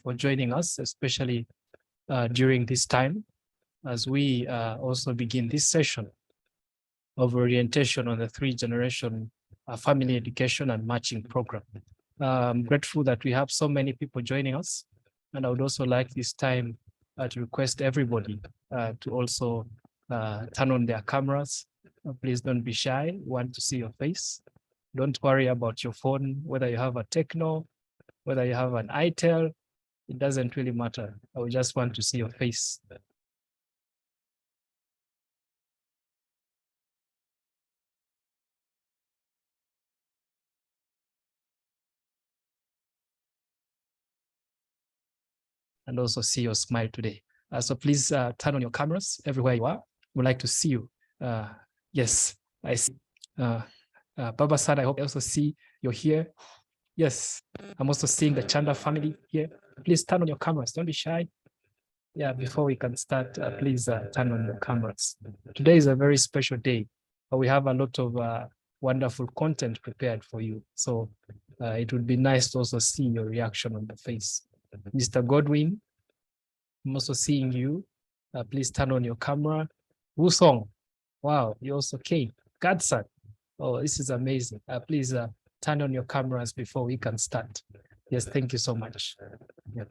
for joining us, especially during this time, as we also begin this session of orientation on the 3-generation family education and matching program. I'm grateful that we have so many people joining us, and I would also like this time to request everybody to also turn on their cameras. Please don't be shy. We want to see your face. Don't worry about your phone, whether you have a Techno, whether you have an Itel, it doesn't really matter. I would just want to see your face. And also see your smile today. So please turn on your cameras everywhere you are. We'd like to see you. Yes, I see. Baba-san, I hope I also see you're here. Yes, I'm also seeing the Chanda family here. Please turn on your cameras. Don't be shy. Yeah, before we can start, please turn on your cameras. Today is a very special day. We have a lot of wonderful content prepared for you. So it would be nice to also see your reaction on the face. Mr. Godwin, I'm also seeing you. Please turn on your camera. Wusong, wow, you also came. Godson, oh, this is amazing. Please turn on your cameras before we can start. Yes, thank you so much. Yeah.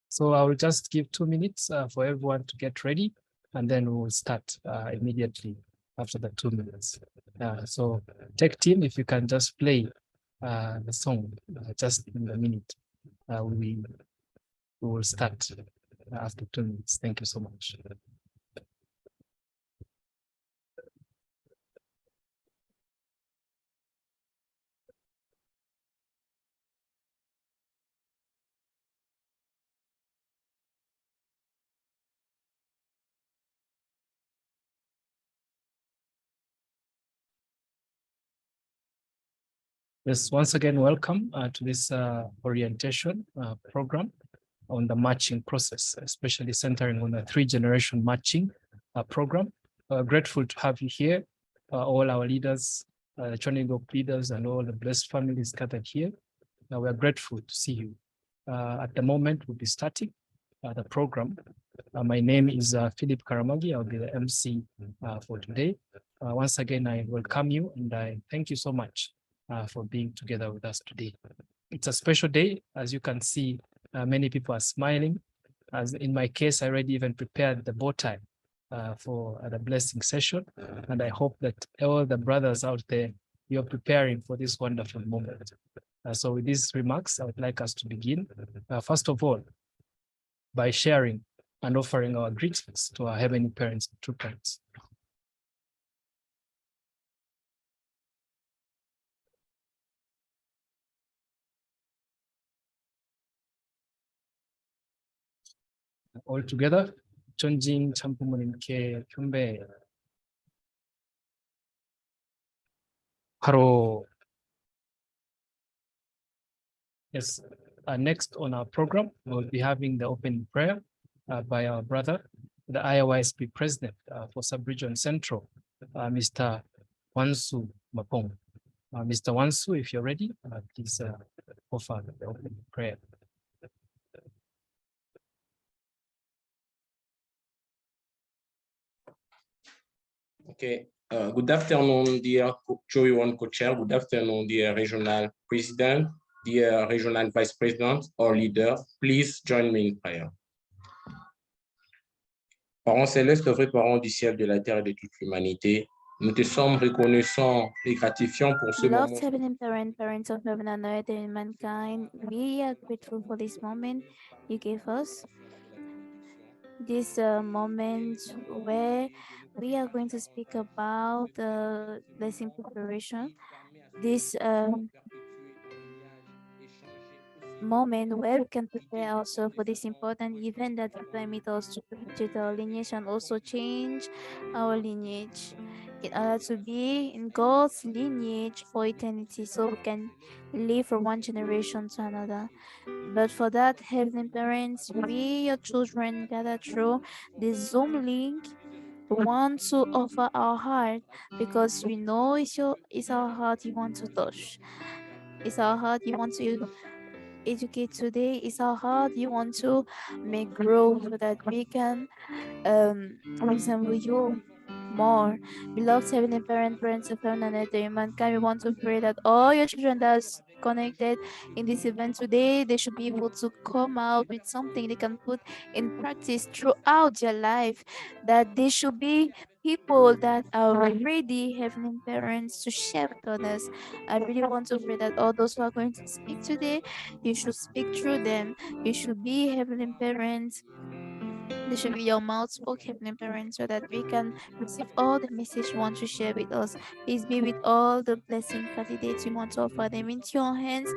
So I will just give 2 minutes for everyone to get ready, and then we will start immediately after the 2 minutes. So tech team, if you can just play the song just in a minute, we will start after 2 minutes. Thank you so much. Yes, once again, welcome to this orientation program on the matching process, especially centering on the 3-generation matching program. Grateful to have you here, all our leaders, the Conjugal leaders, and all the blessed families gathered here. We are grateful to see you. At the moment, we'll be starting the program. My name is Philip Karamagi. I'll be the MC for today. Once again, I welcome you, and I thank you so much for being together with us today. It's a special day. As you can see, many people are smiling. As in my case, I already even prepared the bow tie for the blessing session. And I hope that all the brothers out there, you're preparing for this wonderful moment. So with these remarks, I would like us to begin. First of all, by sharing and offering our greetings to our heavenly parents and true parents. All together, 존진 참부모님께 경배. 바로. Yes, next on our program, we'll be having the opening prayer by our brother, the IOISP president for Sub-Region Central, Mr. Wansu Mapong. Mr. Wansu, if you're ready, please offer the opening prayer. Okay. Good afternoon, dear Cheon co-chair. Good afternoon, dear regional president, dear regional vice president or leader. Please join me in prayer. Parents célestes, vrai parents du ciel, de la terre et de toute l'humanité, nous te sommes reconnaissants et gratifiants pour ce moment. Beloved Heavenly Parent, parents of heaven and earth and mankind, we are grateful for this moment you gave us. This moment where we are going to speak about the blessing preparation. This moment where we can prepare also for this important event that will permit us to perpetuate our lineage and also change our lineage in order to be in God's lineage for eternity, so we can live from one generation to another. But for that, Heavenly Parents, we, your children, gather through this Zoom link want to offer our heart because we know it's our heart you want to touch. It's our heart you want to educate today. It's our heart you want to make grow so that we can resemble you more. Beloved Heavenly Parent, Prince of Heaven and Earth, dear mankind, we want to pray that all your children that's connected in this event today, they should be able to come out with something they can put in practice throughout their life, that they should be people that are ready, Heavenly Parents, to share with others. I really want to pray that all those who are going to speak today, you should speak through them. You should be Heavenly Parents. This should be your mouth spoke, Heavenly Parents, so that we can receive all the message you want to share with us. Please be with all the blessing candidates you want to offer them into your hands.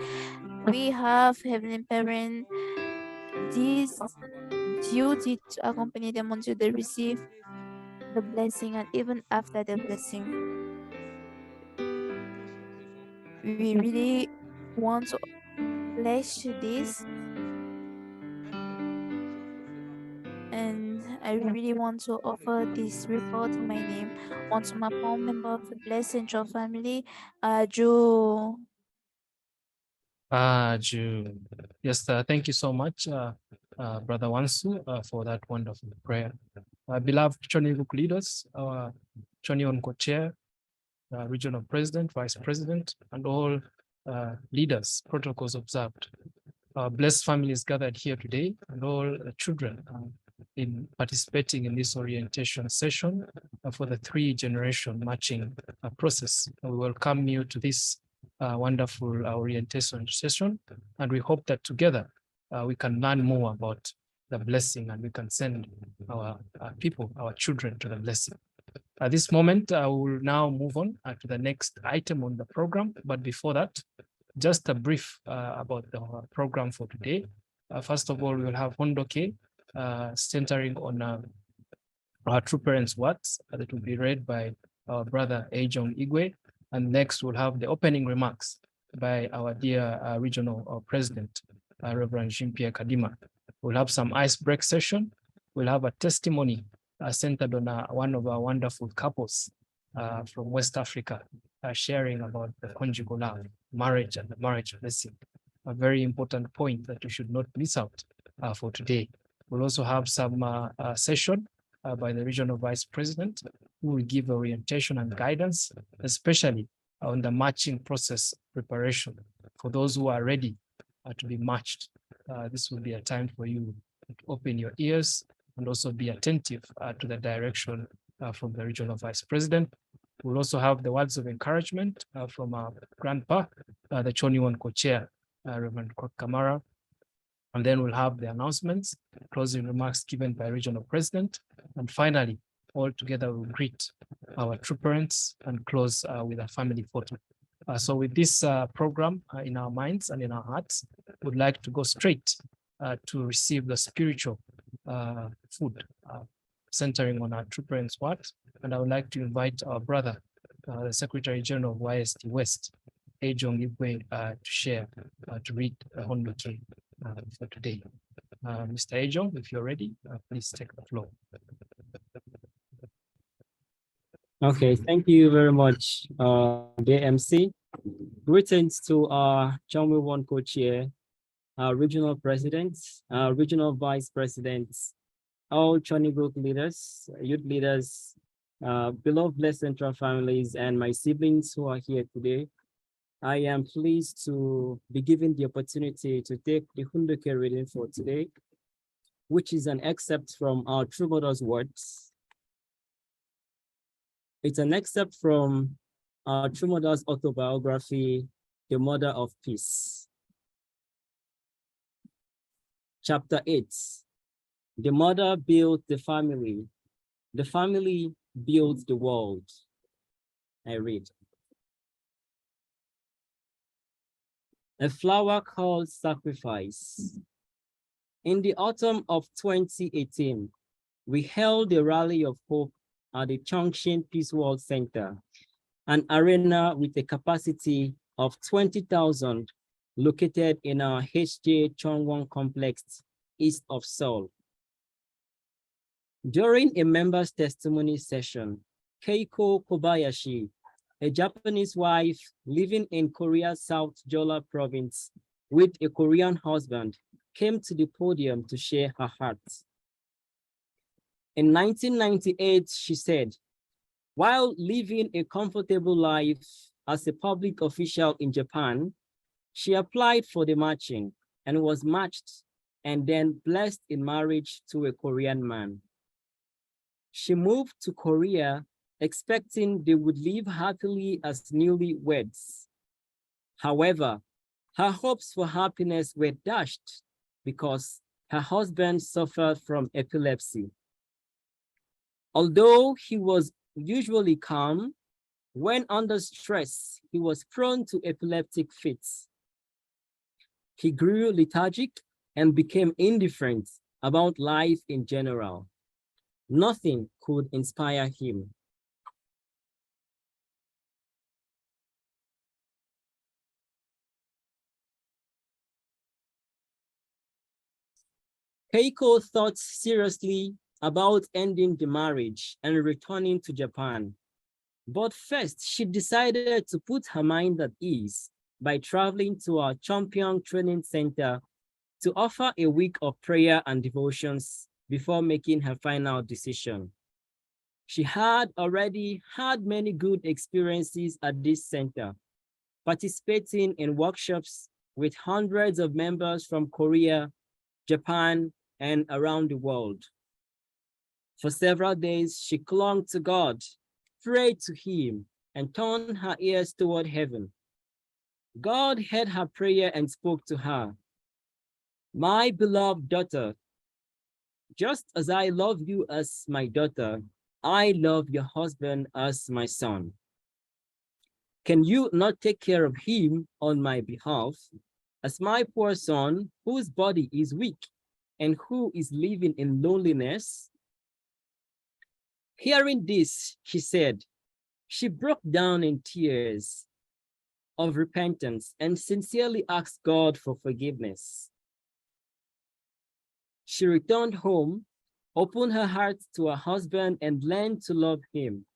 We have, Heavenly Parent, this duty to accompany them until they receive the blessing and even after the blessing. We really want to bless you this, and I really want to offer this report in my name. Want to my own member of the Blessing Angel family, Joe. Yes, thank you so much, Brother Wansu, for that wonderful prayer. Beloved Choni Group leaders, our Choni co-chair, regional president, vice president, and all leaders, protocols observed. Our blessed families gathered here today, and all the children in participating in this orientation session for the 3-generation matching process. We welcome you to this wonderful orientation session, and we hope that together we can learn more about the blessing, and we can send our people, our children, to the blessing. At this moment, I will now move on to the next item on the program. But before that, just a brief about the program for today. First of all, we will have Hondoke centering on our true parents' words that will be read by our brother Ye-Jun Igwe. And next, we'll have the opening remarks by our dear regional president, Reverend Jean-Pierre Kadima. We'll have some ice break session. We'll have a testimony centered on one of our wonderful couples from West Africa, sharing about the conjugal love, marriage, and the marriage blessing. A very important point that we should not miss out for today. We'll also have some session by the regional vice president, who will give orientation and guidance, especially on the matching process preparation for those who are ready to be matched. This will be a time for you to open your ears and also be attentive to the direction from the regional vice president. We'll also have the words of encouragement from our grandpa, the Choni co-chair, Reverend Kamara. And then we'll have the announcements, closing remarks given by regional president. And finally, all together we'll greet our true parents and close with a family photo. So with this program in our minds and in our hearts, we'd like to go straight to receive the spiritual food, centering on our true parents' words. And I would like to invite our brother, the Secretary General of YST West, Ye-Jun Igwe, to share, to read the Hondoke for today. Mr. Ye-Jun, if you're ready, please take the floor. Okay, thank you very much, DMC. Greetings to our Chongwe co-chair, our regional presidents, our regional vice presidents, all Choni Group leaders, youth leaders, beloved Blessed Central families, and my siblings who are here today. I am pleased to be given the opportunity to take the Hondoke reading for today, which is an excerpt from our True Mother's words. It's an excerpt from our True Mother's autobiography, The Mother of Peace. Chapter 8, the mother built the family built the world. I read. A flower called sacrifice. In the autumn of 2018, we held a rally of hope at the Chongqing Peace World Center, an arena with a capacity of 20,000 located in our HJ Chongwon complex east of Seoul. During a member's testimony session, Keiko Kobayashi, a Japanese wife living in Korea's South Jeolla province with a Korean husband, came to the podium to share her heart. In 1998, she said, while living a comfortable life as a public official in Japan, she applied for the matching and was matched and then blessed in marriage to a Korean man. She moved to Korea expecting they would live happily as newlyweds. However, her hopes for happiness were dashed because her husband suffered from epilepsy. Although he was usually calm, when under stress, he was prone to epileptic fits. He grew lethargic and became indifferent about life in general. Nothing could inspire him. Keiko thought seriously about ending the marriage and returning to Japan. But first, she decided to put her mind at ease by traveling to our Cheon Training Center to offer a week of prayer and devotions before making her final decision. She had already had many good experiences at this center, participating in workshops with hundreds of members from Korea, Japan, and around the world. For several days, she clung to God, prayed to him, and turned her ears toward heaven. God heard her prayer and spoke to her. My beloved daughter, just as I love you as my daughter, I love your husband as my son. Can you not take care of him on my behalf, as my poor son, whose body is weak and who is living in loneliness? Hearing this, she said, she broke down in tears of repentance and sincerely asked God for forgiveness. She returned home, opened her heart to her husband, and learned to love him.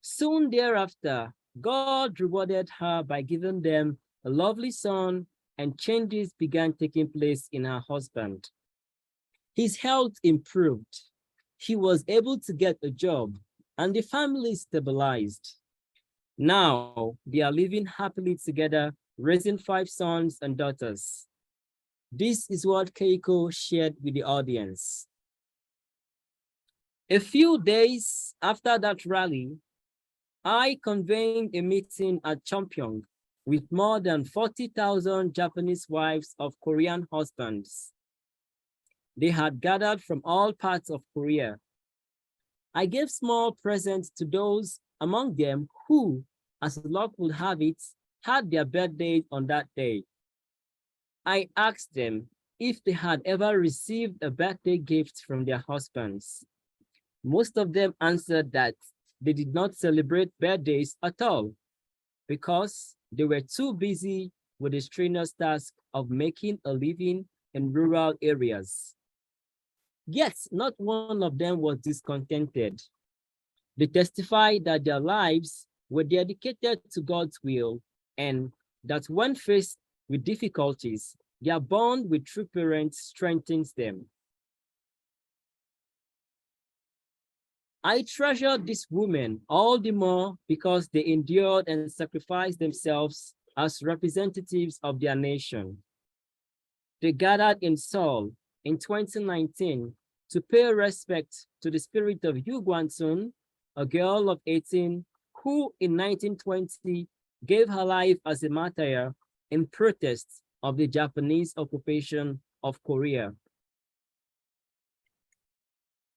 Soon thereafter, God rewarded her by giving them a lovely son, and changes began taking place in her husband. His health improved. He was able to get a job, and the family stabilized. Now, they are living happily together, raising 5 sons and daughters. This is what Keiko shared with the audience. A few days after that rally, I convened a meeting at Cheon with more than 40,000 Japanese wives of Korean husbands. They had gathered from all parts of Korea. I gave small presents to those among them who, as luck would have it, had their birthday on that day. I asked them if they had ever received a birthday gift from their husbands. Most of them answered that they did not celebrate birthdays at all because they were too busy with the strenuous task of making a living in rural areas. Yet, not one of them was discontented. They testified that their lives were dedicated to God's will and that when faced with difficulties, their bond with true parents strengthens them. I treasure these women all the more because they endured and sacrificed themselves as representatives of their nation. They gathered in Seoul in 2019 to pay respect to the spirit of Ye-Jun, a girl of 18 who in 1920 gave her life as a martyr in protest of the Japanese occupation of Korea.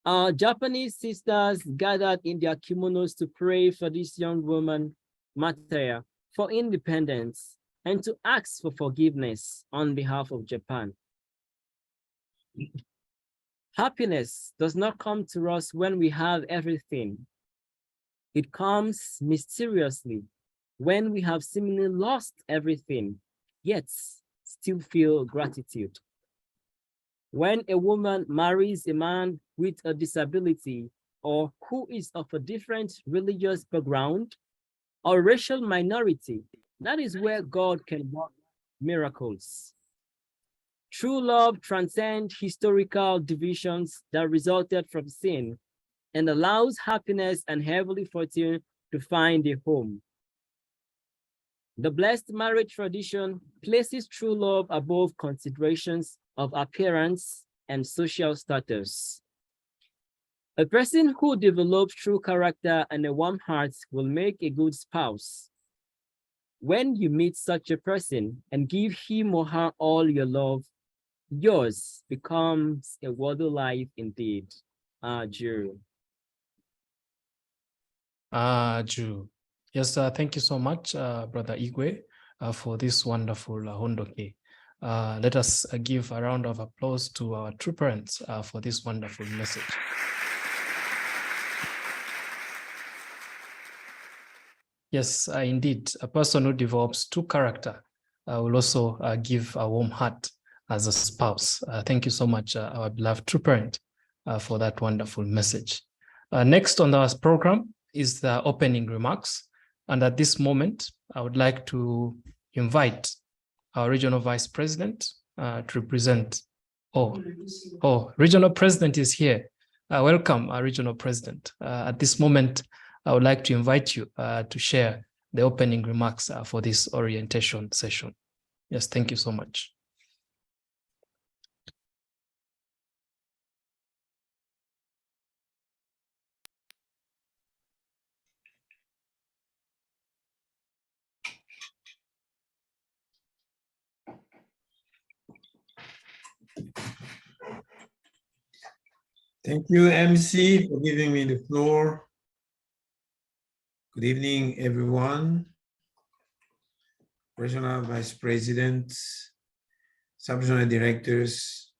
Our Japanese sisters gathered in their kimonos to pray for this young woman, martyr, for independence and to ask for forgiveness on behalf of Japan. Happiness does not come to us when we have everything. It comes mysteriously when we have seemingly lost everything, yet still feel gratitude. When a woman marries a man with a disability or who is of a different religious background or racial minority, that is where God can work miracles. True love transcends historical divisions that resulted from sin and allows happiness and heavenly fortune to find a home. The blessed marriage tradition places true love above considerations of appearance and social status. A person who develops true character and a warm heart will make a good spouse. When you meet such a person and give him or her all your love, yours becomes a worthy life indeed. Drew. Drew. Yes, thank you so much, Brother Igwe, for this wonderful hondoke. Let us give a round of applause to our true parents for this wonderful message. Yes, indeed, a person who develops true character will also give a warm heart as a spouse. Thank you so much, our beloved true parent, for that wonderful message. Next on our program is the opening remarks. And at this moment, I would like to invite our regional vice president to represent. Regional president is here. Welcome, our regional president. At this moment, I would like to invite you to share the opening remarks for this orientation session. Yes, thank you so much. Thank you, MC, for giving me the floor. Good evening, everyone. Regional Vice Presidents, Sub-Regional Directors,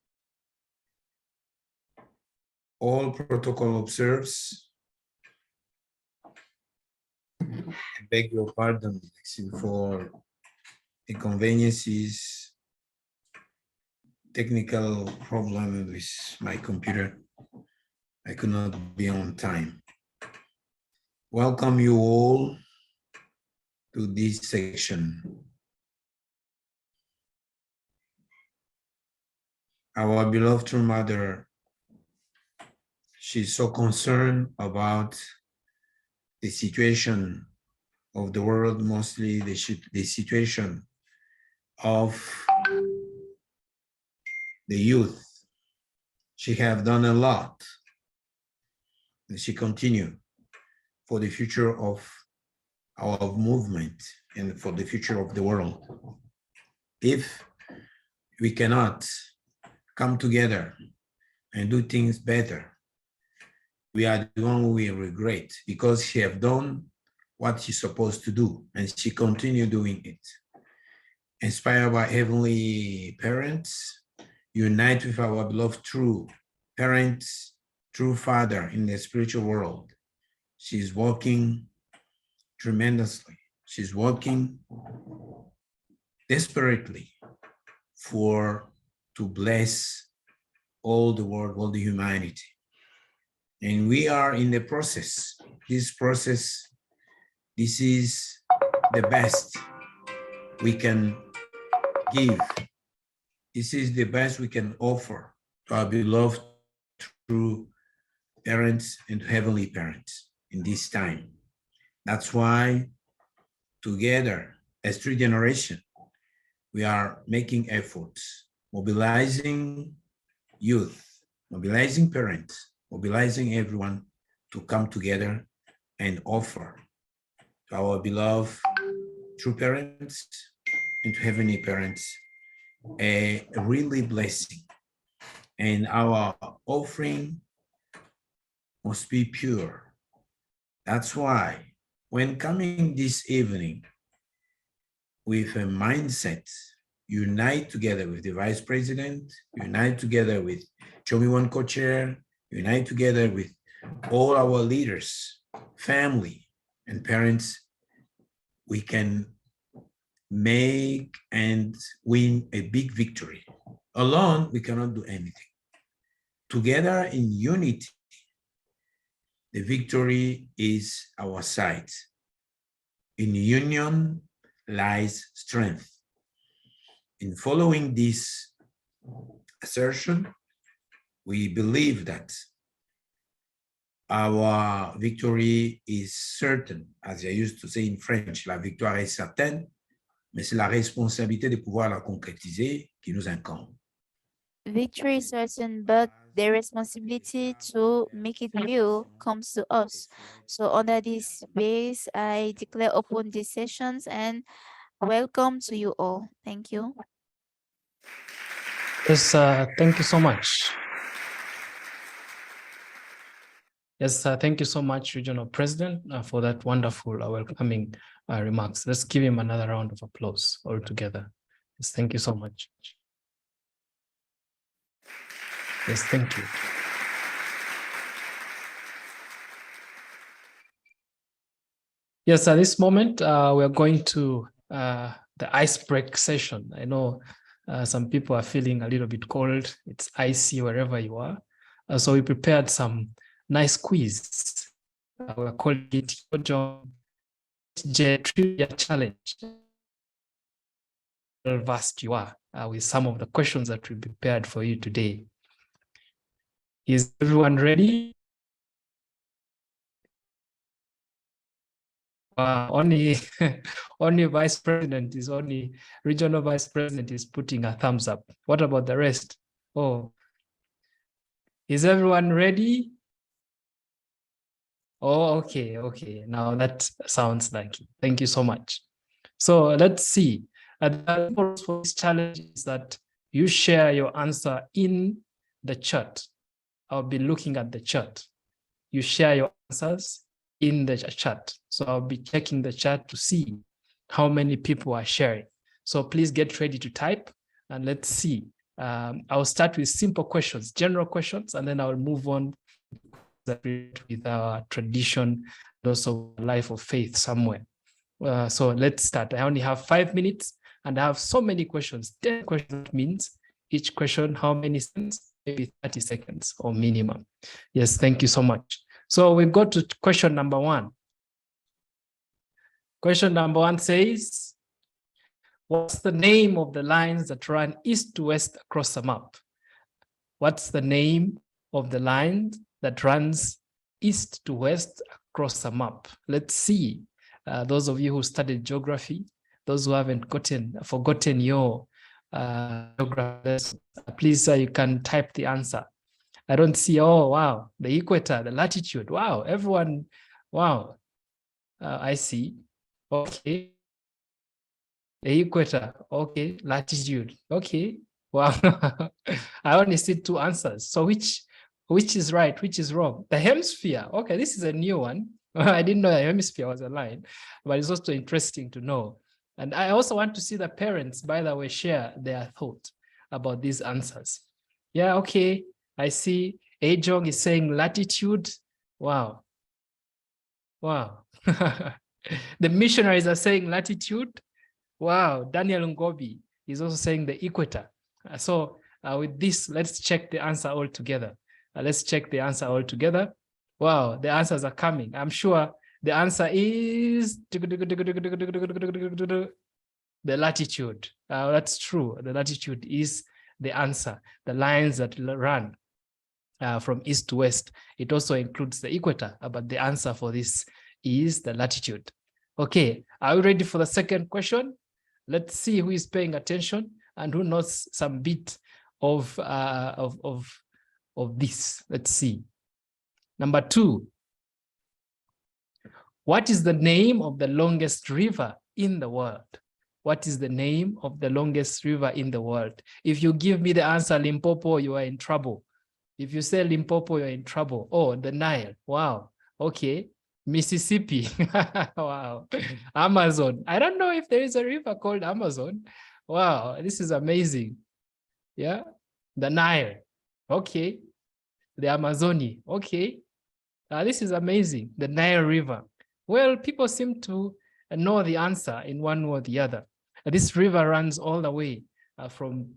all protocol observers. I beg your pardon for inconveniences, technical problem with my computer. I could not be on time. Welcome you all to this section. Our beloved true mother, she's so concerned about the situation of the world, mostly the situation of the youth. She have done a lot, and she continue for the future of our movement and for the future of the world. If we cannot come together and do things better, we are the one we regret, because she have done what she's supposed to do and she continue doing it. Inspired by heavenly parents, unite with our beloved true parents, true father in the spiritual world. She's working tremendously. She's working desperately to bless all the world, all the humanity. And we are in the process. This process, this is the best we can give. This is the best we can offer to our beloved true parents and heavenly parents in this time. That's why together as three generations, we are making efforts, mobilizing youth, mobilizing parents, mobilizing everyone to come together and offer to our beloved true parents and to heavenly parents a really blessing. And our offering must be pure. That's why when coming this evening with a mindset, unite together with the Vice President, unite together with Cheon co-chair, unite together with all our leaders, family and parents, we can make and win a big victory Alone, we cannot do anything. Together in unity, the victory is our side. In union lies strength. In following this assertion, we believe that our victory is certain. As I used to say in French, la victoire est certaine, mais c'est la responsabilité de pouvoir la concrétiser qui nous incombe. Victory is certain, but the responsibility to make it real comes to us. So under this base, I declare open these sessions and welcome to you all. Thank you. Yes, thank you so much. Yes, thank you so much, Regional President, for that wonderful welcoming remarks. Let's give him another round of applause all together. Yes, thank you so much. Yes, thank you. Yes, at this moment, we are going to the ice break session. I know some people are feeling a little bit cold. It's icy wherever you are. So we prepared some nice quiz. We're calling it Ye-Jun Trivia Challenge. How vast you are with some of the questions that we prepared for you today. Is everyone ready? Only vice president is only regional vice president is putting a thumbs up. What about the rest? Oh, is everyone ready? Oh, okay. Now that sounds like it. Thank you so much. So let's see. The purpose for this challenge is that you share your answer in the chat. I'll be looking at the chat. You share your answers in the chat. So I'll be checking the chat to see how many people are sharing. So please get ready to type and let's see. I'll start with simple questions, general questions, and then I'll move on with our tradition, also life of faith somewhere. So let's start. I only have 5 minutes and I have so many questions. 10 questions means each question, how many seconds? Maybe 30 seconds or minimum. Yes, thank you so much. So we go to question number 1. Question number 1 says, what's the name of the lines that run east to west across the map? What's the name of the line that runs east to west across the map? Let's see. Those of you who studied geography, those who haven't forgotten your geography, please you can type the answer. I don't see, oh, wow, the equator, the latitude. Wow, everyone, wow. I see. Okay. The equator, okay. Latitude, okay. Wow. I only see 2 answers. So which is right, which is wrong? The hemisphere, okay, this is a new one. I didn't know the hemisphere was a line, but it's also interesting to know. And I also want to see the parents, by the way, share their thought about these answers. Yeah, okay. I see Ye-Jun is saying latitude. Wow. Wow. The missionaries are saying latitude. Wow. Daniel Ngobi is also saying the equator. So with this, let's check the answer all together. Let's check the answer all together. Wow, the answers are coming. I'm sure the answer is the latitude. That's true. The latitude is the answer. The lines that run from east to west. It also includes the equator, but the answer for this is the latitude. Okay, are we ready for the second question? Let's see who is paying attention and who knows some bit of this. Let's see. Number 2. What is the name of the longest river in the world? What is the name of the longest river in the world? If you give me the answer Limpopo, you are in trouble. If you say Limpopo, you're in trouble. Oh, the Nile. Wow. Okay. Mississippi. Wow. Amazon. I don't know if there is a river called Amazon. Wow. This is amazing. Yeah. The Nile. Okay. The Amazonia. Okay. This is amazing. The Nile River. Well, people seem to know the answer in one or the other. This river runs all the way from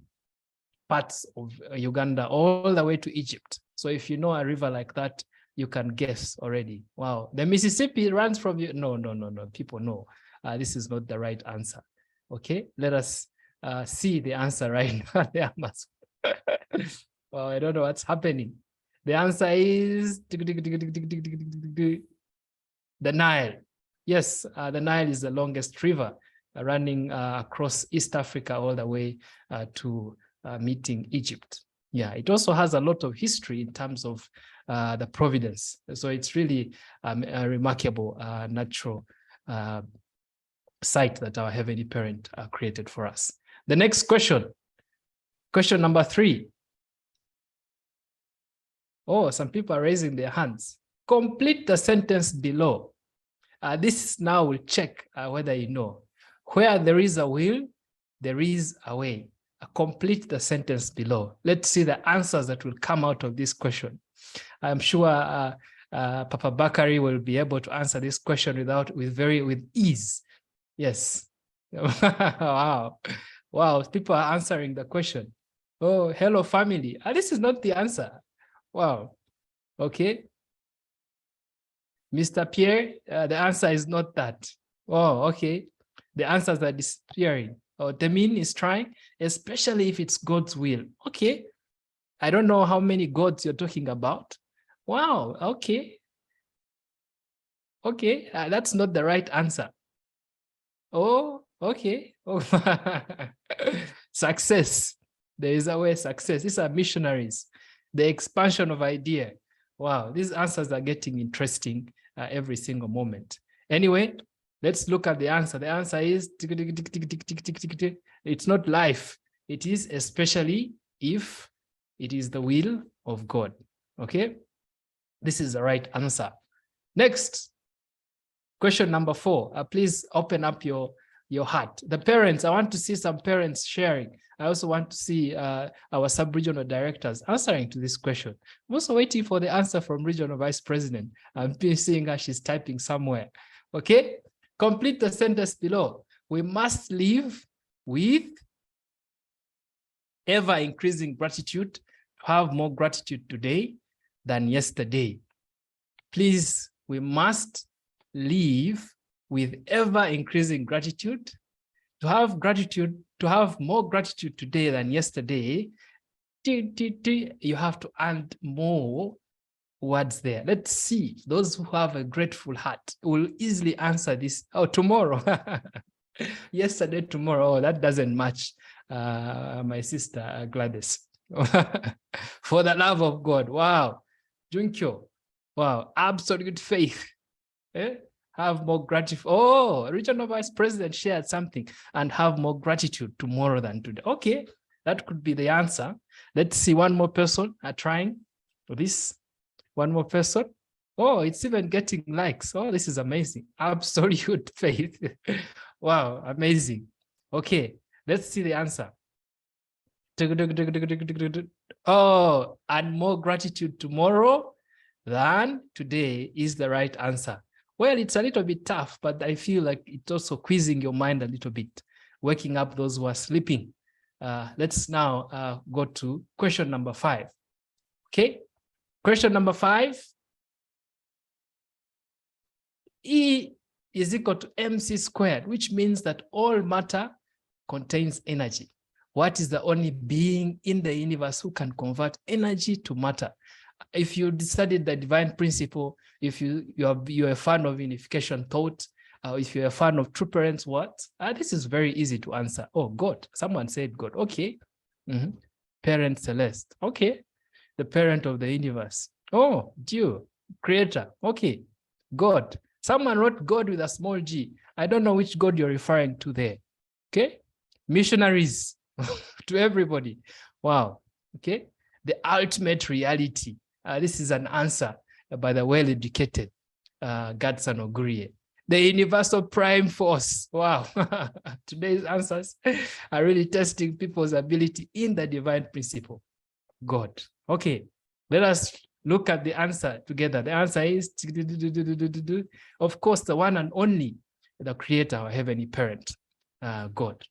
parts of Uganda all the way to Egypt. So if you know a river like that, you can guess already. Wow, the Mississippi runs from you. No, people know. This is not the right answer. Okay, let us see the answer right now. The Amazon. Well, I don't know what's happening. The answer is the Nile. Yes, the Nile is the longest river running across East Africa all the way to meeting Egypt. Yeah, it also has a lot of history in terms of the providence. So it's really a remarkable natural site that our Heavenly Parent created for us. The next question number 3. Oh, some people are raising their hands. Complete the sentence below. This now will check whether you know. Where there is a will, there is a way. Complete the sentence below. Let's see the answers that will come out of this question. I'm sure Papa Bakari will be able to answer this question with ease. Yes. Wow. People are answering the question. Oh, hello family. This is not the answer. Wow. Okay. Mr. Pierre, the answer is not that. Oh, okay. The answers are disappearing. Oh, Demin is trying, especially if it's God's will. Okay. I don't know how many gods you're talking about. Wow. Okay. Okay. That's not the right answer. Oh, okay. Oh. Success. There is a way, success. These are missionaries. The expansion of idea. Wow, these answers are getting interesting every single moment. Anyway, let's look at the answer. The answer is, it's not life. It is especially if it is the will of God. Okay, this is the right answer. Next, question number 4. Please open up your heart. The parents, I want to see some parents sharing. I also want to see our sub-regional directors answering to this question. I'm also waiting for the answer from Regional Vice President. I'm seeing her, she's typing somewhere. Okay, complete the sentence below. We must live with ever-increasing gratitude, to have more gratitude today than yesterday. Please, we must live with ever-increasing gratitude, to have more gratitude today than yesterday. You have to add more words there. Let's see. Those who have a grateful heart will easily answer this. Oh, tomorrow. Yesterday, tomorrow. Oh, that doesn't match my sister Gladys. For the love of God. Wow. Junkyo. Wow. Absolute faith. Have more gratitude. Oh, Regional Vice President shared something, and have more gratitude tomorrow than today. Okay, that could be the answer. Let's see one more person trying this. One more person. Oh, it's even getting likes. Oh, this is amazing. Absolute faith. Wow, amazing. Okay, let's see the answer. Oh, and more gratitude tomorrow than today is the right answer. Well, it's a little bit tough, but I feel like it's also quizzing your mind a little bit, waking up those who are sleeping. Let's now go to question number 5. Okay, question number 5. E is equal to mc squared, which means that all matter contains energy. What is the only being in the universe who can convert energy to matter? If you studied the divine principle, if you're a fan of unification thought, if you're a fan of true parents, what? This is very easy to answer. Oh, God. Someone said God. Okay. Parent Celeste. Okay. The parent of the universe. Oh, Dieu, creator. Okay. God. Someone wrote God with a small g. I don't know which God you're referring to there. Okay. Missionaries to everybody. Wow. Okay. The ultimate reality. This is an answer by the well-educated Gadson Ogurie. The universal prime force. Wow. Today's answers are really testing people's ability in the divine principle. God. Okay. Let us look at the answer together. The answer is, of course, the one and only, the creator, our heavenly parent, God.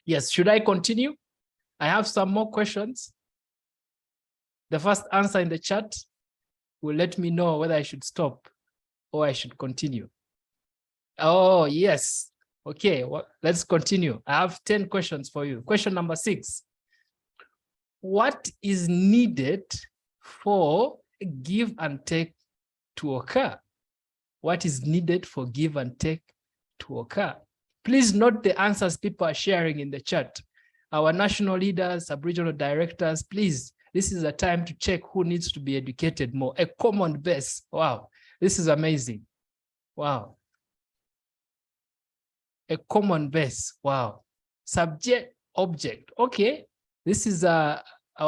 Yes. Should I continue? I have some more questions. The first answer in the chat will let me know whether I should stop or I should continue. Oh, yes. Okay, well, let's continue. I have 10 questions for you. Question number 6. What is needed for give and take to occur? What is needed for give and take to occur? Please note the answers people are sharing in the chat. Our national leaders, sub-regional directors, please, this is a time to check who needs to be educated more. A common base. Wow, this is amazing. Wow. A common base. Wow. Subject, object. Okay. This is our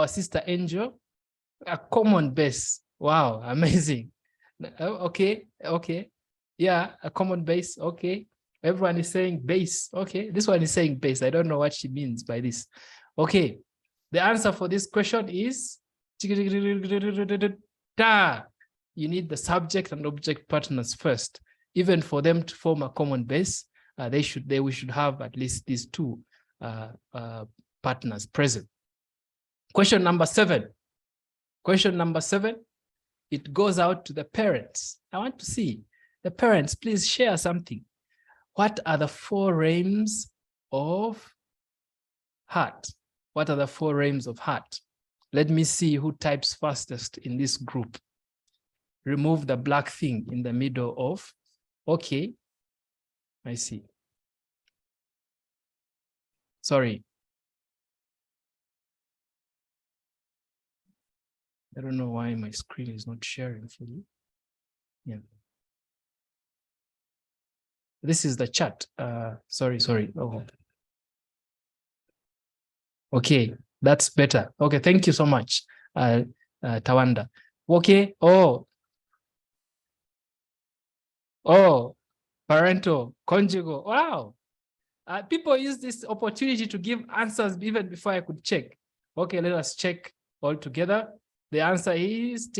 sister Angel. A common base. Wow, amazing. Okay, okay. Yeah, a common base. Okay. Everyone is saying base. Okay, this one is saying base. I don't know what she means by this. Okay, the answer for this question is you need the subject and object partners first. Even for them to form a common base, we should have at least these two partners present. Question number 7. Question number 7. It goes out to the parents. I want to see the parents, please share something. What are the 4 realms of heart? What are the 4 realms of heart? Let me see who types fastest in this group. Remove the black thing in the middle of. Okay, I see. Sorry. I don't know why my screen is not sharing for you. Yeah. This is the chat. Sorry. Oh. Okay, that's better. Okay, thank you so much, Tawanda. Okay. Oh, parental, conjugal. Wow. People use this opportunity to give answers even before I could check. Okay, let us check all together. The answer is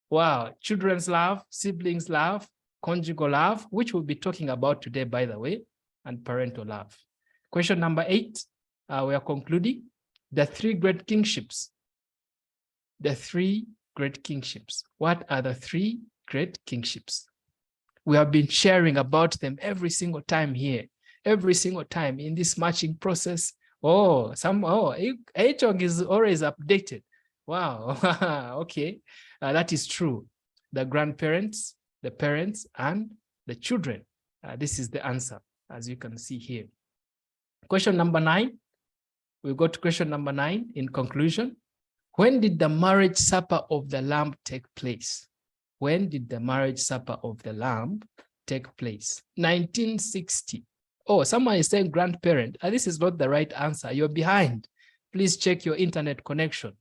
wow, children's love, siblings love, conjugal love, which we'll be talking about today, by the way, and parental love. Question number 8, we are concluding. The 3 great kingships. The 3 great kingships. What are the 3 great kingships? We have been sharing about them every single time here, every single time in this matching process. Ye-Jun is always updated. Wow, okay, that is true. The grandparents, the parents, and the children. This is the answer, as you can see here. Question number 9. We go to question number 9 in conclusion. When did the marriage supper of the Lamb take place? When did the marriage supper of the Lamb take place? 1960. Oh, someone is saying grandparent. This is not the right answer. You're behind. Please check your internet connection.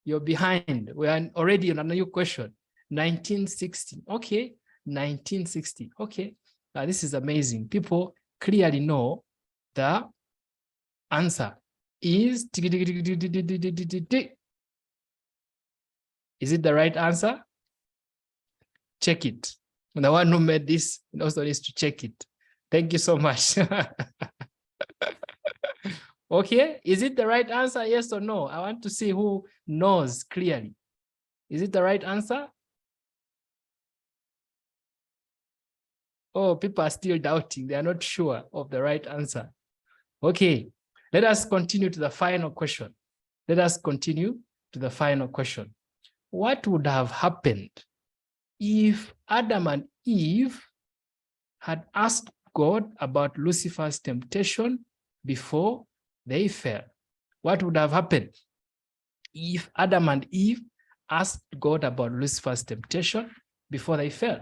You're behind. We are already on a new question. 1960. Okay, 1960. Okay, this is amazing. People clearly know the answer is. Is it the right answer? Check it. And the one who made this also needs to check it. Thank you so much. Okay, is it the right answer? Yes or no? I want to see who knows clearly. Is it the right answer? Oh, people are still doubting. They are not sure of the right answer. Okay, let us continue to the final question. Let us continue to the final question. What would have happened if Adam and Eve had asked God about Lucifer's temptation before they fell? What would have happened if Adam and Eve asked God about Lucifer's temptation before they fell?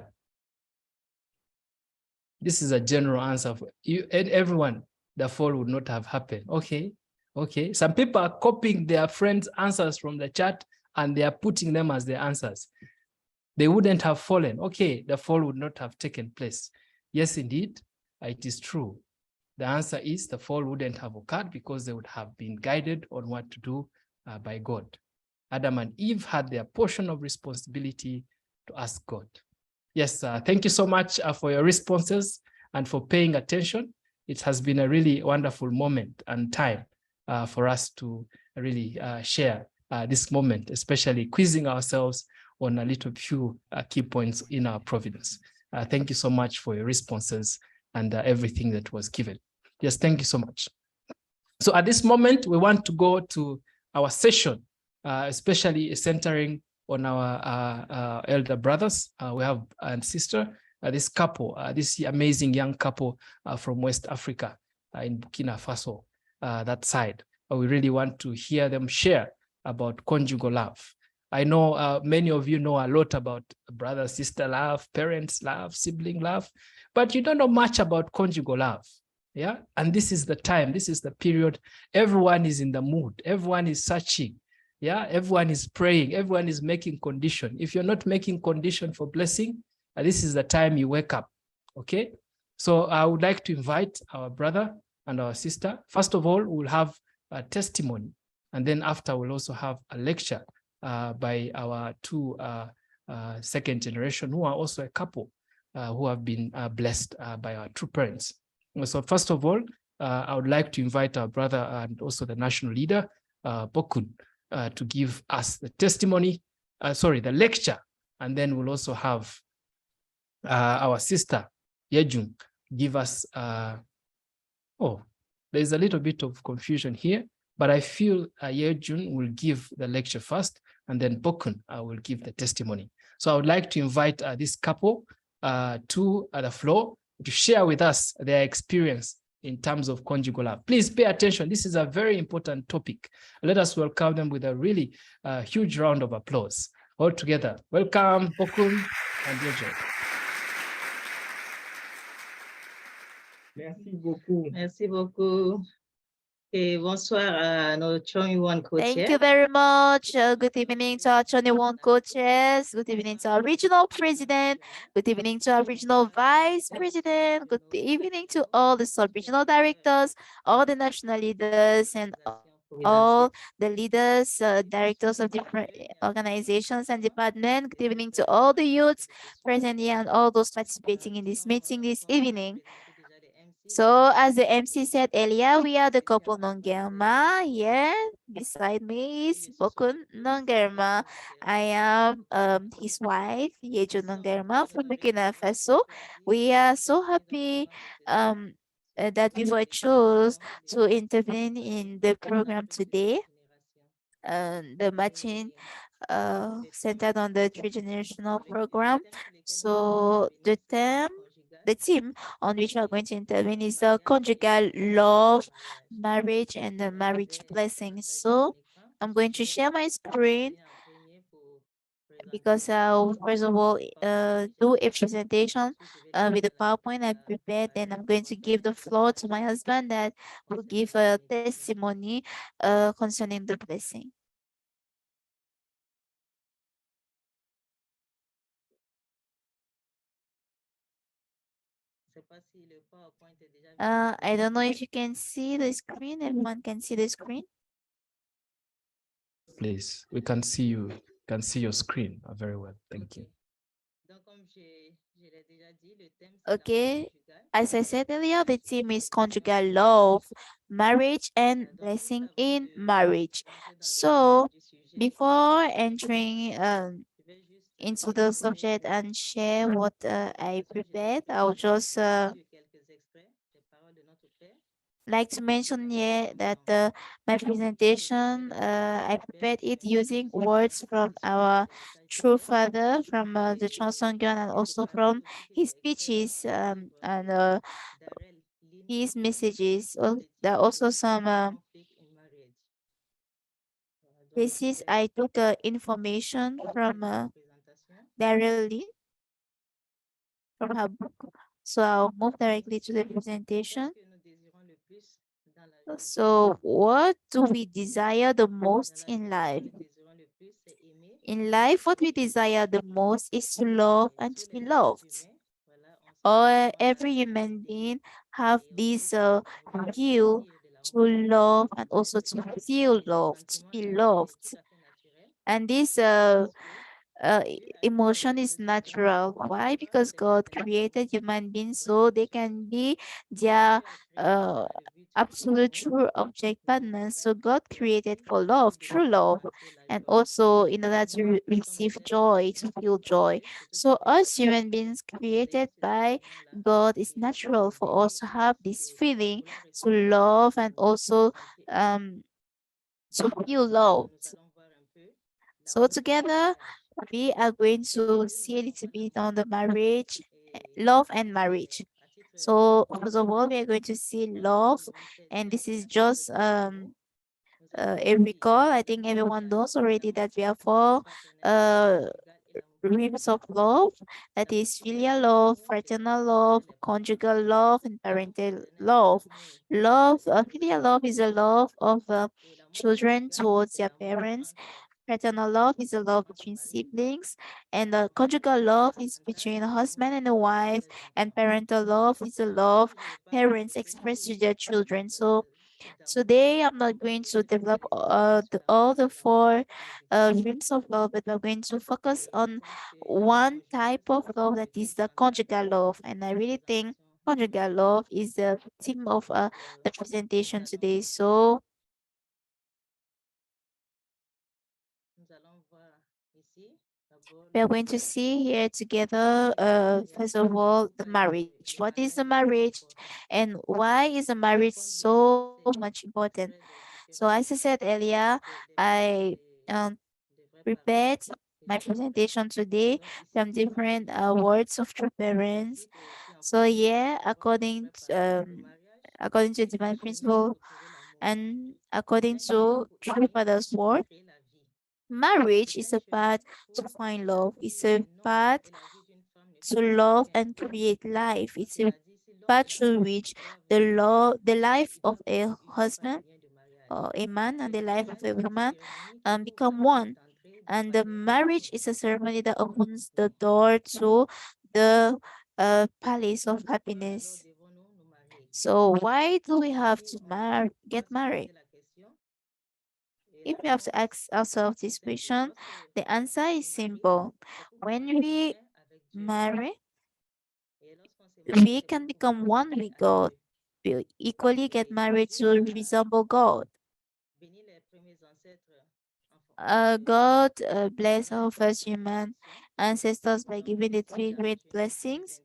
This is a general answer for you and everyone. The fall would not have happened. Okay, okay. Some people are copying their friends' answers from the chat and they are putting them as their answers. They wouldn't have fallen. Okay, the fall would not have taken place. Yes, indeed, it is true. The answer is the fall wouldn't have occurred because they would have been guided on what to do by God. Adam and Eve had their portion of responsibility to ask God. Yes, thank you so much for your responses and for paying attention. it has been a really wonderful moment and time for us to really share this moment, especially quizzing ourselves on a little few key points in our province. Thank you so much for your responses and everything that was given. Yes, thank you so much. So at this moment, we want to go to our session, especially centering on our elder brothers. We have and sister, this couple, this amazing young couple from West Africa in Burkina Faso, that side. We really want to hear them share about conjugal love. I know many of you know a lot about brother, sister love, parents love, sibling love, but you don't know much about conjugal love. Yeah, and this is the time, this is the period, everyone is in the mood, everyone is searching. Yeah, everyone is praying, everyone is making condition. If you're not making condition for blessing, this is the time you wake up. Okay, so I would like to invite our brother and our sister. First of all, we'll have a testimony, and then after we'll also have a lecture by our two second generation who are also a couple who have been blessed by our true parents. So first of all, I would like to invite our brother and also the national leader, Bokkun, to give us the testimony, the lecture, and then we'll also have our sister, Ye-Jun, give us, there's a little bit of confusion here, but I feel Ye-Jun will give the lecture first, and then Bokkun will give the testimony. So I would like to invite this couple to the floor to share with us their experience in terms of conjugal love. Please pay attention. This is a very important topic. Let us welcome them with a really huge round of applause. All together, welcome Bokkun and Ye-Jun. Merci beaucoup. Merci beaucoup. Et bonsoir à nos Cheon Thank co-chairs. you very much. Good evening to our 21 coaches. Good evening to our regional president. Good evening to our regional vice president. Good evening to all the sub-regional directors, all the national leaders, and all the leaders, directors of different organizations and departments. Good evening to all the youths present here and all those participating in this meeting this evening. So as the MC said earlier, we are the couple Nonguierma. Here beside me is Bokkun Nonguierma. I am his wife, Ye-Jun Nonguierma from Burkina Faso. We are so happy that we were chose to intervene in the program today. The matching centered on the three-generational program. So the team on which we are going to intervene is conjugal love, marriage, and the marriage blessing. So I'm going to share my screen because first of all, do a presentation with the PowerPoint I prepared. Then I'm going to give the floor to my husband that will give a testimony concerning the blessing. I don't know if you can see the screen. Everyone can see the screen. Please, we can see you, can see your screen very well. Thank you. Okay, as I said earlier, the theme is conjugal love, marriage, and blessing in marriage. So before entering into the subject and share what I prepared, I'll just like to mention here that my presentation, I prepared it using words from our true father, from the Conjugal, and also from his speeches and his messages. There are also some places I took information from Daryl Lynn from her book. So I'll move directly to the presentation. So what do we desire the most in life? In life, what we desire the most is to love and to be loved. Every human being have this will to love and also to feel loved, to be loved. And this emotion is natural. Why? Because God created human beings so they can be their uh, absolute true object partners. So God created for love, true love, and also in order to receive joy, to feel joy. So us human beings created by God, is natural for us to have this feeling to love and also um to feel loved. So together, we are going to see a little bit on the marriage, love and marriage. So first of all, we are going to see love, and this is just a recall. I think everyone knows already that we have four uh realms of love. That is filial love, fraternal love, conjugal love, and parental love. Filial love is a love of children towards their parents. Fraternal love is a love between siblings, and conjugal love is between a husband and a wife, and parental love is a love parents express to their children. So today I'm not going to develop all the four realms of love, but we're going to focus on one type of love, that is the conjugal love. And I really think conjugal love is the theme of the presentation today. So we are going to see here together, first of all, the marriage. What is the marriage, and why is the marriage so much important? So, as I said earlier, I um, prepared my presentation today from different words of true parents. So, yeah, according to divine principle and according to true father's word, marriage is a path to find love. It's a path to love and create life. It's a path through which the life of a husband or a man and the life of a woman become one. And the marriage is a ceremony that opens the door to the palace of happiness. So why do we have to get married? If we have to ask ourselves this question, the answer is simple. When we marry, we can become one with God. We equally get married to resemble God. God bless our first human ancestors by giving the three great blessings.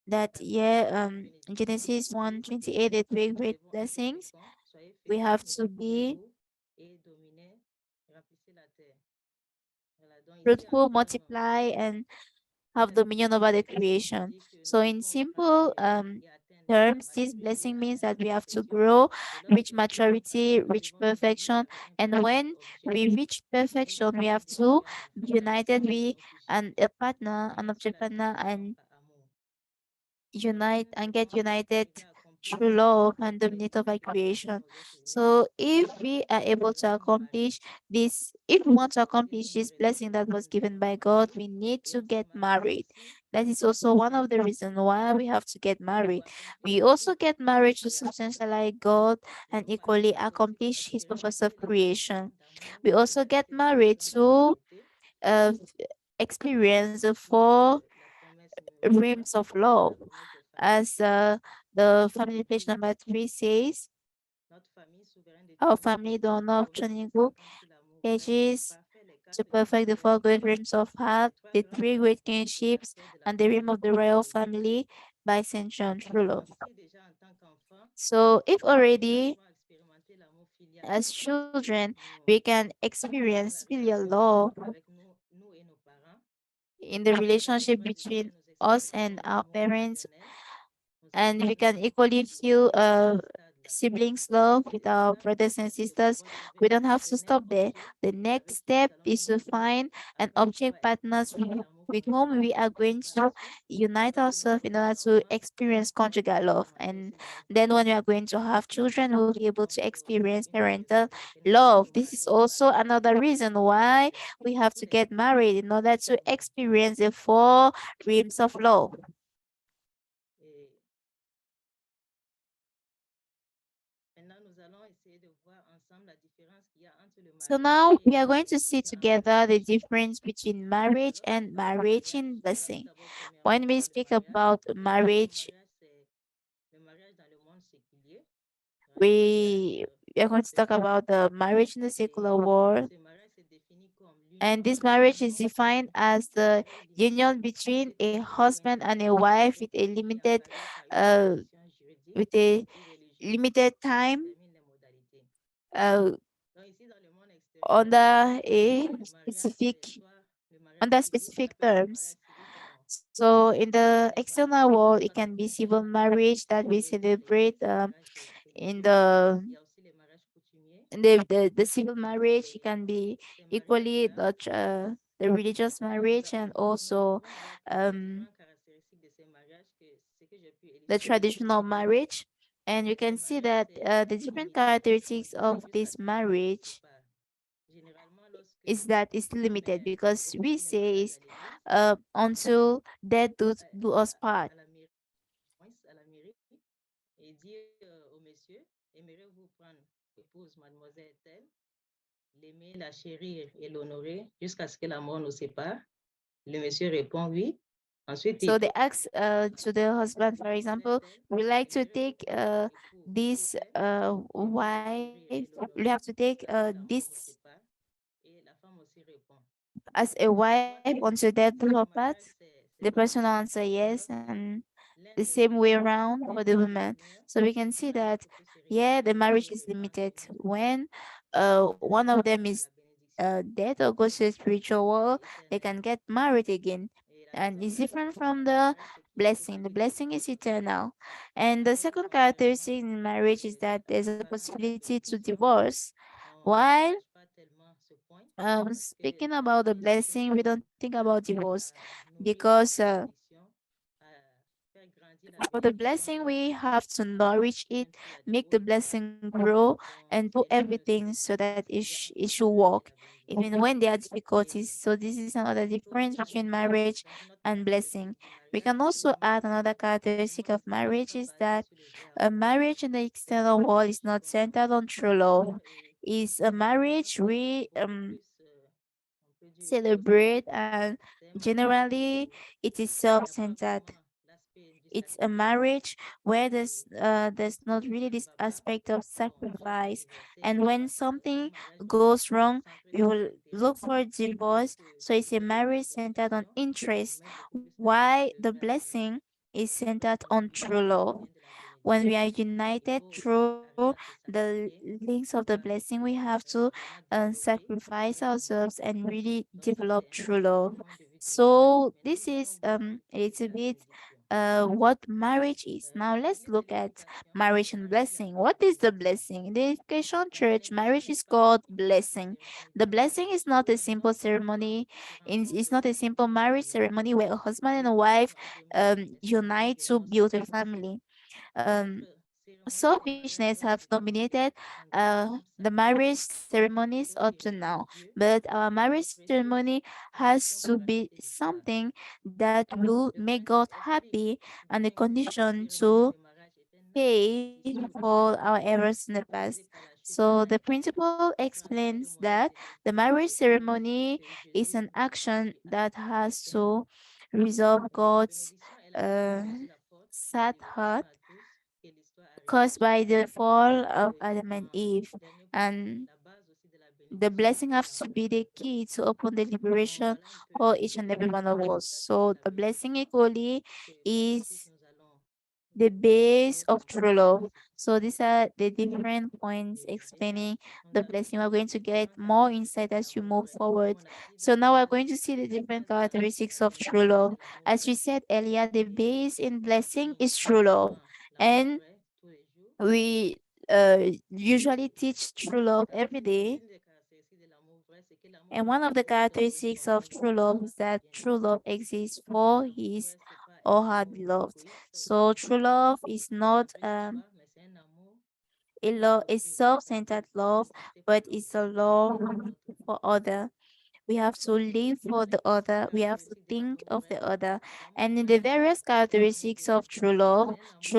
That Genesis 1:28, the three great blessings. We have to be fruitful, multiply, and have dominion over the creation. So, in simple terms, this blessing means that we have to grow, reach maturity, reach perfection. And when we reach perfection, we have to be united with a partner, an object partner, and get united through love and dominate over creation. So if we are able to accomplish this, if we want to accomplish this blessing that was given by God, we need to get married. That is also one of the reasons why we have to get married. We also get married to substantialize God and equally accomplish his purpose of creation. We also get married to uh, experience the four realms of love, as the family page number 3 says. Our family, the honor of Conjugal pages to perfect the four great realms of heart, the three great kinships, and the realm of the royal family by Saint John true love. So if already as children we can experience filial love in the relationship between us and our parents, and we can equally feel siblings love with our brothers and sisters. We don't have to stop there. The next step is to find an object partners with whom we are going to unite ourselves in order to experience conjugal love. And then when we are going to have children, we'll be able to experience parental love. This is also another reason why we have to get married, in order to experience the four realms of love. nous allons essayer de voir ensemble la différence qu'il y a entre le So mariage now we et are going to see blessing en together the mariage. difference between marriage Alors, and concernant le marriage mariage, in parlons blessing. d'abord premièrement When we du speak mariage. about Le marriage, mariage, c'est le mariage dans le monde séculier. Le mariage, we are going to le talk about the marriage in the secular et world. ce mariage c'est défini comme And l'union this entre marriage un is homme defined as the et une femme union between qui a détient ou husband and a impose wife with a et limited encadré par une uh tradition juridique with a et religieuse limited qui time détermine les modalités. uh Donc ici, dans le monde extérieur, under a le mariage, c'est specific soit le mariage under civil, on specific appelle ça le terms. mariage civil comme So in on the célèbre external world, it soit can dans be un civil champ marriage that we et dans l'église, celebrate c'est le mariage in religieux. Il y a aussi les mariages coutumiers. the civil marriage. It can be Ces equally mariages-là, the religious marriage and nous also pouvons voir que les um différentes caractéristiques de ces mariages, que ce que j'ai pu the élucider, traditional marriage. And you le can see mariage, that c'est the different limité characteristics of jusqu'à this ce qu'un couple se marriage sépare. Généralement, lorsque is that it's on limited met because we officier le say mariage is à l'église, until death do us part. à la mairie, à la mairie, et dire au monsieur, aimeriez-vous prendre épouse mademoiselle telle, l'aimer, la chérir et l'honorer jusqu'à ce que la mort nous sépare? Le monsieur répond oui. Ensuite, So they ask to the husband, for example, we like to take this wife, we have to take this et la femme aussi répond. as a On wife voit que until death do her le part. mariage, c'est The person will answer limité yes, lorsque and l'un the des same way around l'un for des the woman. partenaires So we can see n'a that, d'autre que se yeah, the retirer marriage et is reprendre limited le mariage. when Après one of avoir them la is bénédiction, dead or goes to the spiritual world, they can éternelle. get married again. Et la And deuxième it's different caractéristique from du the mariage, c'est qu'il est blessing. The éternel. blessing is eternal. And the Alors, second contrairement characteristic in marriage is aux that autres there's a possibility to caractéristiques, divorce. on While n'envisage pas tellement ce point que speaking la about the bénédiction blessing, we don't sert think about à divorce nourrir la because bénédiction, à faire grandir la for the bénédiction blessing, par la we have to multiplication, nourish it, même s'il y a des make hauts the et des bas. blessing grow, Donc, and do elle est là aussi everything la so that différence qu'il y a it entre le should mariage et work, la bénédiction. even when there are difficulties. Et So this is another il faut aussi difference between ajouter, marriage dans une autre and blessing. caractéristique du We mariage, can also add another characteristic of le mariage n'est marriage pas is basé that sur le vrai a amour. marriage in the C'est un external world mariage is not dont centered on true love. l'histoire est It's a généralement marriage we beaucoup plus, on peut dire, celebrate, égocentrique. and C'est un mariage generally où it is il n'y a pas self-centered. vraiment l'aspect du It's a sacrifice. marriage where Et there's not si really ça ne this va pas, aspect of on cherche à sacrifice, divorcer. and when C'est un something mariage donc goes wrong, centré we sur will l'intérêt, look for alors divorce. que So it's a le marriage la centered on blessing interest, met beaucoup plus l'accent sur why le the vrai amour. blessing is Donc, centered on est on lié true par les love. liens de la When we are bénédiction. Il united faut aussi through arriver à se the sacrifier links of pour the blessing, we have to vraiment développer le sacrifice vrai amour. ourselves and really Donc, ça, develop c'est un true peu love. point de vue du mariage. So Maintenant, this nous allons is voir le a côté de little la bit bénédiction. what marriage is. Now let's L'église de look at l'édification marriage est and mariée blessing. avec la What is the bénédiction. blessing? In the Education La Church, bénédiction marriage n'est is pas called une blessing. cérémonie The grande. blessing is not a simple Souvent, on voit ceremony. différentes It's formes not a de simple marriage cérémonies. ceremony where a husband and a L'église wife va demander des cérémonies unite de to noces. build a family. D'autres cérémonies de Selfishness mariage have se dominated consacrent en des moments the sacrés, marriage des ceremonies choses up qui to relèvent de now, Dieu, but our des marriage choses précieuses, ceremony conditions has pour to la be cité du Seigneur. something that will Le make God Saint-Esprit happy and a décline que la condition cérémonie to de mariage est un acte de pay bénédiction for divine our errors in the posé past. par la So cheville the principle au transfert de explains that modèles the célestiels marriage ceremony que is Jésus an action a that accompli has sur terre. to resolve La God's bénédiction est la clé uh, qui ouvre la porte à sad l'élection heart à tous que l'histoire a caused révélée. by the fall of Et Adam and en Eve. dernier point, And la base aussi de la the bénédiction, blessing c'est has to l'amour. be the key to open the Donc liberation voilà un peu for each and every les one of us. caractéristiques de So la the blessing bénédiction equally que par la suite is nous allons the base développer of un peu true plus love. ici. So these are the different points Et là, explaining nous the allons blessing. We're voir les going to get différentes more caractéristiques insight de as you l'amour move vrai. forward. Comme on a dit, So la now we're base, going to see the la different base de la characteristics of true bénédiction, love. c'est l'amour As we vrai. said earlier, the Et base in on a dit, blessing nous is vivons true love. souvent l'amour And vrai tous les jours. we usually teach true love every day. L'une des caractéristiques de l'amour vrai, c'est que l'amour And vrai one of the existe pour characteristics son of true love bien-aimé is ou sa that true bien-aimée. love exists for L'amour his vrai, c'est pas or un her amour beloved. égoïste So ou true love is ça not peut s'avoir, mais c'est un amour a pour love, a l'autrui. Ça veut dire self-centered love, exister pour but l'autre, it's a vivre love pour l'autre. for other. We have to live for the Une other. We have to caractéristique de think l'amour of vrai the pour other. la femme, And in the various c'est un amour characteristics de of service. C'est un true amour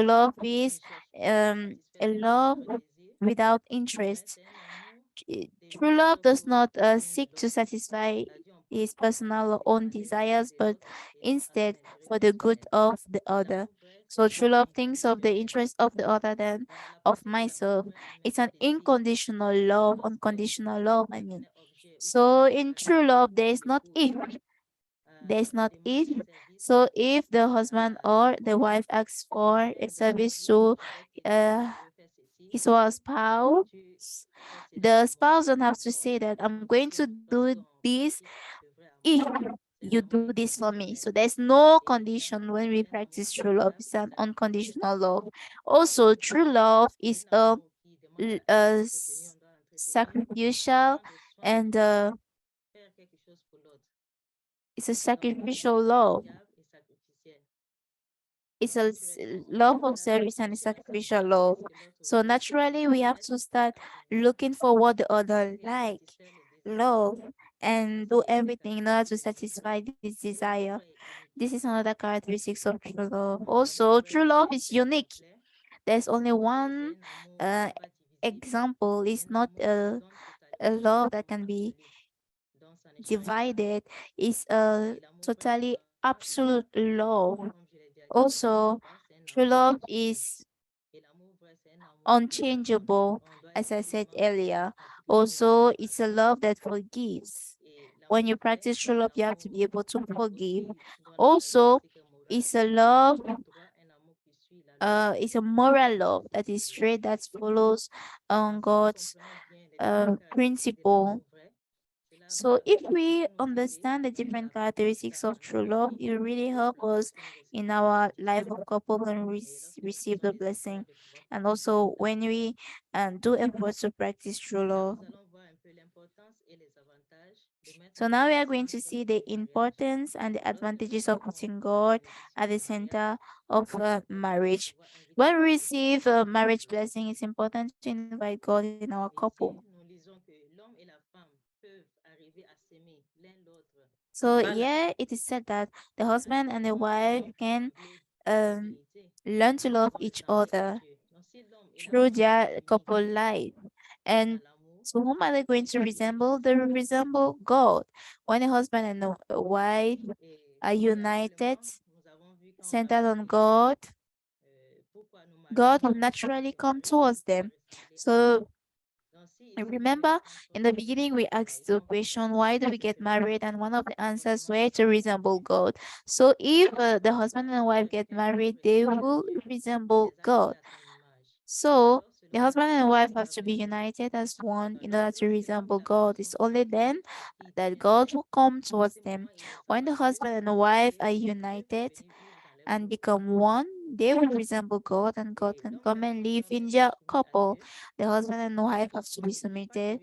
love qui is ne cherche pas à a satisfaire ses love propres désirs, without interest. True love does not seek to satisfy his personal or own desires, but instead for the good of the other. So true love thinks of the interest of the other than of myself. It's an unconditional love, unconditional love, I mean. So in true love, there is not if. There is not if. So if the husband or the wife asks for a service to uh, his or her spouse, the spouse don't have to say that I'm going to do this if you do this for me. So there's no condition when we practice true love. It's an unconditional love. Also, true love is sacrificial and it's a sacrificial love. It's love of service and a sacrificial love. So naturally, we have to start looking for what the other like, love, and do everything in order to satisfy this desire. This is another characteristics of true love. Also, true love is unique. There's only one uh, example. It's not a love that can be divided. It's a totally absolute love. Also, true love is unchangeable, as I said earlier. Also, it's a love that forgives. When you practice true love, you have to be able to forgive. Also, it's a love, it's a moral love that is straight, that follows God's principle. So if we understand the different characteristics of true love, it really help us in our life of couple when we receive the blessing, and also when we do efforts to practice true love. So now we are going to see the importance and the advantages of putting God at the center of marriage. When we receive a marriage blessing, it's important to invite God in our couple. So yeah, it is said that the husband and the wife can um, learn to love each other through their couple life. And so whom are they going to resemble? They will resemble God. When a husband and a wife are united, centered on God, God will naturally come towards them. So remember, in the beginning, we asked the question, why do we get married? And one of the answers were to resemble God. So if the husband and wife get married, they will resemble God. So the husband and wife have to be united as one in order to resemble God. It's only then that God will come towards them. When the husband and the wife are united and become one, they will resemble God, and God can come and live in their couple. The husband and wife have to be submitted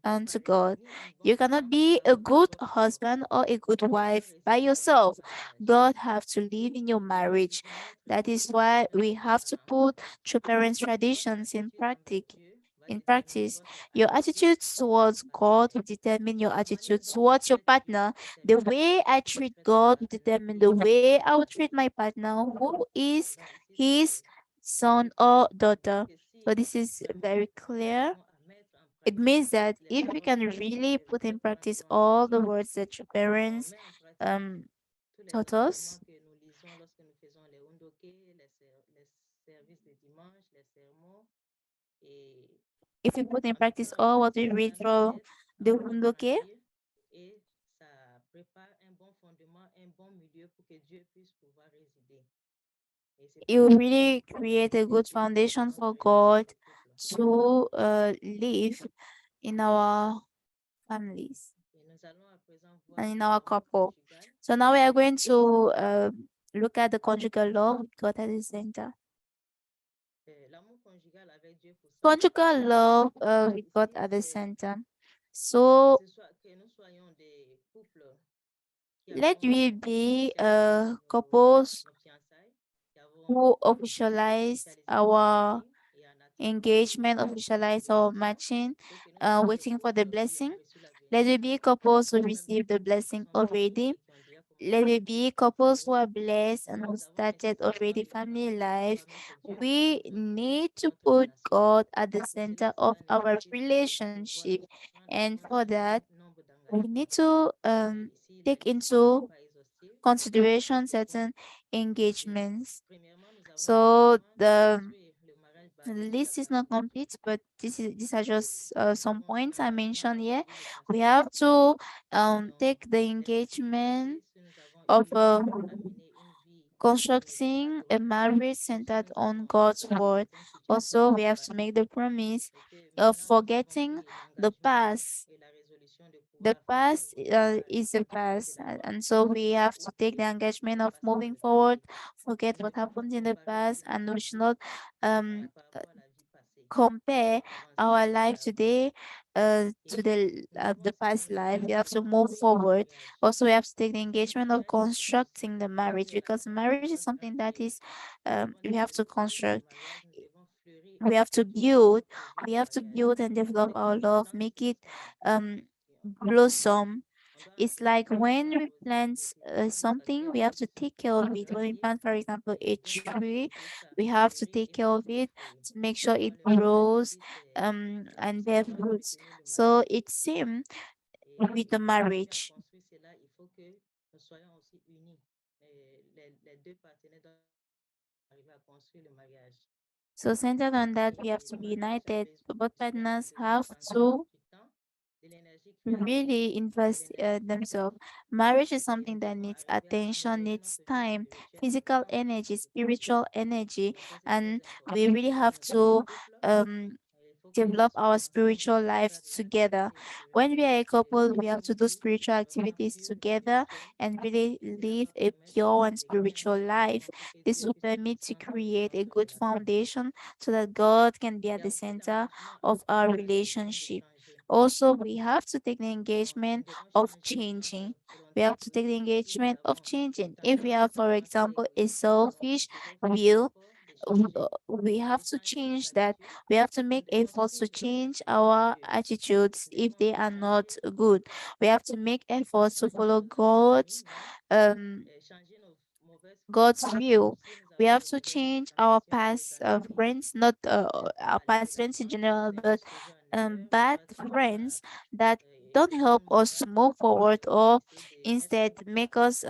unto God. You cannot be a good husband or a good wife by yourself. God have to live in your marriage. That is why we have to put true parents' traditions in practice. In practice, your attitude towards God will determine your attitude towards your partner. The way I treat God will determine the way I will treat my partner, who is his son or daughter. So this is very clear. It means that if we can really put in practice all the words that your parents um taught us, if we put in practice all what we read from the Hundoke, it will really create a good foundation for God to live in our families and in our couple. So now we are going to look at the conjugal law with God at the center. Conjugal love with God at the center. So let we be couples who officialized our engagement, officialize our matching, waiting for the blessing. Let we be couples who receive the blessing already. let it be couples who are blessed and who started already family life. We need to put God at the center of our relationship. And for that, we need to take into consideration certain engagements. So the list is not complete, but these are just some points I mentioned here. We have to take the engagement of constructing a marriage centered on God's word. Also, we have to make the promise of forgetting the past. The past is the past, and so we have to take the engagement of moving forward, forget what happened in the past, and we should not um compare our life today to the past life. We have to move forward. Also, we have to take the engagement of constructing the marriage, because marriage is something that is we have to construct. We have to build. We have to build and develop our love, make it um blossom. It's like when we plant something, we have to take care of it. When we plant, for example, a tree, we have to take care of it to make sure it grows and bear fruits. So it's same with the marriage. So centered on that, we have to be united. Both partners have to really invest themselves. Marriage is something that needs attention, needs time, physical energy, spiritual energy, and we really have to um develop our spiritual life together. When we are a couple, we have to do spiritual activities together and really live a pure and spiritual life. This will permit to create a good foundation so that God can be at the center of our relationship. Also, we have to take the engagement of changing. We have to take the engagement of changing. If we have, for example, a selfish will, we have to change that. We have to make efforts to change our attitudes if they are not good. We have to make efforts to follow um God's will. We have to change our past friends, not our past friends in general, but bad friends that don't help us to move forward, or instead make us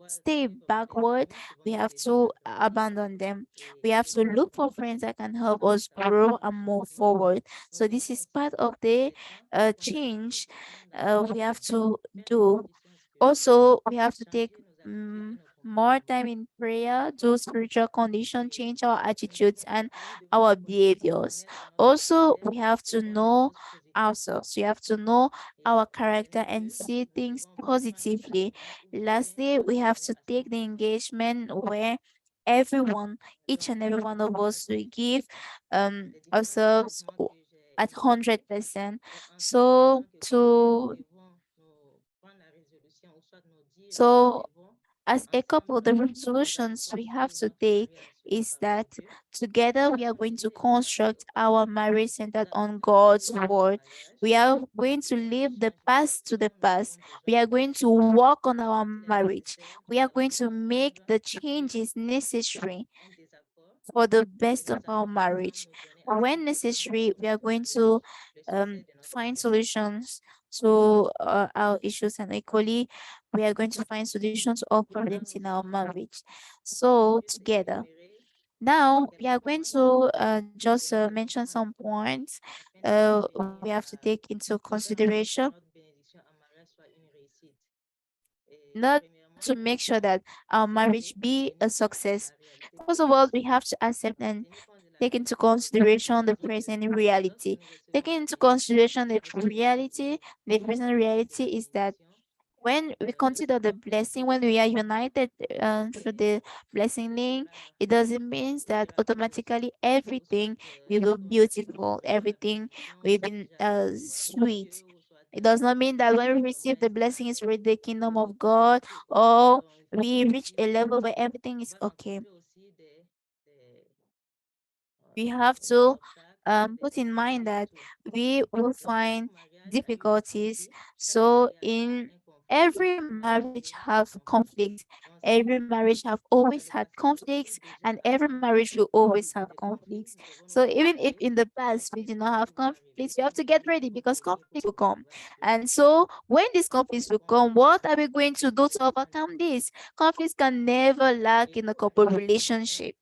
stay backward. We have to abandon them. We have to look for friends that can help us grow and move forward. So this is part of the change we have to do. Also, we have to take more time in prayer, do spiritual condition, change our attitudes and our behaviors. Also, we have to know ourselves. We have to know our character and see things positively. Lastly, we have to take the engagement where everyone, each and every one of us, will give ourselves at 100%. So to so as a couple, the solutions we have to take is that together we are going to construct our marriage centered on God's word. We are going to leave the past to the past. We are going to work on our marriage. We are going to make the changes necessary for the best of our marriage. When necessary, we are going to find solutions to our issues, and equally, we are going to find solutions to all problems in our marriage. So, together. Now, we are going to just mention some points we have to take into consideration in order to make sure that our marriage be a success. First of all, we have to accept and take into consideration the present reality. Taking into consideration the present reality is that when we consider the blessing, when we are united through the blessing link, it doesn't mean that automatically everything will be beautiful, everything will be sweet. It does not mean that when we receive the blessings with the kingdom of God, or we reach a level where everything is okay. We have to put in mind that we will find difficulties. So in every marriage have conflicts. Every marriage have always had conflicts, and every marriage will always have conflicts. So even if in the past we did not have conflicts, we have to get ready because conflicts will come. And so when these conflicts will come, what are we going to do to overcome this? Conflicts can never lack in a couple relationship.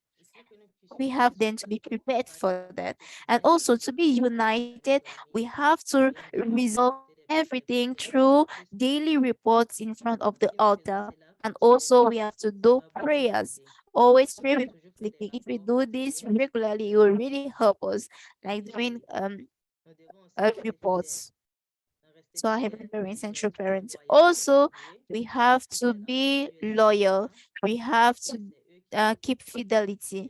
We have then to be prepared for that, and also to be united. We have to resolve everything through daily reports in front of the altar, and also we have to do prayers. Always pray without sleeping. If we do this regularly, it will really help us, like doing reports to our heavenly parents and true parents. Also, we have to be loyal. We have to keep fidelity,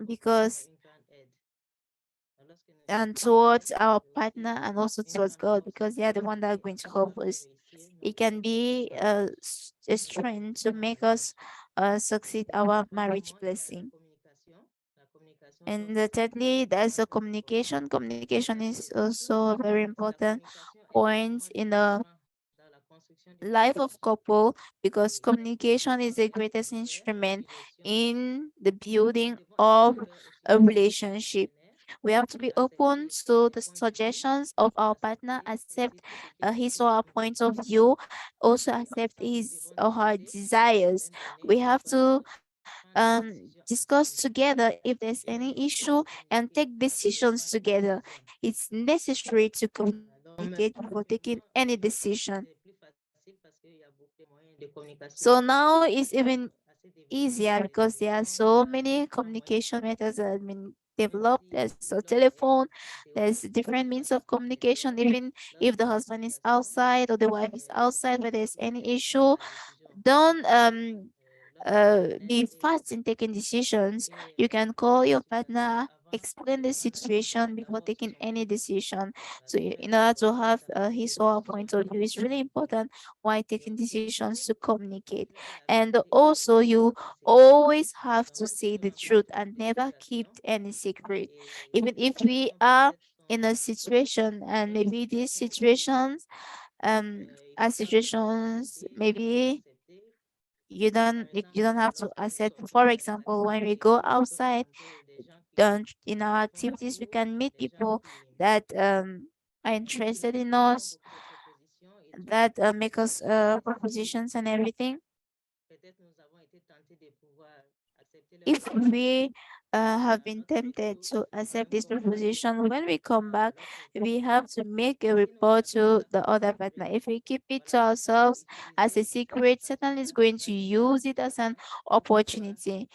because and towards our partner and also towards God, because they are the one that are going to help us. It can be a strength to make us succeed our marriage blessing. And thirdly, there's the communication. Communication is also a very important point in the life of couple, because communication is the greatest instrument in the building of a relationship. We have to be open to the suggestions of our partner, accept his or her point of view, also accept his or her desires. We have to discuss together if there's any issue and take decisions together. It's necessary to communicate before taking any decision. So now it's even easier because there are so many communication methods that have been developed. There's a telephone, there's different means of communication. Even if the husband is outside or the wife is outside, where there's any issue, don't be fast in taking decisions. You can call your partner, explain the situation before taking any decision. So in order to have his or her point of view, it's really important while taking decisions to communicate. And also, you always have to say the truth and never keep any secret. Even if we are in a situation, and maybe these situations are situations, maybe you don't have to accept. For example, when we go outside, in our activities, we can meet people that are interested in us, that make us propositions and everything. If we have been tempted to accept this proposition, when we come back, we have to make a report to the other partner. If we keep it to ourselves as a secret, Satan is going to use it as an opportunity.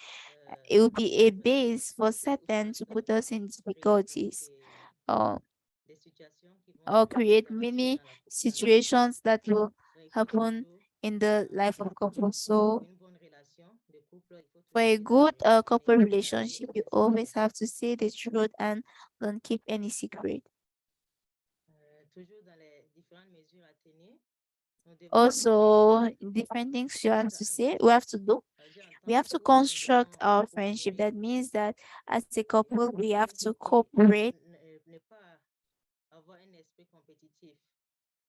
It will be a base for Satan to put us in difficulties, or create many situations that will happen in the life of couple. So for a good couple relationship, you always have to say the truth and don't keep any secret. Also, different things you have to say, we have to do. We have to construct our friendship. That means that as a couple, we have to cooperate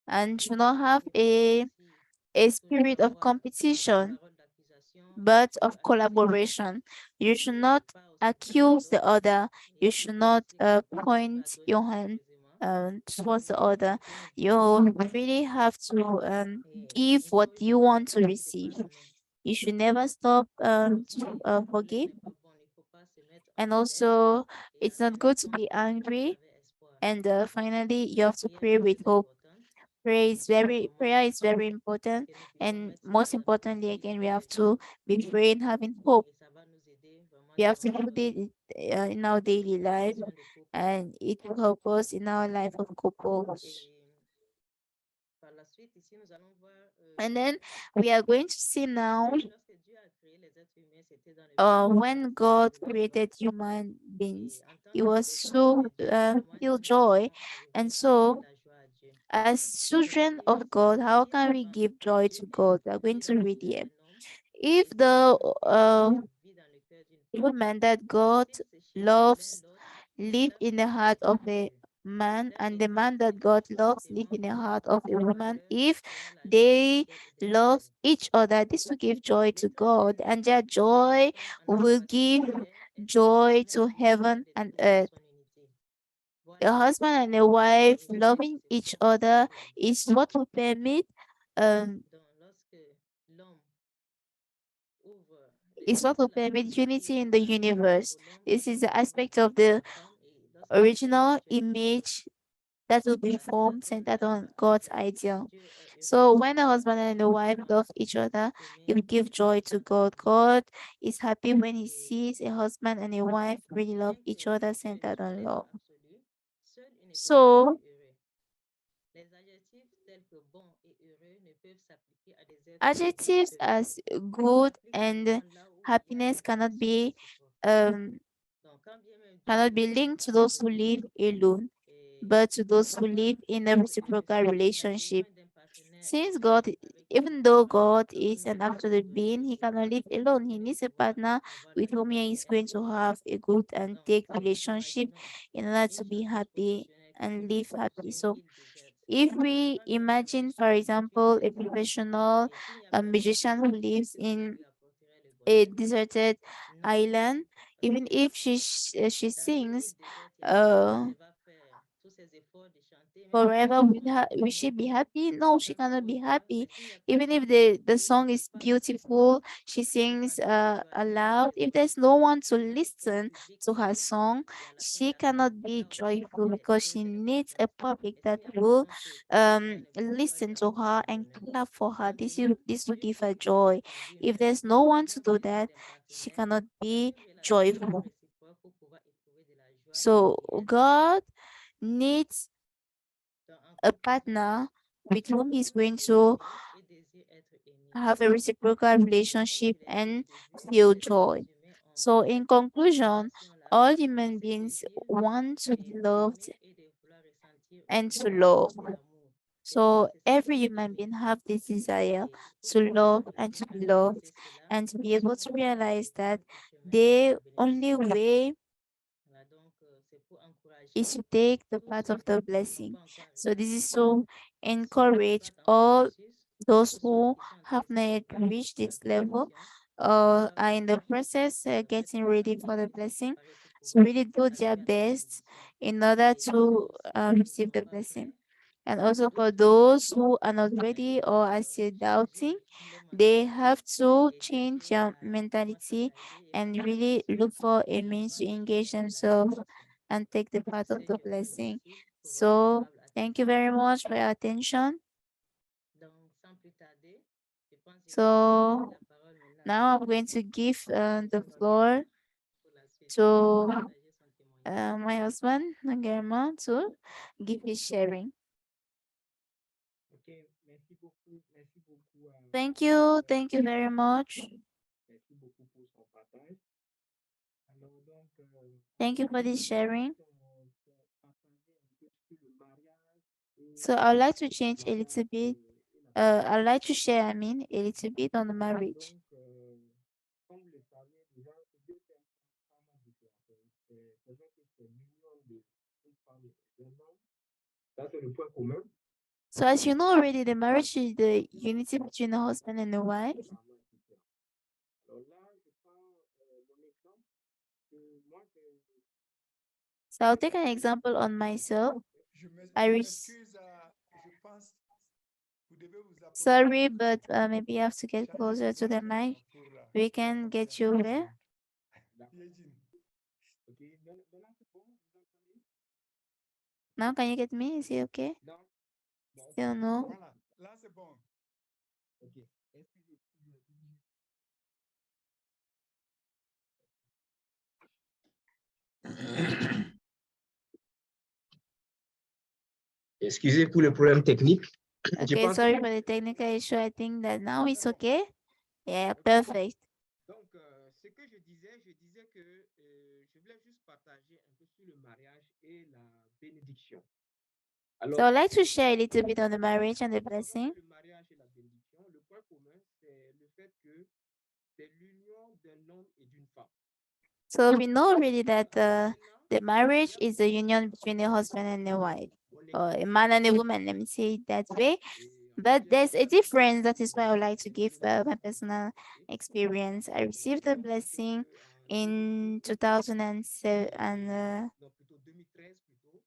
and do not have a spirit of competition, but of collaboration. You should not accuse the other. You should not point your hand towards the other. You really have to give what you want to receive. You should never stop to forgive. And also, it's not good to be angry. And finally, you have to pray with hope. Prayer is very important, and most importantly, again, we have to be praying, having hope. We have to put it in our daily life, and it will help us in our life of couples. And then we are going to see now, when God created human beings, He was so feel joy, and so as children of God, how can we give joy to God? We are going to read here. If the woman that God loves live in the heart of a man Tel and est the fait man that et God loves live précisément in the pour heart que of a woman. leur If sera la they d'elle et des love siennes. each other, this will give joy to L'état God, and d'être their et joy d'être en will appartenance give est joy transformé to en mystère heaven de and trouver earth. son unité. A Voilà husband and a ce qui va wife permettre, loving c'est each pourquoi c'est other essentiel. is what will permit Donc, lorsque l'homme ouvre, is what lorsque will la femme permit s'ouvre unity in the universe. au l'homme, This is the ouvre aspect of à the la femme et lorsqu'ils sont original mutuellement image that will be à formed cet centered homme-là on va God's être, ideal. Dieu est heureux. So when a husband Donc, and a wife voilà love each other, le it will premier give joy to God. chapitre. God is happy when he Et sees a husband and a wife really love bien que each other Dieu centered soit on l'aide love. absolue, seul il ne peut pas être So heureux. Les adjectifs tels que bon et heureux ne peuvent s'appliquer à des êtres humains adjectives seuls. as Ils good s'appliquent and seulement là où il y a happiness une relation réciproque. um Donc, quand bien même Dieu cannot be est linked to those who live absolu, alone, et but to those who pourquoi live in a est-ce qu'il ne reciprocal sait qu'il a relationship. besoin d'un partenaire Since God, idéal avec qui even though God is an harmonie absolute being, he cannot reciproque live alone. He pour needs a pouvoir partner avoir la with whom he is liberté going to have a good and donc, take relationship imaginons in order une to be chanteuse happy professionnelle qui and se live retrouve sur happy. une So île déserte. if we Quand bien même elle imagine, for souhaite une example, a connexion professional et qu'il n'y a a personne musician sur who place, lives est-ce que cela in lui apporterait le a bonheur? deserted Non, island, parce even que if she dans une sings île déserte, uh elle va faire tous ses efforts de chanter, même si forever, elle chante deux will she notes, be happy? No, she ça va cannot be pourquoi? happy. C'est qu'il n'y a Even if personne pour the l'écouter, song quelque is part beautiful, she elle sings chantera de joyeuse aloud. If there's no one to avec un listen public to her song, et à la fin de she la cannot chanson, be là où joyful elle est because she heureuse, elle est needs a contente. public Et that s'il n'y a will personne pour écouter cela, elle ne va pas lui listen to apporter her le and bonheur. clap for her. Quand bien même This will une give her femme qui cherche joy. par If lui-même there's no one to n'a do besoin that, d'un she partenaire cannot dans be une relation joyful. réciproque pour pouvoir éprouver de la joie So et être heureux. God needs Donc, en a conclusion, partner with whom he's l'homme going est to heureux et désire être aimé. have a reciprocal Et comme relationship je l'ai dit au and début, feel c'est que joy. les humains ont So, in cette conclusion, relation-là, all human ce beings désir want to be loved d'aimer et de vouloir ressentir and aussi to la joie love. et l'amour. Et cela, So, c'est ce qui every fait human l'aimer. being have this desire Et pour to pouvoir love and parvenir to à be loved réaliser cela, and to be il able faut to emprunter realize that l'unique chemin de the la only bénédiction. way Voilà, donc c'est pour is encourager to take the tous path ceux of the qui n'ont blessing. pas encore So, réalisé this is cela, to ceux qui sont encourage en all processus, those ceux who qui sont en have train de se not préparer reached pour la this level bénédiction, doivent are in the process être getting ready for the sensibilisés, blessing. préparés pour So pouvoir really do their arriver à la best bénédiction. in order Et pour to ceux aussi qui ne receive sont the pas prêts, blessing. And also for d'autres doivent those who are not ready or are still changer doubting, leur they mentalité have to et change chercher their à comment mentality s'engager et and prendre la really décision look for a means avant to le engage chemin de la themselves bénédiction. and take the Sur path ce, of the je vous blessing. remercie pour votre So aimable thank you attention. very much for your attention. Donc, sans plus tarder, je pense que je vais donner So la parole maintenant à now I'm Cheon going to give the floor Nonguierma pour la suite de to partager son témoignage. my husband, Nonguierma, to give his sharing. Ok, merci beaucoup Thank you very much. merci beaucoup pour son partage. Alors donc, Thank you for this sharing. partager un peu sur le mariage et So I'd like to change a mariage little bit. et la I'd like to share, a little bit on the marriage. donc, comme vous le savez, déjà, c'est deux thèmes vraiment différents. C'est vrai que c'est l'union d'une femme et d'un homme. Ça, c'est le point commun. So as you know already, the marriage is the unity between a husband and a wife. Vraiment différent. Alors là, je prends mon exemple. Moi, So I'll take an example on myself. I Je re- m'excuse, je pense vous devez vous approcher Sorry, du but micro. maybe you have to get Changer closer de to the place mic. pour We pouvoir can parler get you avec there. Ye-Jun. ok, maintenant c'est bon, vous entendez? Now can you get me? Is it okay? Non, bon, ok, Still no. Voilà, là c'est bon. ok. Excusez. Excusez pour le problème technique. Je Okay, pense sorry for the technical issue. I think that now it's okay. Yeah, perfect. donc, ce que je disais que je voulais juste partager un peu sur le mariage et la bénédiction. So Alors, I'd like to share a little bit on the marriage and the blessing. le mariage et la bénédiction, le point commun, c'est le fait que c'est l'union d'un homme et d'une femme. So we know really that Maintenant, The marriage is a union between a husband and a wife, or a man and a woman. Let me say it that way. But there's a difference. That is why I would like to give my personal experience. I received a blessing in 2007 Non, plutôt 2013 plutôt.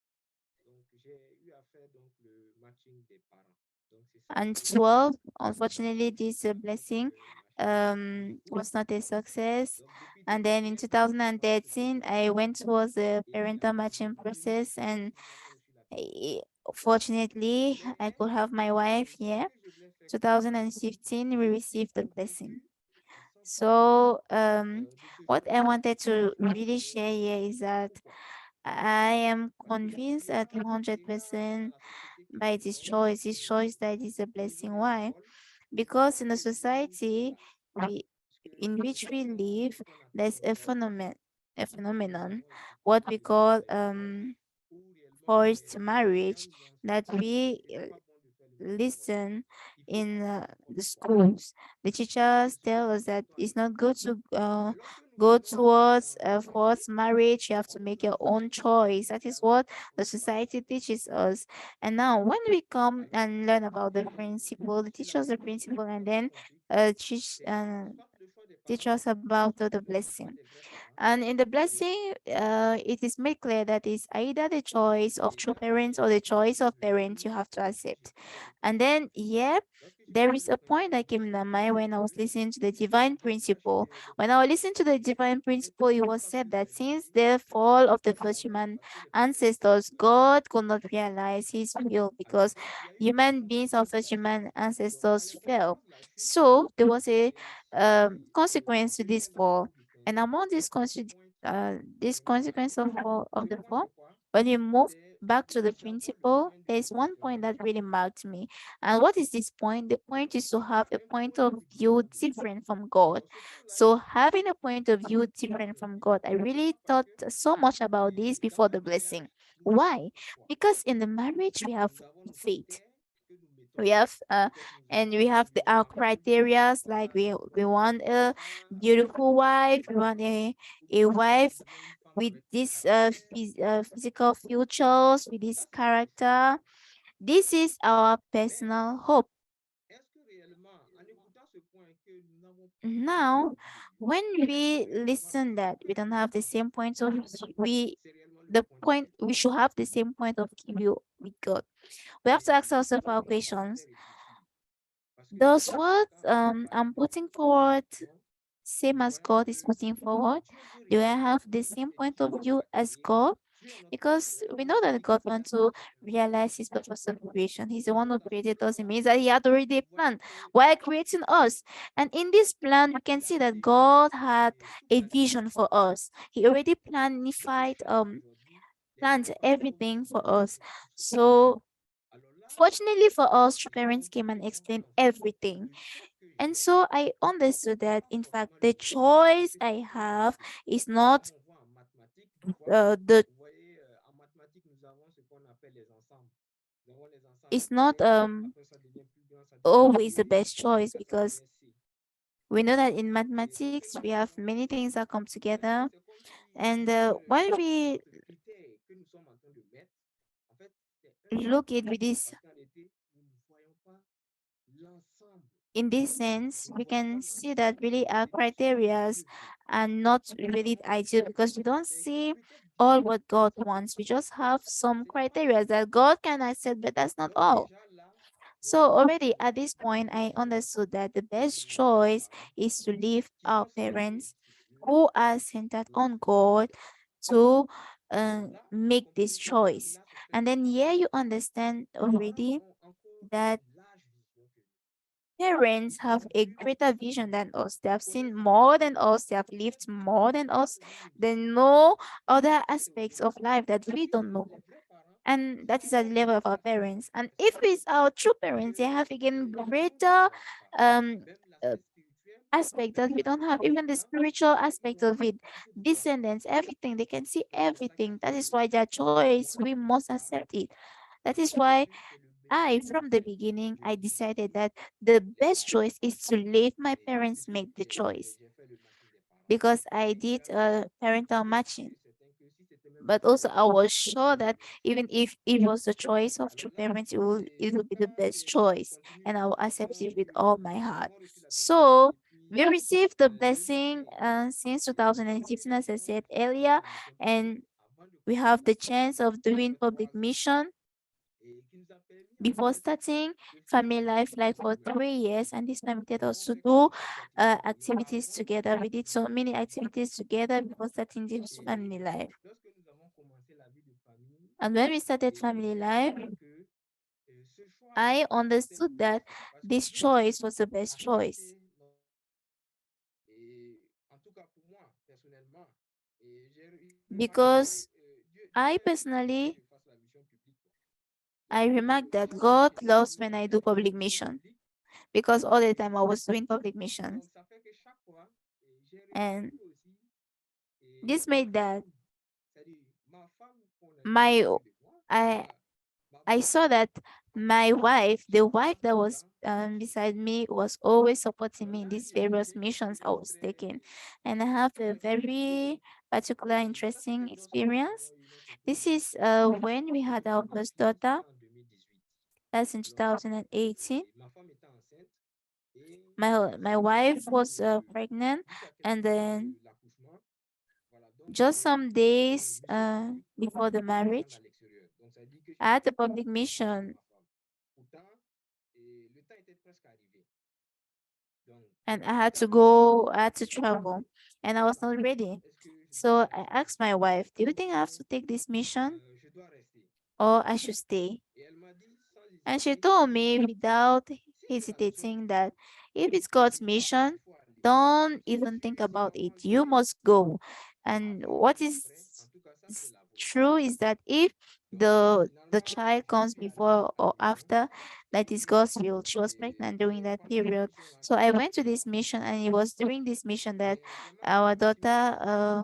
Donc, j'ai eu à faire donc le matching des parents. Donc, c'est ça and un peu 12. Unfortunately, this blessing matching. was not a success. Donc, depuis And then in 2013, nous avons reçu le 2013, I blessing. went towards the Et puis, parental en matching 2015, process, and nous avons reçu la fille. eh, fortunately, I Mais could have my le wife mois here. que je voulais faire quelque chose, 2015, we received the c'est que blessing. sans parler So, de ce what I choix-là, wanted to je really voulais share here is that pourquoi? I am Parce qu'il convinced y at a déjà dans 100% la société qui by fait l'ombre this choice that is a au niveau blessing. des Why? écoles, Because in a des phénomènes qui se society passent. we, Parce que in which we présentement, on a live, ce qu'on appelle there's donc a que nous phenomenon, avons ici, what we call les écoles, où réellement forced les marriage, jeunes that enfants, we il n'est pas bon de faire le métier d'école. listen Il faut in passer par the autre chose. schools. The teachers Ce tell que us that nous it's appelons not good to mais lorsque nous go venons towards dans a le métier, forced marriage. You have to on make a your own certaines choice. choses That qui is what arrivent the qu'on ne passe society pas. teaches us. And now, when we come Alors, and learn about the principle, si teach la us the personne principle, and n'a pas then compris teach que soit le choix des teach parents us about the ne sont pas blessing. des vrais parents, And in the blessing, it is made clear that it's either the choice of et true quand on parents or vient the dans choice of le parents you domaine have to spirituel, accept. je préfère le And principe. then, yeah, Lorsque j'ai there pris is le a point principe, that came in my mind when I was listening to the je divine principle. partageais des When I was principes. listening to the divine Mais principle, it peut-être was parce que said that j'ai since grandi the fall of the dans first mon monde, human parce que les parents ont ancestors, grandi dans mon monde. God could not realize his will Alors, because il y a eu une human beings of conséquence first là. human Donc, à ancestors fell. l'intérieur de la chute, So there was a consequence to je this viens d'avoir fall. un bulletin. And among Je pointe this donc à consequence droite. of Le the point, fall, c'est quoi? when you move C'est back to the d'avoir le principle, point de there's vue one point différent. that really marked me. And what is this point? The point is to Avoir have a un point point de of vue view différent de Dieu. different from God. Donc, ce point-là, So having a point of view ça m'a different from bloqué. God, I really Pourquoi? Parce thought que so much about this dans before le the blessing. mariage, nous avons Why? un choix. Because in the marriage we have Nous avons nos faith. critères que nous mettons. We have Peut-être we have nous aurons our un couple de criterias, like voilà, we want a un beautiful wife, we want a wife ou bien une femme with avec tel this caractère. physical features, with this Ça, c'est notre choix. character. This is our Mais personal hope. est-ce que réellement, en écoutant ce point, que nous n'avons pas le même point Now, de vue de Dieu, when est-ce que we réellement ce listen point that que we nous don't have the écoutons, same point of we c'est réellement le the point de point Dieu? we should have the same point of view with God. We have to Et ask ourselves donc, our là, ça me questions. fait réfléchir. Parce que Does what quand on parle I'm de putting forward religion, same nous as voyons God is que putting forward? Dieu veut Do I réellement have que the nous same point of étudiions view sa as création. God? Dieu est notre Because we créateur know that God wants to initiateur. realize his purpose of creation. He's the Et one donc, who à ce created us. It niveau-là, means that he had already a nous plan voyons que while creating us. And in this plan, we can il a see that déjà God had toute a la vision destinée. for us. He already Ce que planified tu as aujourd'hui, les planned vrais parents vont everything venir for t'expliquer us. tout ce qui va. So Alors là, fortunately for us, true nous parents avons came pris and le bon explained conseil. everything. Le choix que And j'ai, so I understood ce n'est that, pas in fact, forcément le the choix des parents. Parce choice que I si demain, have is par exemple, not on voit en mathématiques, des fois, the vous voyez, en mathématiques, nous avons ce qu'on appelle les ensembles. Nous avons les ensembles it's not A, après ça devient plus grand, ça devient always the B, best choice, jusqu'à ça because devient C. we know that in Et lorsque mathematics nous we have regardons many things that come together. c'est comme si And peu when we importe le critère que nous sommes en train de mettre, en fait, c'est un look ensemble. at with this Parce qu'en réalité, nous ne voyons pas l'ensemble. in this sense, Nous ne we voyons can pas see that l'ensemble really our de ce que criterias Dieu veut. are not Nous really avons ideal, because we don't des see peut-être all différents. what God wants. We just have some Ce n'est pas criteria that God can accept, but that's not donc all. déjà là, je So pense already que at this point, le I choix understood that the c'est de best laisser nos choice parents is to leave qui our sont centrés parents sur eux-mêmes. who are centered Oui. on God to Alors là, vous make this comprenez que choice. là, c'est très And then important. here you understand Les parents already ont encore that une large vision que nous. parents Ils have ont a vu greater vision than us. They ils have seen connaissent more beaucoup than us. They have très lived bien more than us. notre ligne de They vie. know other Ça, c'est au aspects niveau. of life that we Et don't know. les vrais parents, And c'est that is at encore the level mieux of our ça. parents. And Parce if it's our true parents, they que have again nous avons des greater moyens par um même uh, l'aspect spirituel, aspect that même we don't l'aspect have, even the physiquement, spiritual ils aspect ont of it, beaucoup de choix. descendants, everything. They can see Donc c'est ça qui everything. That fait is que why their choice, moi, we dès le must départ, accept it. That is j'ai dit why que c'est le meilleur I, choix. from the beginning, Je I me suis decided dit, that the les best parents. choice is to let my Et parents c'est ce que make the choice, j'ai fait le matching des parents. because I Et did finalement, parental je suis sûr matching. et certain que si c'était même but also I was sure that even if it was the choice of two parents, it will be the best choice, and I will accept it with all my heart. So we received the blessing since 2016, as I said earlier, and we have the chance of doing public mission before starting family life like for 3 years, and this permitted us to do activities together. We did so many activities together before starting this family life. And when we started family life, I understood that this choice was the best choice because I personally I remarked that God loves when I do public mission because all the time I was doing public missions, and this made that my I I saw that my wife, the wife that was beside me, was always supporting me in these various missions I was taking. And I have a very particular interesting experience. This is when we had our first daughter. That's in 2018. My wife was pregnant, and then just some days before the marriage, I had a public mission, and I had to travel, and I was not ready. So I asked my wife, "Do you think I have to take this mission or I should stay?" And she told me without hesitating that if it's God's mission, don't even think about it. You must go. And what is true is that if the child comes before or after, that is God's will. She was pregnant during that period. So I went to this mission, and it was during this mission that our daughter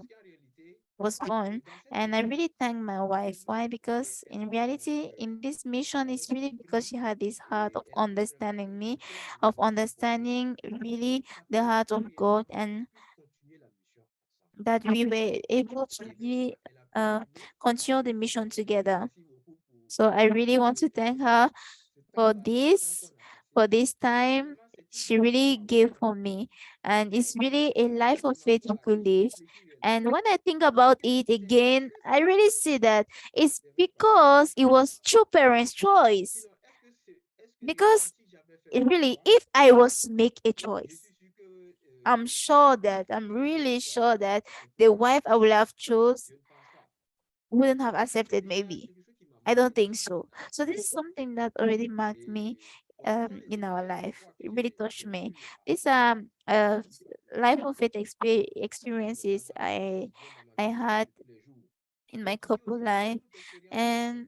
was born. And I really thank my wife. Why? Because in reality, in this mission, it's really because she had this heart of understanding me, of understanding really the heart of God, and that we were able to really continue the mission together. So I really want to thank her for this time she really gave for me, and it's really a life of faith we could live. And when I think about it again, I really see that it's because it was two parents choice. Because it really, if I was to make a choice, I'm really sure that the wife I would have chose wouldn't have accepted, maybe. I don't think so. So this is something that already marked me in our life. It really touched me. This life of faith experiences I had in my couple life. And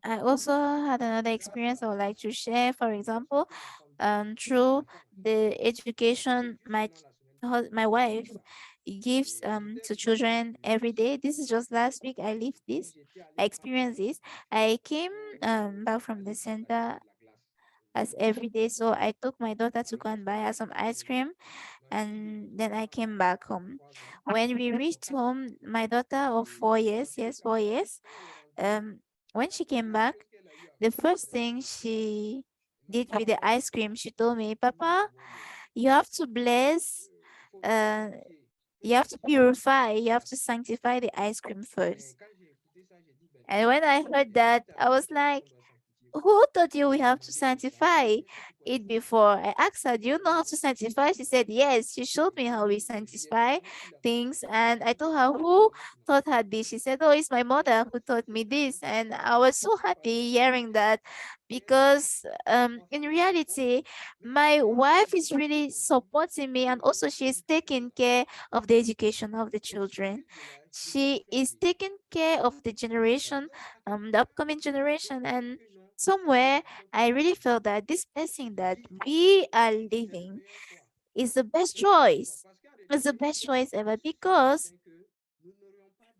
I also had another experience I would like to share. For example, through the education my wife gives to children every day. This is just last week I lived this. I experienced this. I came back from the center as every day. So I took my daughter to go and buy her some ice cream, and then I came back home. When we reached home, my daughter of 4 years, yes, 4 years, um, when she came back, the first thing she did with the ice cream, she told me, "Papa, you have to bless, uh, you have to purify, you have to sanctify the ice cream first." And when I heard that, I was like, "Who told you we have to sanctify it before?" I asked her, "Do you know how to sanctify?" She said, "Yes." She showed me how we sanctify things. And I told her, "Who taught her this?" She said, "Oh, it's my mother who taught me this." And I was so happy hearing that, because in reality, my wife is really supporting me, and also she is taking care of the education of the children. She is taking care of the generation, the upcoming generation. And somewhere I really felt that this blessing that we are living is the best choice. It's the best choice ever, because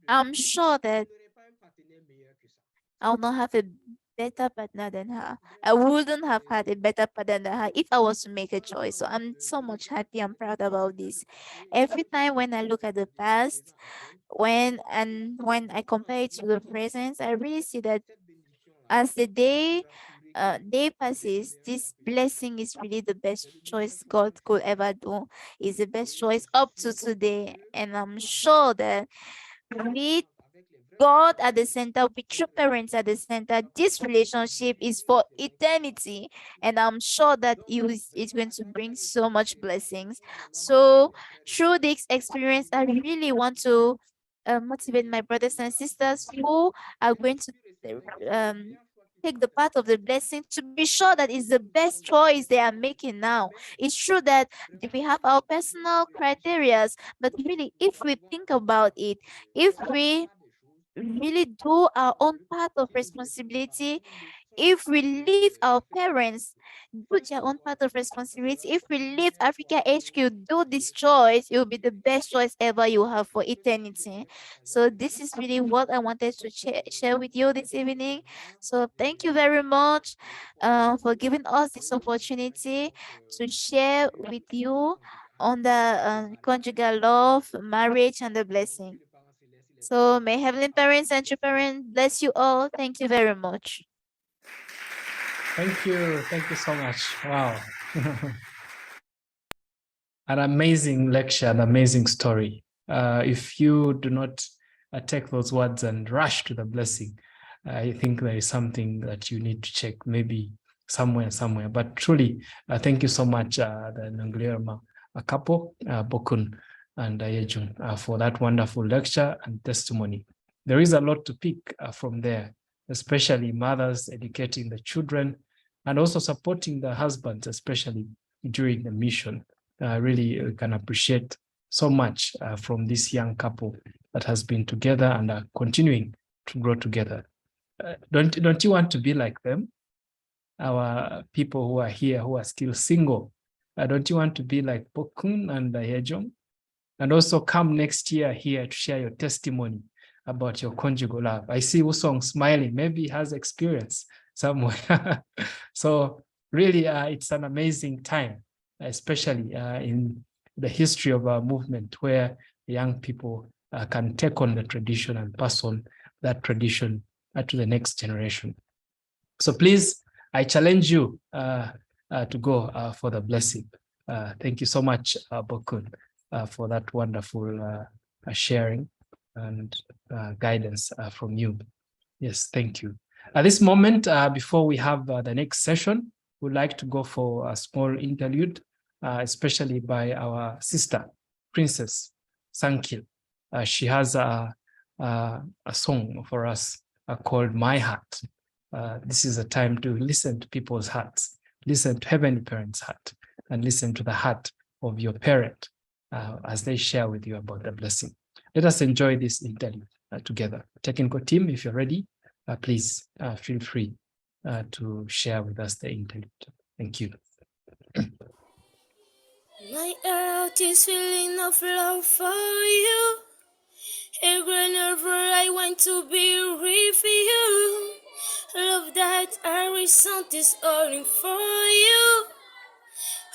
I'm sure that I'll not have better partner than her. I wouldn't have had a better partner than her if I was to make a choice. So I'm so much happy and proud about this. Every time when I look at the past, when I compare it to the present, I really see that as the day passes, this blessing is really the best choice God could ever do. Is the best choice up to today, and I'm sure that with God at the center, with true parents at the center, this relationship is for eternity, and I'm sure that it's going to bring so much blessings. So through this experience, I really want to motivate my brothers and sisters who are going to um, take the path of the blessing to be sure that it's the best choice they are making now. It's true that we have our personal criterias, but really, if we think about it, if we really do our own part of responsibility, if we leave our parents do their own part of responsibility, if we leave Africa HQ do this choice, it will be the best choice ever you have for eternity. So this is really what I wanted to share with you this evening. So thank you very much for giving us this opportunity to share with you on the conjugal love, marriage, and the blessing. So may heavenly parents and true parents bless you all. Thank you very much. Thank you. Thank you so much. Wow. An amazing lecture, an amazing story. If you do not take those words and rush to the blessing, I think there is something that you need to check, maybe somewhere. But truly, thank you so much, the Nonguierma couple, Bokkun and Ye-Jun, for that wonderful lecture and testimony. There is a lot to pick from there, especially mothers educating the children and also supporting the husbands, especially during the mission. Really can appreciate so much from this young couple that has been together and are continuing to grow together. Don't you want to be like them? Our people who are here who are still single, don't you want to be like Bokkun and Ye-Jun? And also come next year here to share your testimony about your conjugal love. I see Usong smiling, maybe he has experience somewhere. So really, it's an amazing time, especially in the history of our movement, where young people can take on the tradition and pass on that tradition to the next generation. So please, I challenge you to go for the blessing. Thank you so much, Bokkun, for that wonderful sharing and guidance from you. Yes, thank you. At this moment, before we have the next session, we'd like to go for a small interlude, especially by our sister, Princess Sankil. She has a song for us called My Heart. This is a time to listen to people's hearts, listen to Heavenly Parents' heart, and listen to the heart of your parent as they share with you about the blessing. Let us enjoy this interlude together. Technical team, if you're ready, please feel free to share with us the interlude. Thank you. My heart is feeling of love for you. Whenever I want to be with you, love that I resent is only for you.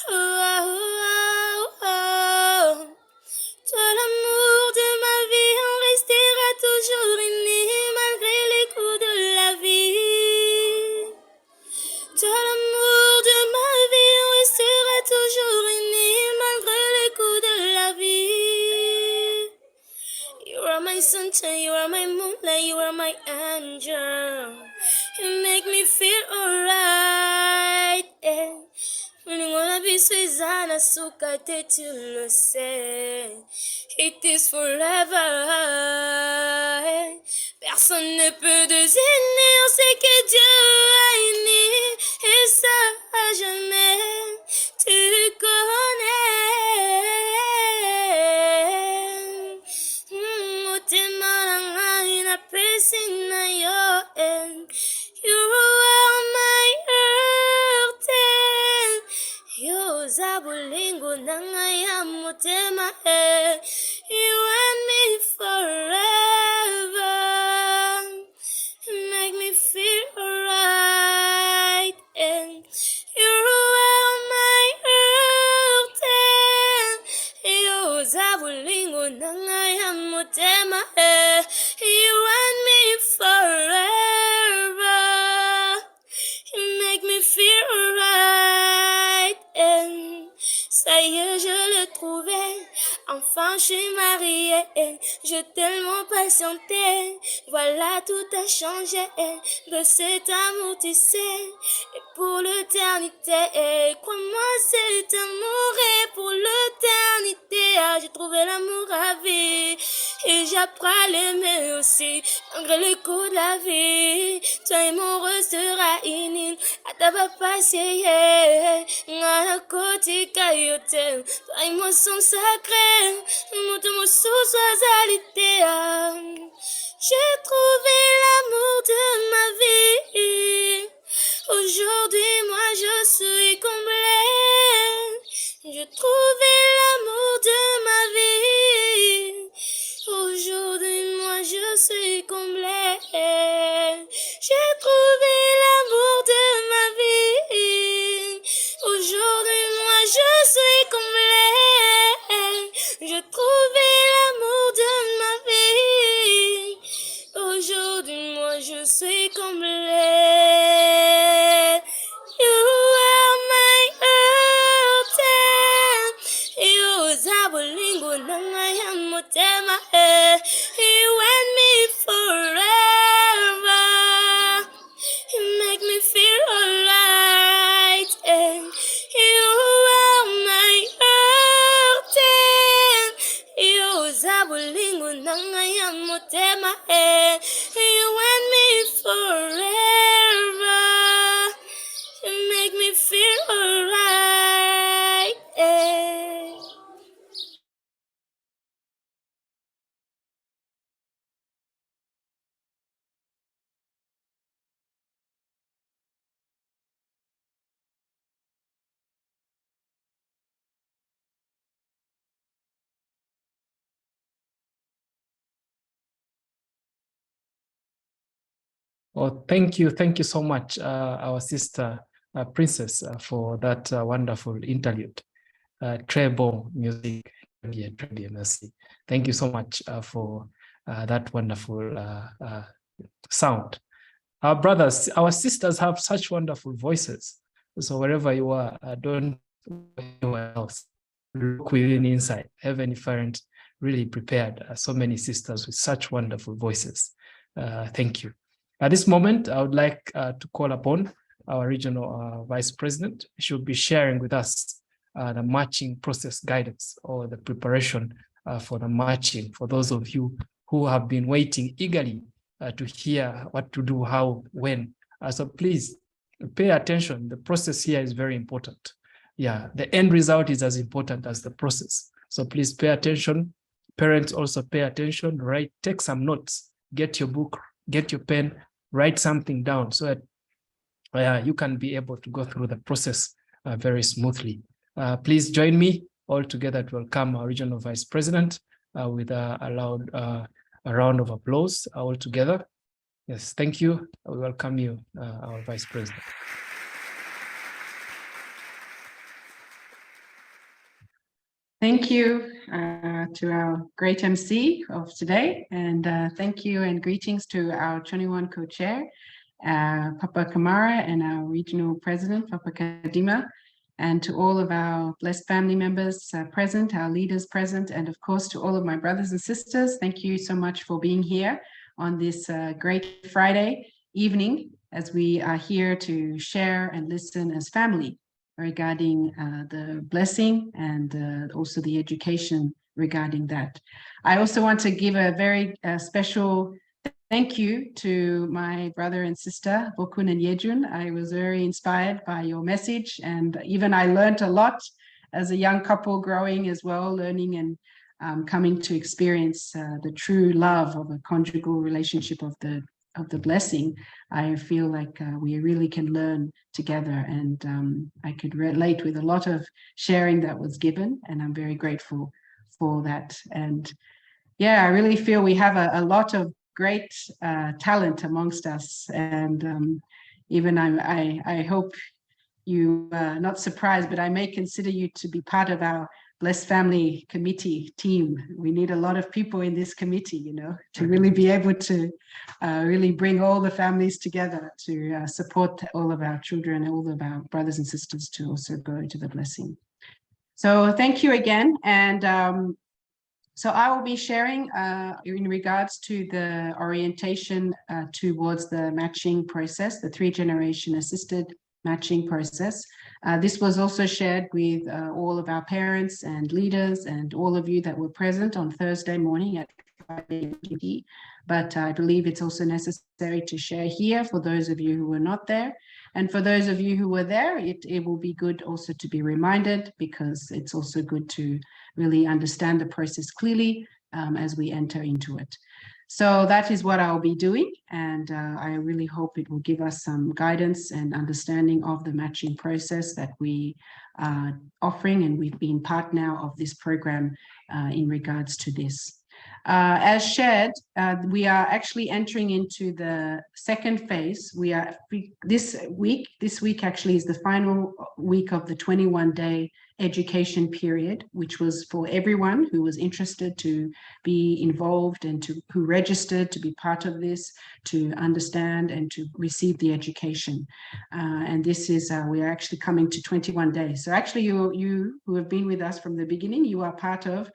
Oh, oh, oh. Toi l'amour de ma vie, on restera toujours unis malgré les coups de la vie. Toi l'amour de ma vie, on restera toujours unis malgré les coups de la vie. You are my sunshine, you are my moonlight, you are my angel. You make me feel alright. Yeah. When vie Susanna Sukate, tu le sais. It is forever. Personne ne peut désigner, on sait que Dieu a uni. Et ça à jamais, tu connais. Mutemana ina pesina yo en. You are my earth. Yo zabulingo nangaya mutema. You and me forever. Make me feel alright. enfin je suis mariée. J'ai tellement patienté, voilà tout a changé. De cet amour, tu sais, et pour l'éternité. Crois-moi, cet amour est pour l'éternité. Ah, j'ai trouvé l'amour à vie et j'apprends à l'aimer aussi, malgré les coups de la vie. Toi et mon restera unis. Ataba passer, à côté caillotte. Toi et moi sont sacrés, nous te me sous-soisalité. J'ai trouvé l'amour de ma vie. Aujourd'hui, moi je suis comblée. J'ai trouvé l'amour de ma vie. Aujourd'hui, moi je suis comblée. J'ai trouvé l'amour de ma vie. Aujourd'hui, moi je suis comblée. J'ai trouvé l'amour de ma vie. Aujourd'hui, moi je suis comblée. You are my earth. You zabulingo nangayamutema. You and me forever. You make me feel alright. You are my earth. You zabulingo nangayamutema. You and me forever. You make me feel alright. Oh, thank you so much, our sister Princess, for that wonderful interlude. Très bon musique, très bien, merci. Thank you so much for that wonderful sound. Our brothers, our sisters have such wonderful voices. So wherever you are, don't look anywhere else. Look within inside. Heavenly Parent really prepared so many sisters with such wonderful voices. Thank you. At this moment, I would like to call upon our regional vice president. She will be sharing with us the matching process guidance or the preparation for the matching for those of you who have been waiting eagerly to hear what to do, how, when. So please pay attention. The process here is very important. Yeah, the end result is as important as the process. So please pay attention. Parents also pay attention, right? Take some notes, get your book, get your pen, write something down so that you can be able to go through the process very smoothly. Please join me all together to welcome our regional vice president with a round of applause all together. Yes, thank you. I welcome you, our vice president. Thank you to our great MC of today, and thank you and greetings to our 21 co-chair, Papa Kamara, and our regional president, Papa Kadima, and to all of our blessed family members present, our leaders present, and of course to all of my brothers and sisters. Thank you so much for being here on this great Friday evening as we are here to share and listen as family regarding the blessing and also the education regarding that. I also want to give a very special thank you to my brother and sister, Bokkun and Ye-Jun. I was very inspired by your message, and even I learned a lot as a young couple growing as well, learning and coming to experience the true love of a conjugal relationship of the blessing. I feel like we really can learn together, and I could relate with a lot of sharing that was given, and I'm very grateful for that. And yeah, I really feel we have a lot of great talent amongst us, and even I hope you are not surprised, but I may consider you to be part of our Blessed Family Committee team. We need a lot of people in this committee, you know, to really be able to really bring all the families together to support all of our children, all of our brothers and sisters to also go into the blessing. So thank you again. And So I will be sharing in regards to the orientation towards the matching process, the 3-generation assisted matching process. This was also shared with all of our parents and leaders and all of you that were present on Thursday morning at 5 a.m. GMT. But I believe it's also necessary to share here for those of you who were not there. And for those of you who were there, it will be good also to be reminded, because it's also good to really understand the process clearly as we enter into it. So that is what I'll be doing, and I really hope it will give us some guidance and understanding of the matching process that we are offering, and we've been part now of this program in regards to this. As shared, we are actually entering into the second phase. This week actually is the final week of the 21-day education period, which was for everyone who was interested to be involved and who registered to be part of this, to understand and to receive the education. And this is, we are actually coming to 21 days. So actually you who have been with us from the beginning, you are part of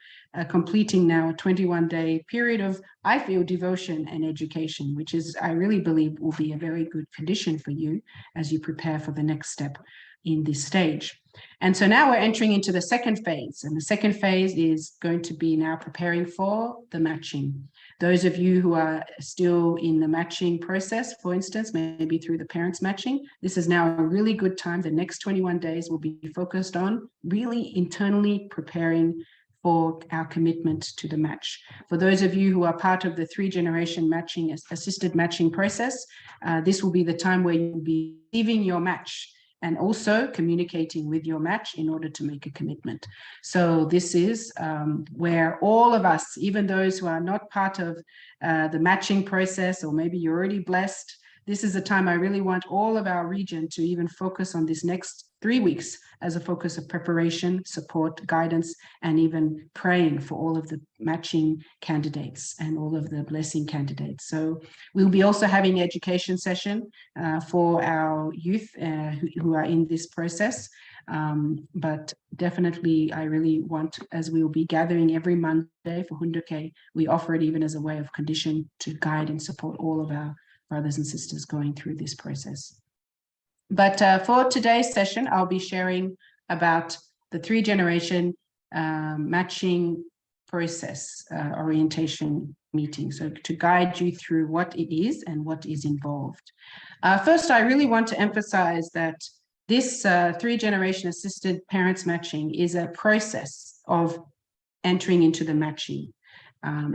completing now a 21-day period of, I feel, devotion and education, which is, I really believe, will be a very good condition for you as you prepare for the next step in this stage. And so now we're entering into the second phase, and the second phase is going to be now preparing for the matching. Those of you who are still in the matching process, for instance, maybe through the parents matching, this is now a really good time. The next 21 days will be focused on really internally preparing for our commitment to the match. For those of you who are part of the 3-generation matching, assisted matching process, this will be the time where you'll be receiving your match and also communicating with your match in order to make a commitment. So this is where all of us, even those who are not part of the matching process, or maybe you're already blessed, this is the time I really want all of our region to even focus on this next 3 weeks as a focus of preparation, support, guidance, and even praying for all of the matching candidates and all of the blessing candidates. So we'll be also having an education session for our youth who are in this process. But definitely, I really want, as we will be gathering every Monday for Hunduke, we offer it even as a way of condition to guide and support all of our brothers and sisters going through this process. But for today's session, I'll be sharing about the 3-generation matching process orientation meeting. So to guide you through what it is and what is involved. First, I really want to emphasize that this 3-generation assisted parents matching is a process of entering into the matching.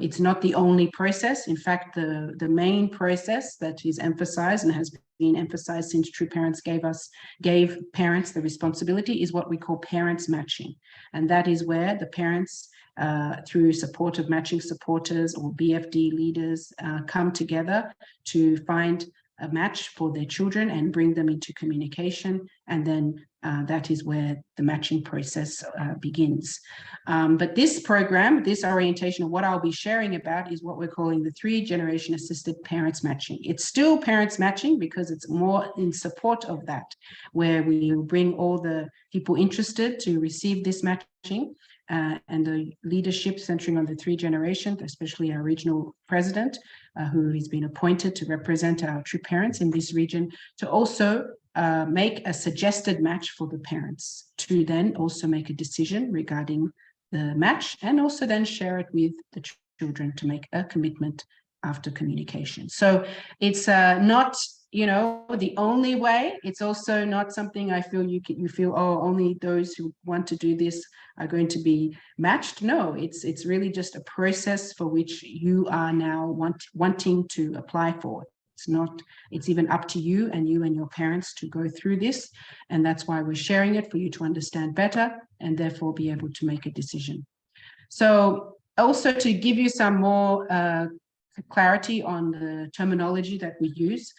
It's not the only process. In fact, the main process that is emphasized and has been emphasized since True Parents gave parents the responsibility is what we call parents matching. And that is where the parents, through support of matching supporters or BFD leaders, come together to find a match for their children and bring them into communication. And then that is where the matching process begins. But this program, this orientation, what I'll be sharing about is what we're calling the 3-generation assisted parents matching. It's still parents matching because it's more in support of that, where we bring all the people interested to receive this matching and the leadership centering on the 3 generations, especially our regional president, who has been appointed to represent our true parents in this region, to also make a suggested match for the parents, to then also make a decision regarding the match, and also then share it with the children to make a commitment after communication. So it's not, you know, the only way. It's also not something I feel you feel, oh, only those who want to do this are going to be matched. No, it's really just a process for which you are now wanting to apply for. It's even up to you and your parents to go through this. And that's why we're sharing it, for you to understand better and therefore be able to make a decision. So also to give you some more clarity on the terminology that we use,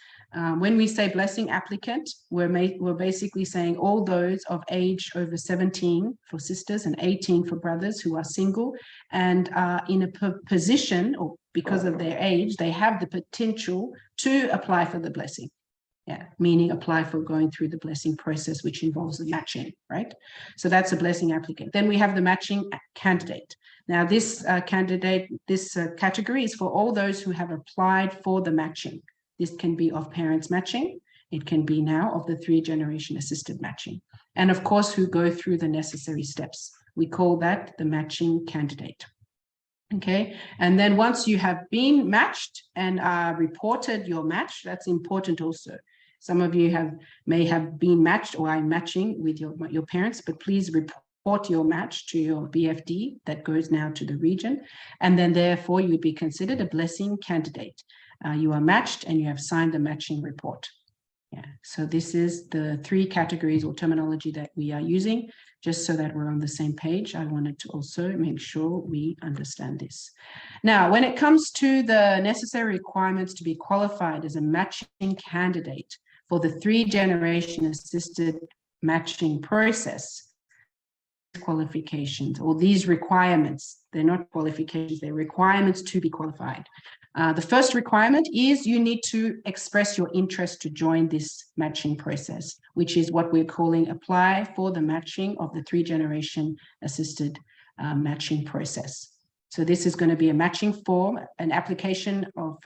when we say blessing applicant, we're basically saying all those of age over 17 for sisters and 18 for brothers who are single and are in a position, or because of their age, they have the potential to apply for the blessing. Yeah, meaning apply for going through the blessing process, which involves the matching, right? So that's a blessing applicant. Then we have the matching candidate. Now this category is for all those who have applied for the matching. This can be of parents matching. It can be now of the 3-generation assisted matching. And of course, who go through the necessary steps. We call that the matching candidate. Okay, and then once you have been matched and reported your match, that's important also. Some of you may have been matched or are matching with your parents, but please report your match to your BFD that goes now to the region. And then therefore you'd be considered a blessing candidate. You are matched and you have signed the matching report. Yeah, so this is the 3 categories or terminology that we are using, just so that we're on the same page. I wanted to also make sure we understand this. Now, when it comes to the necessary requirements to be qualified as a matching candidate for the 3-generation assisted matching process, qualifications or these requirements, they're not qualifications, they're requirements to be qualified. The first requirement is you need to express your interest to join this matching process, which is what we're calling apply for the matching of the 3-generation assisted matching process. So this is going to be a matching form, an application of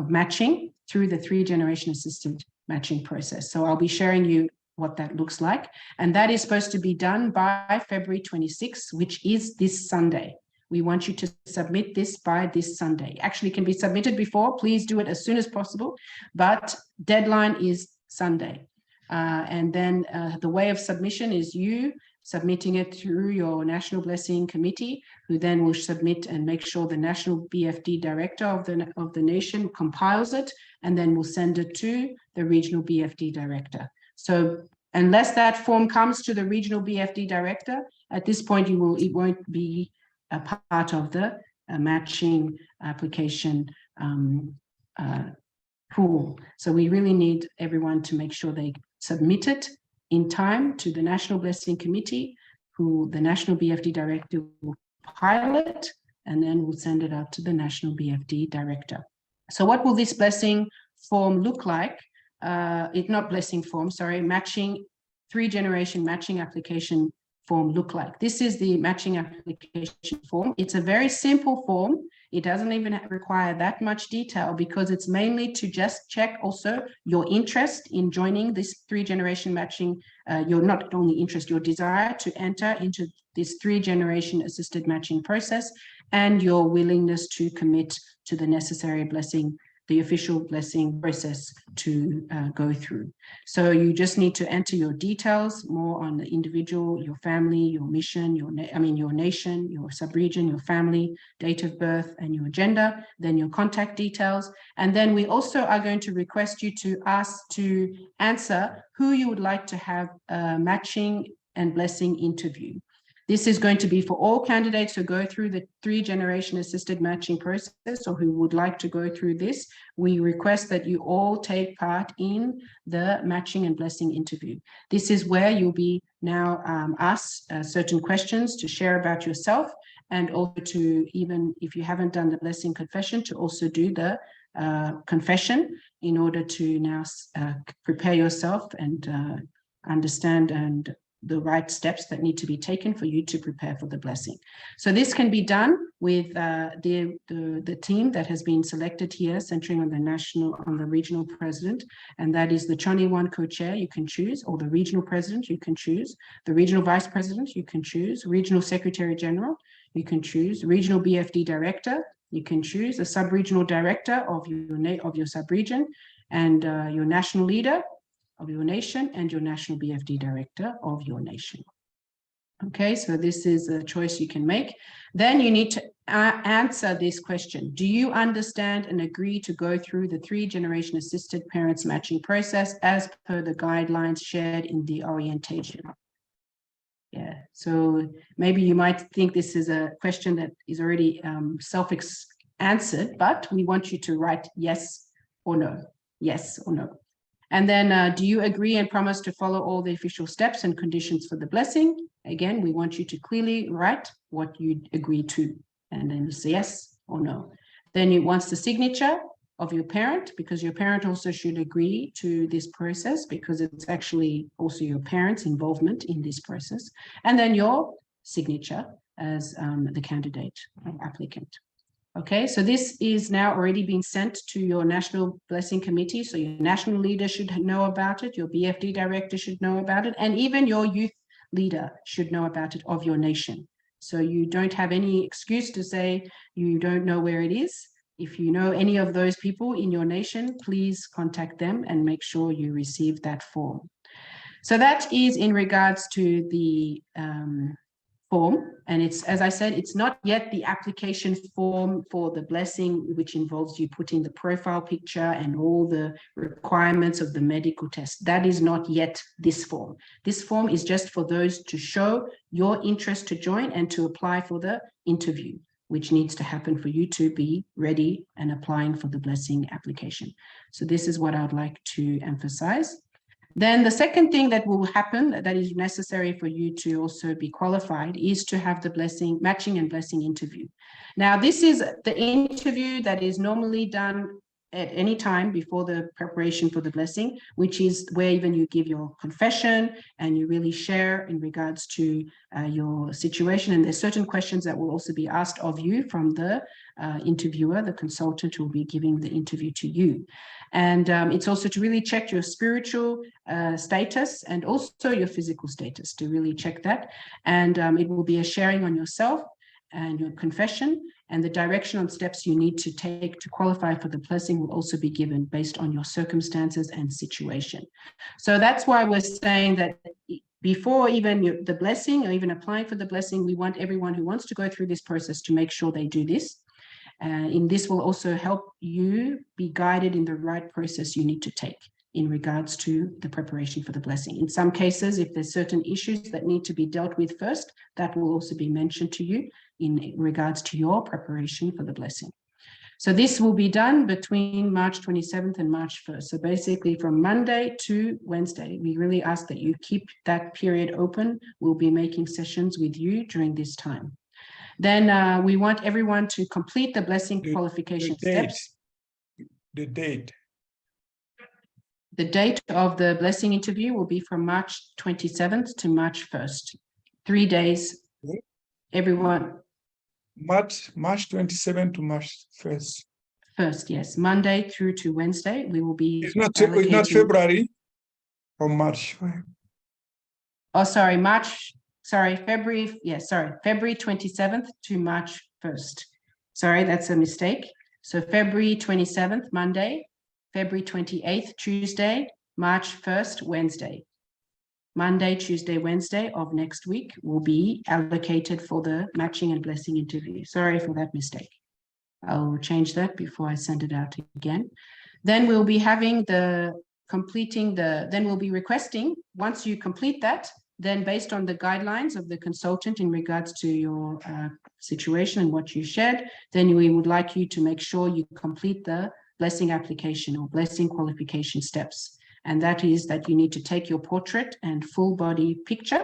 matching through the 3-generation assisted matching process. So I'll be sharing you what that looks like. And that is supposed to be done by February 26th, which is this Sunday. We want you to submit this by this Sunday. Actually, it can be submitted before. Please do it as soon as possible, but deadline is Sunday. And then the way of submission is you submitting it through your National Blessing Committee, who then will submit and make sure the National BFD Director of the nation compiles it, and then will send it to the Regional BFD Director. So unless that form comes to the Regional BFD Director, at this point, it won't be a part of the matching application pool. So we really need everyone to make sure they submit it in time to the National Blessing Committee, who the National BFD Director will pilot, and then we'll send it out to the National BFD Director. So what will this blessing form look like? It's not blessing form, sorry, matching 3-generation matching application form look like. This is the matching application form. It's a very simple form. It doesn't even require that much detail because it's mainly to just check also your interest in joining this 3-generation matching, your not only interest, your desire to enter into this 3-generation assisted matching process, and your willingness to commit to the necessary blessing, the official blessing process to go through. So you just need to enter your details more on the individual, your family, your mission, your nation, your subregion, your family, date of birth, and your gender, then your contact details. And then we also are going to request you to answer who you would like to have a matching and blessing interview. This is going to be for all candidates who go through the 3-generation assisted matching process or who would like to go through this. We request that you all take part in the matching and blessing interview. This is where you'll be now asked certain questions to share about yourself, and also to, even if you haven't done the blessing confession, to also do the confession in order to now prepare yourself and understand and the right steps that need to be taken for you to prepare for the blessing. So this can be done with the team that has been selected here, centering on the regional president, and that is the Choniwan co-chair you can choose, or the regional president you can choose, the regional vice president you can choose, regional secretary general you can choose, regional BFD director you can choose, a sub-regional director of your sub-region, and your national leader of your nation, and your national BFD director of your nation. Okay, so this is a choice you can make. Then you need to answer this question. Do you understand and agree to go through the 3-generation assisted parents matching process as per the guidelines shared in the orientation? Yeah, so maybe you might think this is a question that is already self-answered, but we want you to write yes or no, yes or no. And then do you agree and promise to follow all the official steps and conditions for the blessing? Again, we want you to clearly write what you agree to, and then say yes or no. Then it wants the signature of your parent, because your parent also should agree to this process, because it's actually also your parent's involvement in this process, and then your signature as the candidate or applicant. Okay, so this is now already been sent to your National Blessing Committee, so your national leader should know about it, your BFD director should know about it, and even your youth leader should know about it of your nation. So you don't have any excuse to say you don't know where it is. If you know any of those people in your nation, please contact them and make sure you receive that form. So that is in regards to the form. And it's, as I said, it's not yet the application form for the blessing, which involves you putting the profile picture and all the requirements of the medical test. That is not yet this form. This form is just for those to show your interest to join and to apply for the interview, which needs to happen for you to be ready and applying for the blessing application. So this is what I would like to emphasize. Then the second thing that will happen that is necessary for you to also be qualified is to have the blessing, matching and blessing interview. Now, this is the interview that is normally done at any time before the preparation for the blessing, which is where even you give your confession and you really share in regards to your situation. And there's certain questions that will also be asked of you from the interviewer, the consultant who will be giving the interview to you. And it's also to really check your spiritual status and also your physical status, to really check that. And it will be a sharing on yourself and your confession, and the direction on steps you need to take to qualify for the blessing will also be given based on your circumstances and situation. So that's why we're saying that before even the blessing or even applying for the blessing, we want everyone who wants to go through this process to make sure they do this. And this will also help you be guided in the right process you need to take in regards to the preparation for the blessing. In some cases, if there's certain issues that need to be dealt with first, that will also be mentioned to you in regards to your preparation for the blessing. So this will be done between March 27th and March 1st. So basically from Monday to Wednesday, we really ask that you keep that period open. We'll be making sessions with you during this time. Then we want everyone to complete the blessing qualification steps. The date. The date of the blessing interview will be from March 27th to March 1st. 3 days, everyone. March 27th to March 1st. First, yes, Monday through to Wednesday, we will be. It's not February or March. Oh, sorry, February. Yes, sorry, February 27th to March 1st. Sorry, that's a mistake. So February 27th, Monday, February 28th, Tuesday, March 1st, Wednesday. Monday, Tuesday, Wednesday of next week will be allocated for the matching and blessing interview. Sorry for that mistake. I'll change that before I send it out again. Then we'll be having then we'll be requesting, once you complete that, then based on the guidelines of the consultant in regards to your situation and what you shared, then we would like you to make sure you complete the blessing application or blessing qualification steps. And that is that you need to take your portrait and full body picture,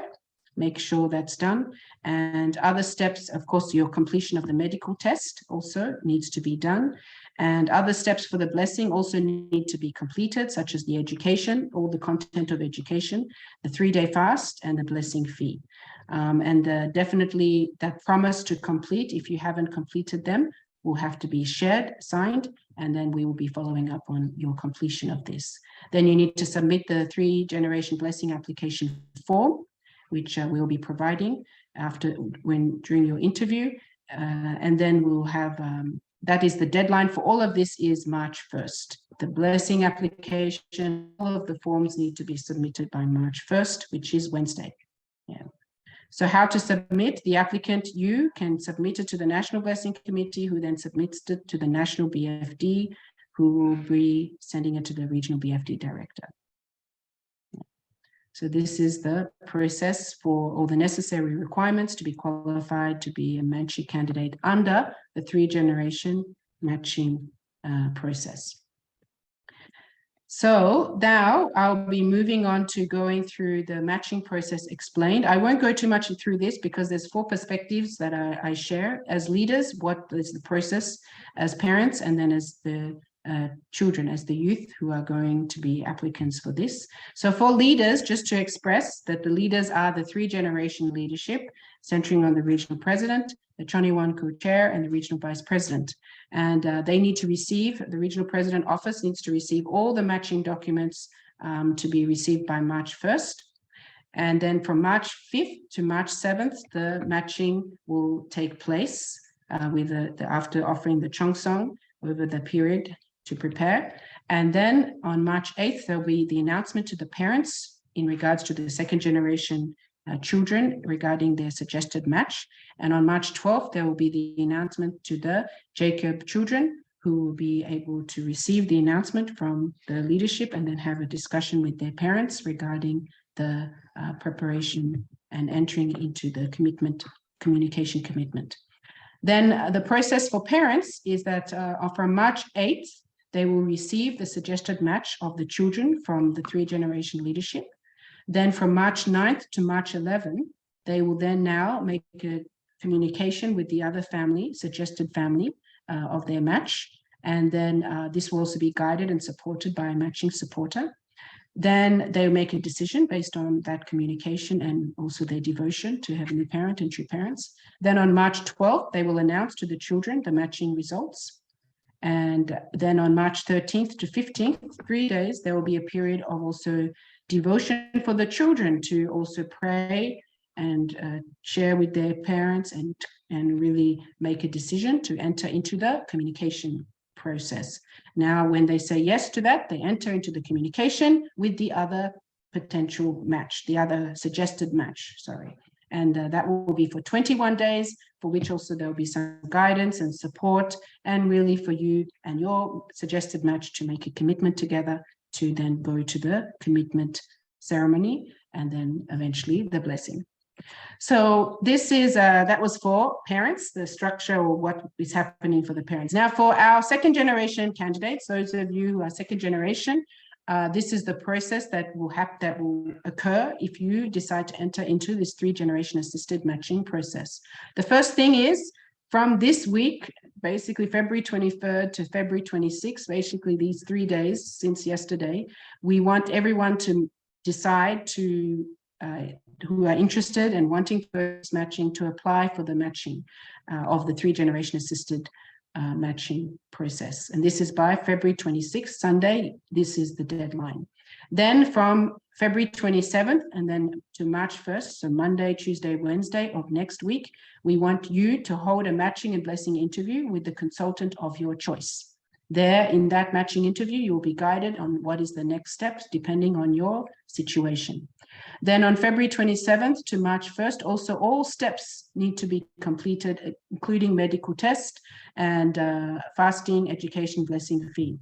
make sure that's done. And other steps, of course, your completion of the medical test also needs to be done. And other steps for the blessing also need to be completed, such as the education, all the content of education, the 3-day fast, and the blessing fee. And definitely that promise to complete, if you haven't completed them, will have to be shared, signed, and then we will be following up on your completion of this. Then you need to submit the 3-generation blessing application form, which we'll be providing during your interview. And then we'll have, that is the deadline for all of this is March 1st. The blessing application, all of the forms need to be submitted by March 1st, which is Wednesday. Yeah. So how to submit? The applicant, you can submit it to the National Blessing Committee, who then submits it to the National BFD, who will be sending it to the Regional BFD Director. So this is the process for all the necessary requirements to be qualified to be a matching candidate under the 3-generation matching process. So now I'll be moving on to going through the matching process explained. I won't go too much through this because there's 4 perspectives that I share as leaders, what is the process as parents, and then as the children, as the youth who are going to be applicants for this. So for leaders, just to express that the leaders are the 3-generation leadership, centering on the regional president, the Choniwon co-chair, and the regional vice president. And they need to receive, the regional president office needs to receive all the matching documents to be received by March 1st. And then from March 5th to March 7th, the matching will take place with after offering the Chongsong over the period to prepare. And then on March 8th, there'll be the announcement to the parents in regards to the 2nd-generation children regarding their suggested match. And on March 12th, there will be the announcement to the Jacob children, who will be able to receive the announcement from the leadership and then have a discussion with their parents regarding the preparation and entering into the communication commitment. Then the process for parents is that from March 8th, they will receive the suggested match of the children from the 3-generation leadership. Then from March 9th to March 11th, they will then now make a communication with the other family, suggested family of their match. And then this will also be guided and supported by a matching supporter. Then they'll make a decision based on that communication and also their devotion to Heavenly Parent and True Parents. Then on March 12th, they will announce to the children the matching results. And then on March 13th to 15th, 3 days, there will be a period of also devotion for the children to also pray and share with their parents and really make a decision to enter into the communication process. Now, when they say yes to that, they enter into the communication with the other potential match, the other suggested match, sorry. And that will be for 21 days, for which also there'll be some guidance and support, and really for you and your suggested match to make a commitment together to then go to the commitment ceremony and then eventually the blessing. So this is, that was for parents, the structure or what is happening for the parents. Now for our 2nd-generation candidates, those of you who are 2nd generation, this is the process that will occur if you decide to enter into this 3-generation assisted matching process. The first thing is, from this week, basically February 23rd to February 26th, basically these 3 days since yesterday, we want everyone to decide to who are interested and wanting first matching to apply for the matching of the 3-generation assisted matching process. And this is by February 26th, Sunday. This is the deadline. Then from February 27th and then to March 1st, so Monday, Tuesday, Wednesday of next week, we want you to hold a matching and blessing interview with the consultant of your choice. There, in that matching interview, you will be guided on what is the next steps depending on your situation. Then on February 27th to March 1st, also all steps need to be completed, including medical test and fasting, education, blessing fee.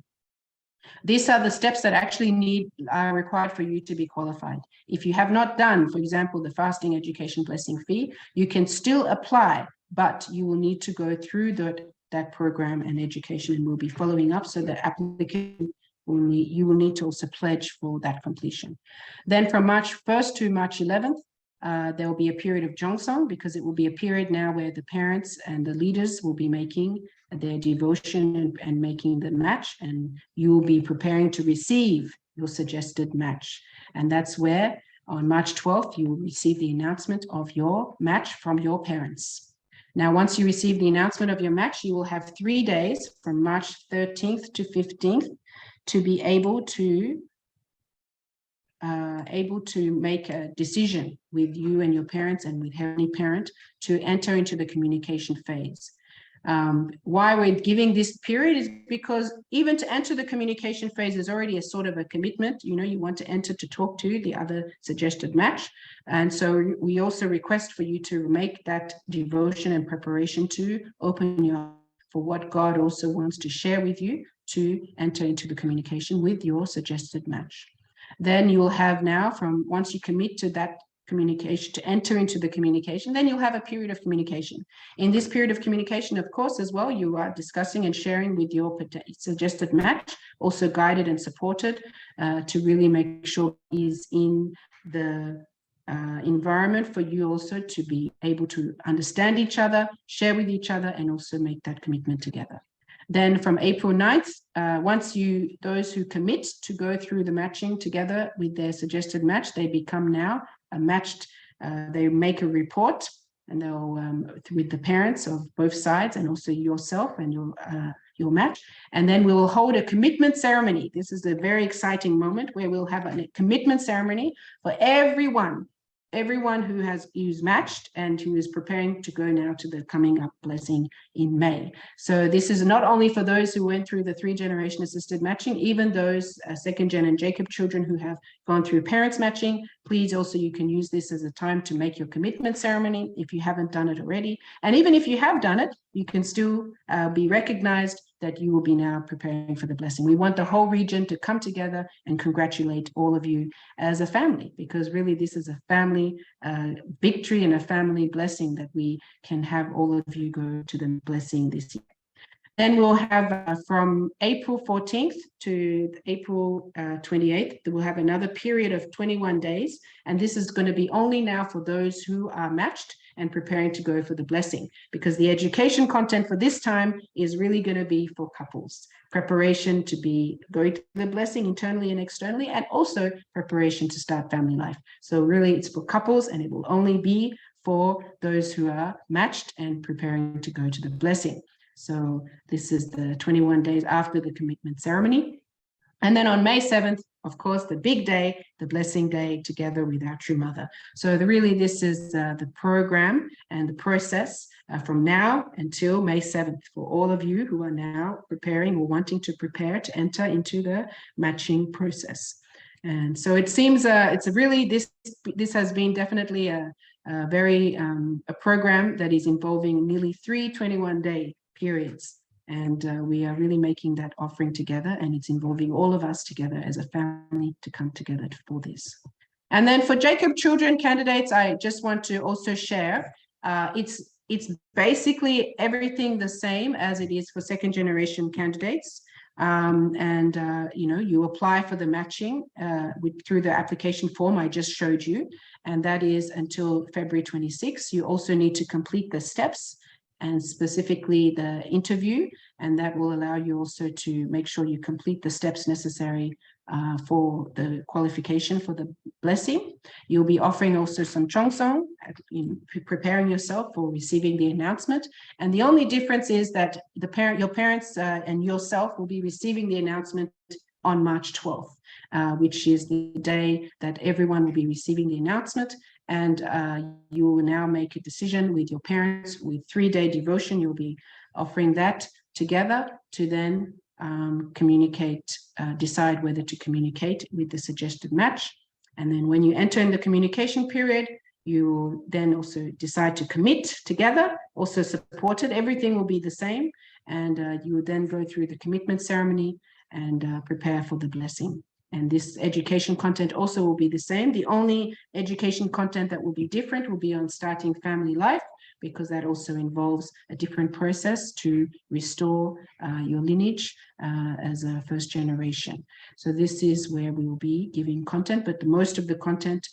These are the steps that actually are required for you to be qualified. If you have not done, for example, the fasting, education, blessing fee, you can still apply, but you will need to go through that program and education, and we'll be following up so the applicant you will need to also pledge for that completion. Then from March 1st to March 11th, there will be a period of Jongsong, because it will be a period now where the parents and the leaders will be making their devotion and making the match, and you will be preparing to receive your suggested match. And that's where on March 12th, you will receive the announcement of your match from your parents. Now, once you receive the announcement of your match, you will have 3 days from March 13th to 15th to be able to make a decision with you and your parents and with Heavenly Parent to enter into the communication phase. Why we're giving this period is because even to enter the communication phase is already a sort of a commitment. You know, you want to enter to talk to the other suggested match. And so we also request for you to make that devotion and preparation to open your heart for what God also wants to share with you to enter into the communication with your suggested match. Then you'll have now, from once you commit to that communication, to enter into the communication, then you'll have a period of communication. In this period of communication, of course, as well, you are discussing and sharing with your suggested match, also guided and supported to really make sure he's in the environment for you also to be able to understand each other, share with each other, and also make that commitment together. Then from April 9th, once those who commit to go through the matching together with their suggested match, they become now a matched, they make a report, and they'll with the parents of both sides and also yourself and your match. And then we will hold a commitment ceremony. This is a very exciting moment where we'll have a commitment ceremony for everyone who's matched and who is preparing to go now to the coming up blessing in May. So this is not only for those who went through the 3-generation assisted matching, even those second gen and Jacob children who have gone through parents matching. Please also, you can use this as a time to make your commitment ceremony if you haven't done it already. And even if you have done it, you can still be recognized that you will be now preparing for the blessing. We want the whole region to come together and congratulate all of you as a family, because really this is a family victory and a family blessing that we can have all of you go to the blessing this year. Then we'll have from April 14th to April 28th, we'll have another period of 21 days. And this is going to be only now for those who are matched and preparing to go for the blessing, because the education content for this time is really going to be for couples, preparation to be going to the blessing internally and externally, and also preparation to start family life. So really it's for couples, and it will only be for those who are matched and preparing to go to the blessing. So this is the 21 days after the commitment ceremony. And then on May 7th, of course, the big day, the blessing day, together with our true mother. So really, this is the program and the process from now until May 7th for all of you who are now preparing or wanting to prepare to enter into the matching process. And so it seems it's a really, this has been definitely a program that is involving nearly 3 21-day periods. And we are really making that offering together, and it's involving all of us together as a family to come together for this. And then for Jacob children candidates, I just want to also share, it's basically everything the same as it is for 2nd generation candidates. You apply for the matching through the application form I just showed you, and that is until February 26th. You also need to complete the steps, and specifically the interview, and that will allow you also to make sure you complete the steps necessary for the qualification for the blessing. You'll be offering also some cheongsong, preparing yourself for receiving the announcement. And the only difference is that your parents and yourself will be receiving the announcement on March 12th, which is the day that everyone will be receiving the announcement. And you will now make a decision with your parents with 3-day devotion. You'll be offering that together to then decide whether to communicate with the suggested match. And then when you enter in the communication period, you will then also decide to commit together, also supported. Everything will be the same. And you will then go through the commitment ceremony and prepare for the blessing. And this education content also will be the same. The only education content that will be different will be on starting family life, because that also involves a different process to restore your lineage as a 1st generation. So this is where we will be giving content, but most of the content,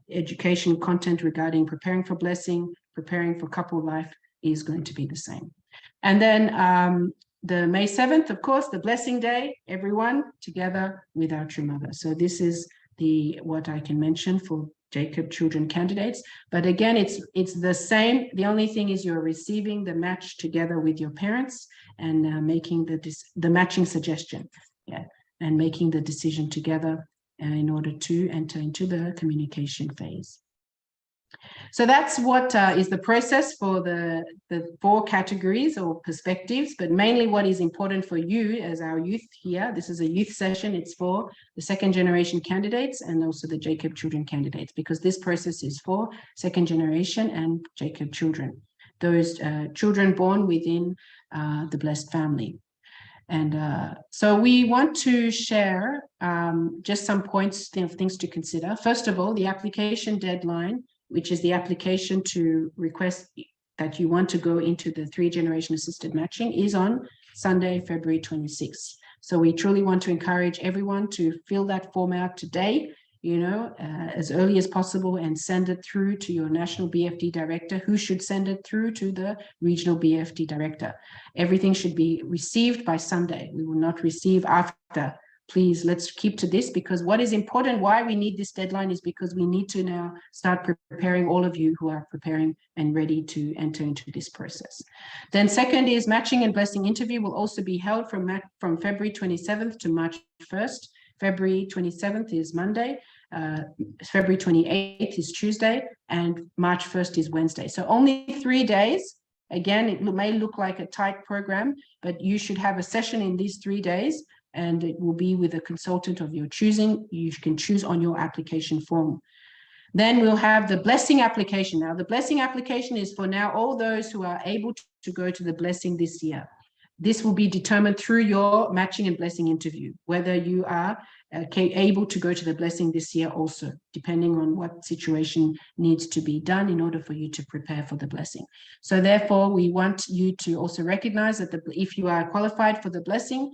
education content regarding preparing for blessing, preparing for couple life is going to be the same. And then the May 7th, of course, the blessing day, everyone together with our true mother. So this is what I can mention for Jacob children candidates. But again, it's the same. The only thing is you're receiving the match together with your parents and making the matching suggestion, and making the decision together in order to enter into the communication phase. So that's what is the process for the 4 categories or perspectives, but mainly what is important for you as our youth here. This is a youth session. It's for the 2nd generation candidates and also the Jacob children candidates, because this process is for 2nd generation and Jacob children, those children born within the blessed family. And so we want to share just some points, things to consider. First of all, the application deadline, which is the application to request that you want to go into the 3-generation assisted matching, is on Sunday, February 26th. So we truly want to encourage everyone to fill that form out today as early as possible and send it through to your national BFD director, who should send it through to the regional BFD director. Everything should be received by Sunday. We will not receive after. Please, let's keep to this, because what is important, why we need this deadline, is because we need to now start preparing all of you who are preparing and ready to enter into this process. Then second is matching and blessing interview will also be held from February 27th to March 1st. February 27th is Monday, February 28th is Tuesday, and March 1st is Wednesday. So only 3 days. Again, it may look like a tight program, but you should have a session in these 3 days, and it will be with a consultant of your choosing. You can choose on your application form. Then we'll have the blessing application. Now, the blessing application is for now all those who are able to go to the blessing this year. This will be determined through your matching and blessing interview, whether you are able to go to the blessing this year also, depending on what situation needs to be done in order for you to prepare for the blessing. So therefore, we want you to also recognize that if you are qualified for the blessing,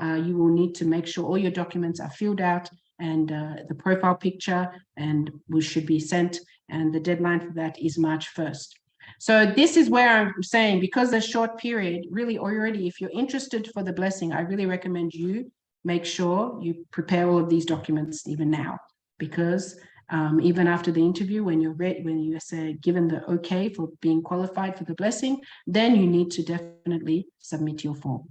you will need to make sure all your documents are filled out and the profile picture and which should be sent, and the deadline for that is March 1st. So this is where I'm saying, because a short period, really already, if you're interested for the blessing, I really recommend you make sure you prepare all of these documents even now, because even after the interview, when you're ready, when you say given the okay for being qualified for the blessing, then you need to definitely submit your form.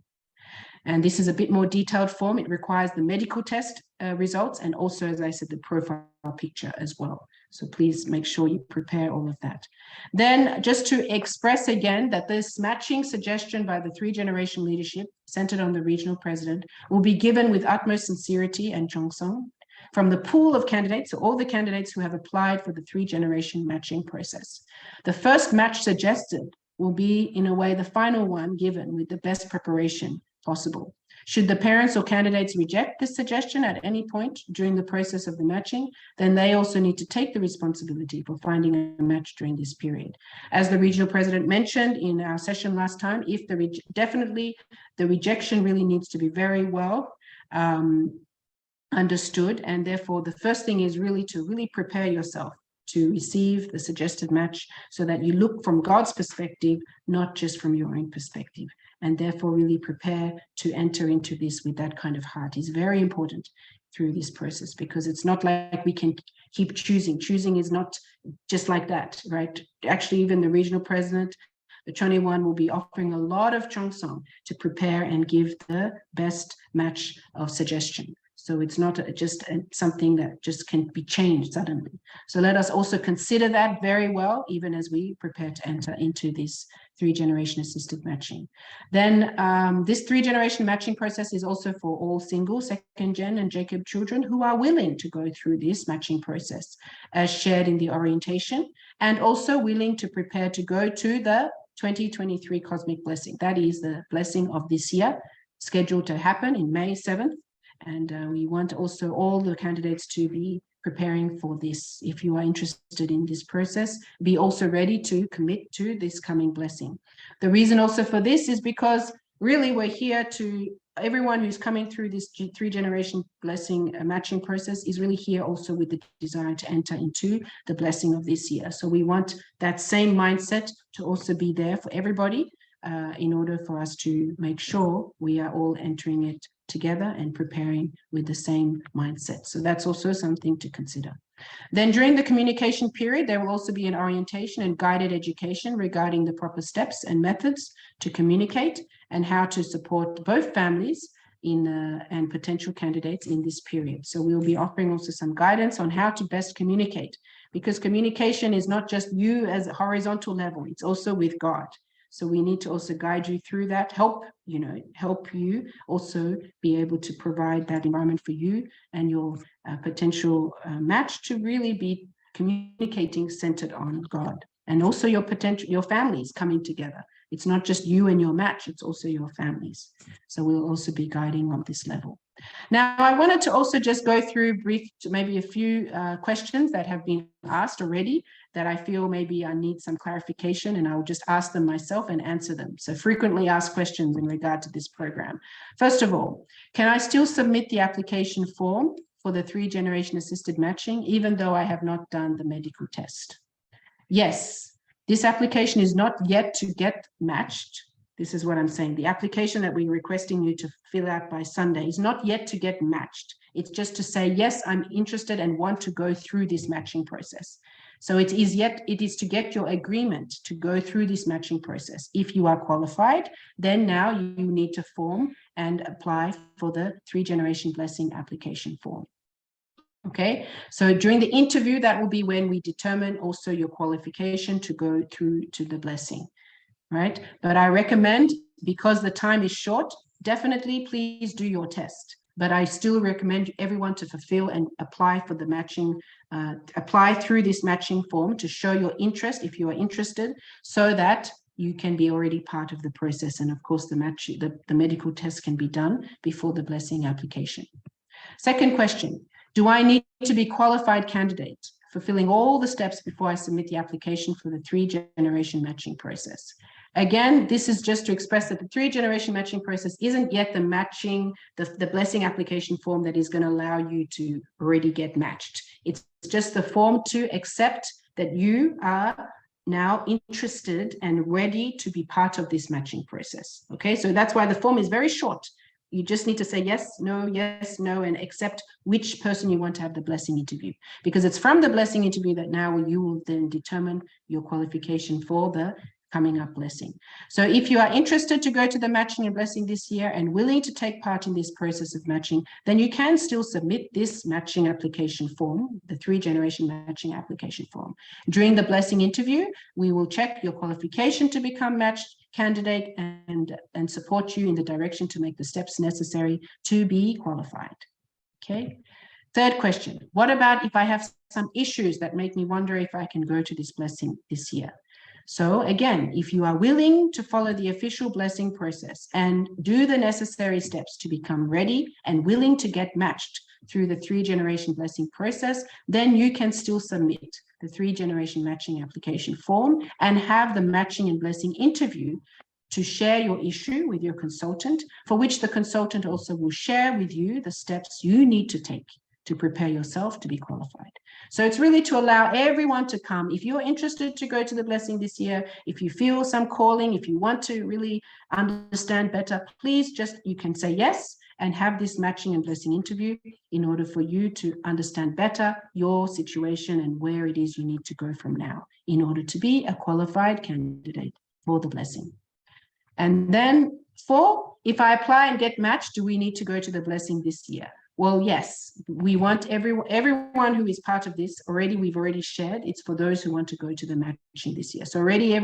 And this is a bit more detailed form. It requires the medical test results and also, as I said, the profile picture as well. So please make sure you prepare all of that. Then just to express again that this matching suggestion by the 3-generation leadership centered on the regional president will be given with utmost sincerity and cheongsong from the pool of candidates, so all the candidates who have applied for the 3-generation matching process. The first match suggested will be, in a way, the final one given with the best preparation possible. Should the parents or candidates reject this suggestion at any point during the process of the matching, then they also need to take the responsibility for finding a match during this period. As the regional president mentioned in our session last time, if definitely the rejection really needs to be very well understood, and therefore the first thing is really to prepare yourself to receive the suggested match, so that you look from God's perspective, not just from your own perspective, and therefore really prepare to enter into this with that kind of heart is very important through this process, because it's not like we can keep choosing. Choosing is not just like that, right? Actually, even the regional president, the Cheon will be offering a lot of cheongsong to prepare and give the best match of suggestion. So it's not just something that just can be changed suddenly. So let us also consider that very well, even as we prepare to enter into this 3-generation assisted matching. Then this 3-generation matching process is also for all single, 2nd gen and Jacob children who are willing to go through this matching process as shared in the orientation, and also willing to prepare to go to the 2023 Cosmic Blessing. That is the blessing of this year, scheduled to happen in May 7th. And we want also all the candidates to be preparing for this. If you are interested in this process, be also ready to commit to this coming blessing. The reason also for this is because really we're here to, everyone who's coming through this 3-generation blessing matching process is really here also with the desire to enter into the blessing of this year. So we want that same mindset to also be there for everybody in order for us to make sure we are all entering it together and preparing with the same mindset. So that's also something to consider. Then during the communication period, there will also be an orientation and guided education regarding the proper steps and methods to communicate and how to support both families and potential candidates in this period. So we'll be offering also some guidance on how to best communicate, because communication is not just you as a horizontal level, it's also with God. So we need to also guide you through that, help you also be able to provide that environment for you and your potential match to really be communicating centered on God, and also your families coming together. It's not just you and your match, it's also your families. So we'll also be guiding on this level. Now, I wanted to also just go through maybe a few questions that have been asked already that I feel maybe I need some clarification, and I'll just ask them myself and answer them. So frequently asked questions in regard to this program. First of all, can I still submit the application form for the 3-generation assisted matching, even though I have not done the medical test? Yes, this application is not yet to get matched. This is what I'm saying. The application that we're requesting you to fill out by Sunday is not yet to get matched. It's just to say, yes, I'm interested and want to go through this matching process. So it is to get your agreement to go through this matching process. If you are qualified, then now you need to form and apply for the 3-generation blessing application form. Okay, so during the interview, that will be when we determine also your qualification to go through to the blessing, right? But I recommend, because the time is short, definitely please do your test. But I still recommend everyone to fulfill and apply for the matching, apply through this matching form to show your interest if you are interested, so that you can be already part of the process. And of course, the medical test can be done before the blessing application. Second question, do I need to be qualified candidate, fulfilling all the steps before I submit the application for the 3-generation matching process? Again, this is just to express that the 3-generation matching process isn't yet the matching, the blessing application form that is going to allow you to already get matched. It's just the form to accept that you are now interested and ready to be part of this matching process. Okay, so that's why the form is very short. You just need to say yes, no, and accept which person you want to have the blessing interview, because it's from the blessing interview that now you will then determine your qualification for the coming up blessing. So if you are interested to go to the matching and blessing this year and willing to take part in this process of matching, then you can still submit this matching application form, the 3-generation matching application form. During the blessing interview, we will check your qualification to become matched candidate and support you in the direction to make the steps necessary to be qualified. Okay. Third question, what about if I have some issues that make me wonder if I can go to this blessing this year? So again, if you are willing to follow the official blessing process and do the necessary steps to become ready and willing to get matched through the 3-generation blessing process, then you can still submit the 3-generation matching application form and have the matching and blessing interview to share your issue with your consultant, for which the consultant also will share with you the steps you need to take to prepare yourself to be qualified. So it's really to allow everyone to come. If you're interested to go to the blessing this year, if you feel some calling, if you want to really understand better, please you can say yes and have this matching and blessing interview in order for you to understand better your situation and where it is you need to go from now in order to be a qualified candidate for the blessing. And then 4, if I apply and get matched, do we need to go to the blessing this year? Well, yes, we want everyone who is part of this we've already shared. It's for those who want to go to the matching this year. So already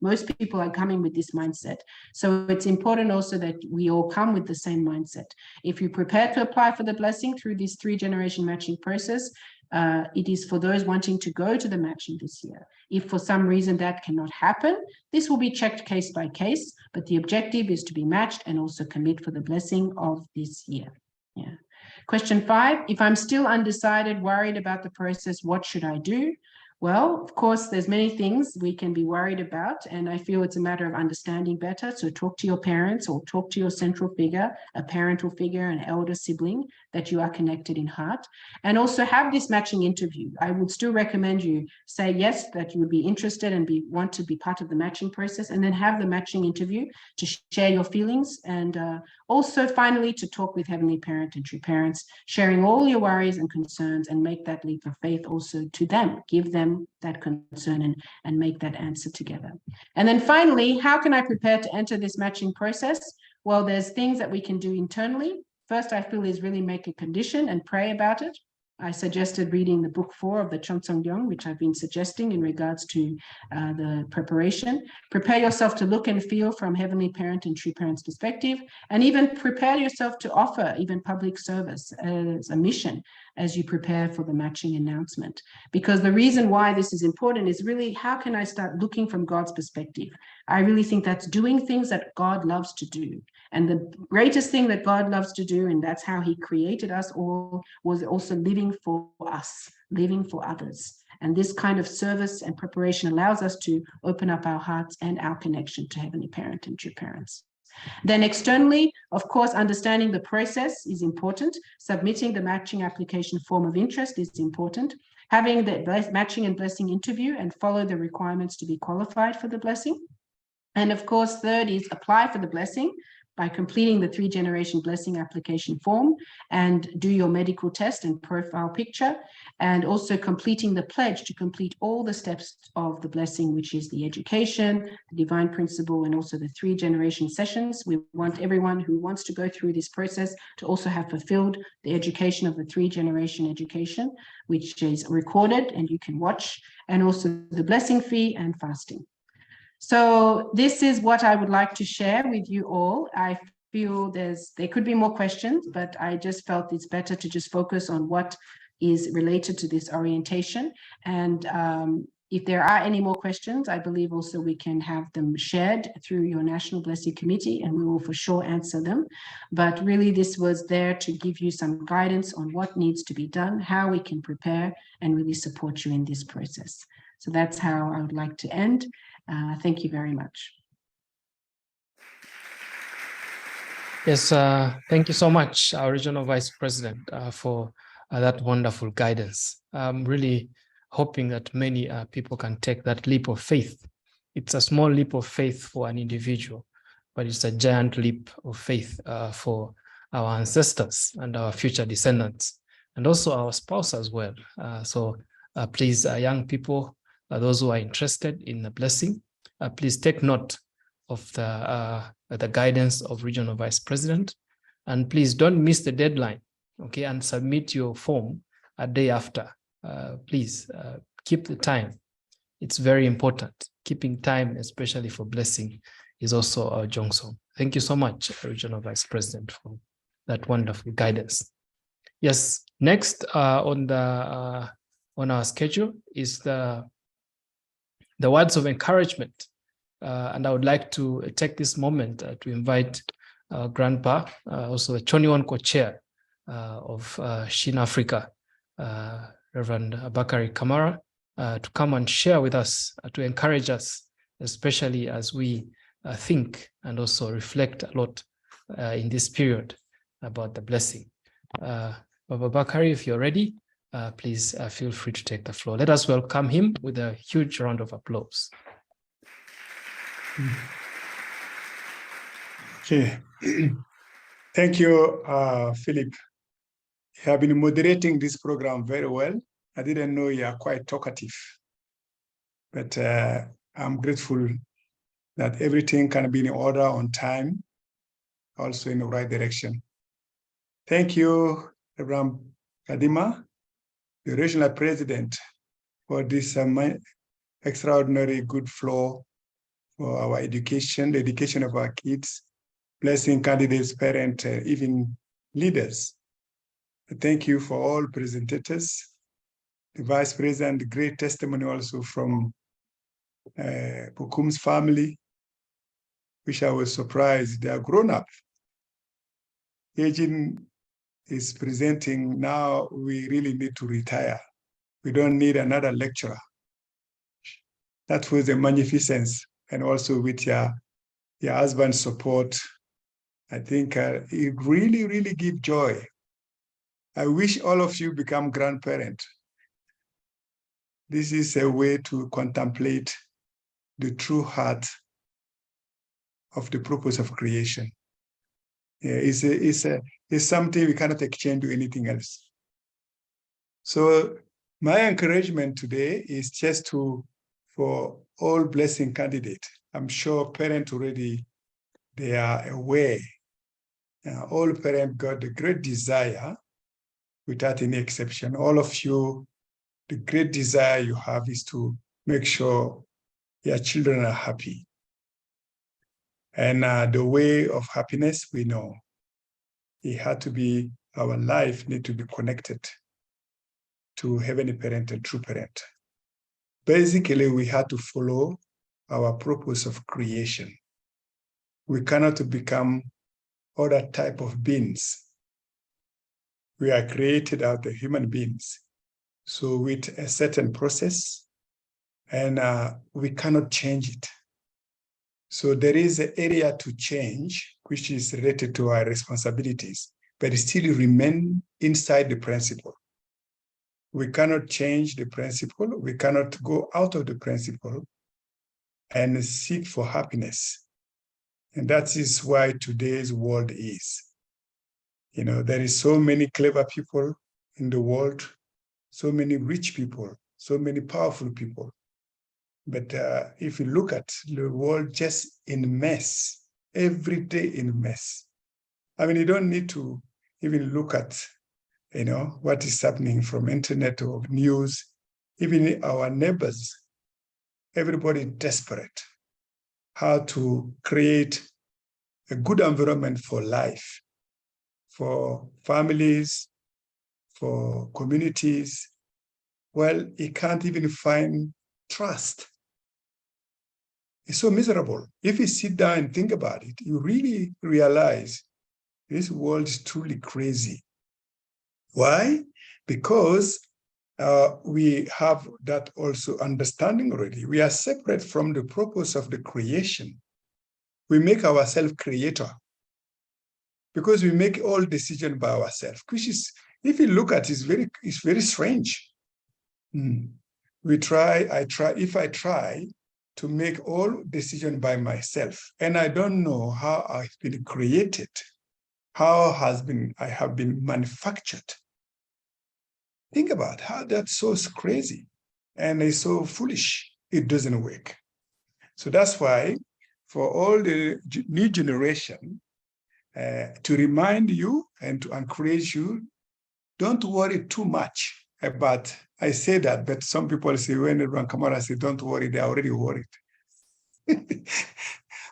most people are coming with this mindset. So it's important also that we all come with the same mindset. If you prepare to apply for the blessing through this 3-generation matching process, it is for those wanting to go to the matching this year. If for some reason that cannot happen, this will be checked case by case, but the objective is to be matched and also commit for the blessing of this year. Yeah. Question 5, if I'm still undecided, worried about the process, what should I do? Well, of course, there's many things we can be worried about, and I feel it's a matter of understanding better. So talk to your parents or talk to your central figure, a parental figure, an elder sibling that you are connected in heart, and also have this matching interview. I would still recommend you say yes, that you would be interested and want to be part of the matching process, and then have the matching interview to share your feelings, and also finally to talk with Heavenly Parent and True Parents, sharing all your worries and concerns, and make that leap of faith also to them, give them that concern and make that answer together. And then finally, how can I prepare to enter this matching process? Well, there's things that we can do internally. First, I feel is really make a condition and pray about it. I suggested reading the book 4 of the Cheon, which I've been suggesting in regards to the preparation. Prepare yourself to look and feel from Heavenly Parent and True Parent's perspective, and even prepare yourself to offer even public service as a mission as you prepare for the matching announcement. Because the reason why this is important is really, how can I start looking from God's perspective? I really think that's doing things that God loves to do. And the greatest thing that God loves to do, and that's how he created us all, was also living for us, living for others. And this kind of service and preparation allows us to open up our hearts and our connection to Heavenly Parent and True Parents. Then externally, of course, understanding the process is important. Submitting the matching application form of interest is important. Having the matching and blessing interview and follow the requirements to be qualified for the blessing. And of course, third is apply for the blessing by completing the 3-generation blessing application form and do your medical test and profile picture, and also completing the pledge to complete all the steps of the blessing, which is the education, the divine principle, and also the 3-generation sessions. We want everyone who wants to go through this process to also have fulfilled the education of the 3-generation education, which is recorded and you can watch, and also the blessing fee and fasting. So this is what I would like to share with you all. I feel there could be more questions, but I just felt it's better to just focus on what is related to this orientation. And if there are any more questions, I believe also we can have them shared through your National Blessing Committee, and we will for sure answer them. But really, this was there to give you some guidance on what needs to be done, how we can prepare, and really support you in this process. So that's how I would like to end. Thank you very much. Yes, thank you so much, our Regional Vice President, for that wonderful guidance. I'm really hoping that many people can take that leap of faith. It's a small leap of faith for an individual, but it's a giant leap of faith for our ancestors and our future descendants, and also our spouse as well. So please, young people, those who are interested in the blessing, please take note of the guidance of Regional Vice President, and please don't miss the deadline, okay, and submit your form a day after. Please keep the time. It's very important. Keeping time, especially for blessing, is also our Jongsong. Thank you so much, Regional Vice President, for that wonderful guidance. Yes, next on our schedule is the words of encouragement. And I would like to take this moment to invite Grandpa, also the Cheon co-chair of Shin Africa, Reverend Bakari Kamara, to come and share with us, to encourage us, especially as we think and also reflect a lot in this period about the blessing. Baba Bakari, if you're ready, please feel free to take the floor. Let us welcome him with a huge round of applause. Okay. Thank you, Philip. You have been moderating this program very well. I didn't know you are quite talkative, but I'm grateful that everything can be in order on time, also in the right direction. Thank you, Reverend Kadima, the regional president, for this extraordinary good flow for our education, the education of our kids, blessing candidates, parents, even leaders. Thank you for all presentators. The Vice President, great testimony also from Bokkun's family, which I was surprised. They are grown up. Ye-Jun is presenting now. We really need to retire. We don't need another lecturer. That was a magnificence. And also with your husband's support, I think it really, really gives joy. I wish all of you become grandparents. This is a way to contemplate the true heart of the purpose of creation. It's something we cannot exchange to anything else. So my encouragement today is just for all blessing candidates. I'm sure parents already, they are aware. All parents got the great desire, without any exception. All of you, the great desire you have is to make sure your children are happy. And the way of happiness, we know. It had to be, our life need to be connected to heavenly parent and true parent. Basically, we had to follow our purpose of creation. We cannot become other type of beings. We are created out of human beings. So with a certain process, and we cannot change it. So there is an area to change, which is related to our responsibilities, but it still remain inside the principle. We cannot change the principle. We cannot go out of the principle and seek for happiness. And that is why today's world is. You know, there is so many clever people in the world, so many rich people, so many powerful people. But if you look at the world just in mess, every day in mess. I mean, you don't need to even look at, you know, what is happening from internet or news, even our neighbors, everybody desperate how to create a good environment for life, for families, for communities. Well, you can't even find trust. It's so miserable. If you sit down and think about it, you really realize this world is truly crazy. Why? Because we have that also understanding already. We are separate from the purpose of the creation. We make ourselves creator because we make all decisions by ourselves, which is, if you look at it, it's very strange. If I try to make all decisions by myself, and I don't know how I've been created, how I have been manufactured. Think about how that's so crazy and it's so foolish. It doesn't work. So that's why for all the new generation, to remind you and to encourage you, don't worry too much about, I say that, but some people say, when everyone come out and say, don't worry, they're already worried.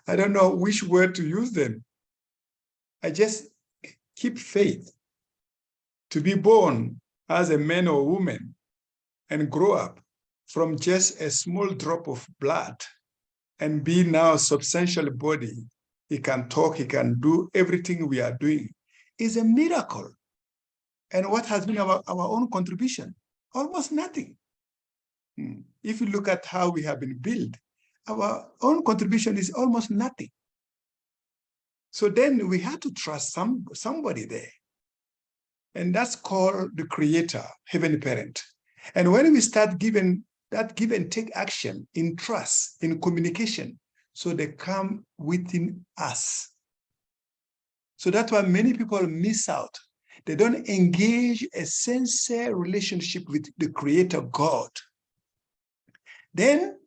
I don't know which word to use then. I just keep faith. To be born as a man or woman and grow up from just a small drop of blood and be now a substantial body, he can talk, he can do everything we are doing, is a miracle. And what has been our own contribution? Almost nothing. If you look at how we have been built, our own contribution is almost nothing. So then we had to trust somebody there. And that's called the Creator, Heavenly Parent. And when we start giving that give and take action in trust, in communication, so they come within us. So that's why many people miss out. They don't engage a sincere relationship with the Creator God. Then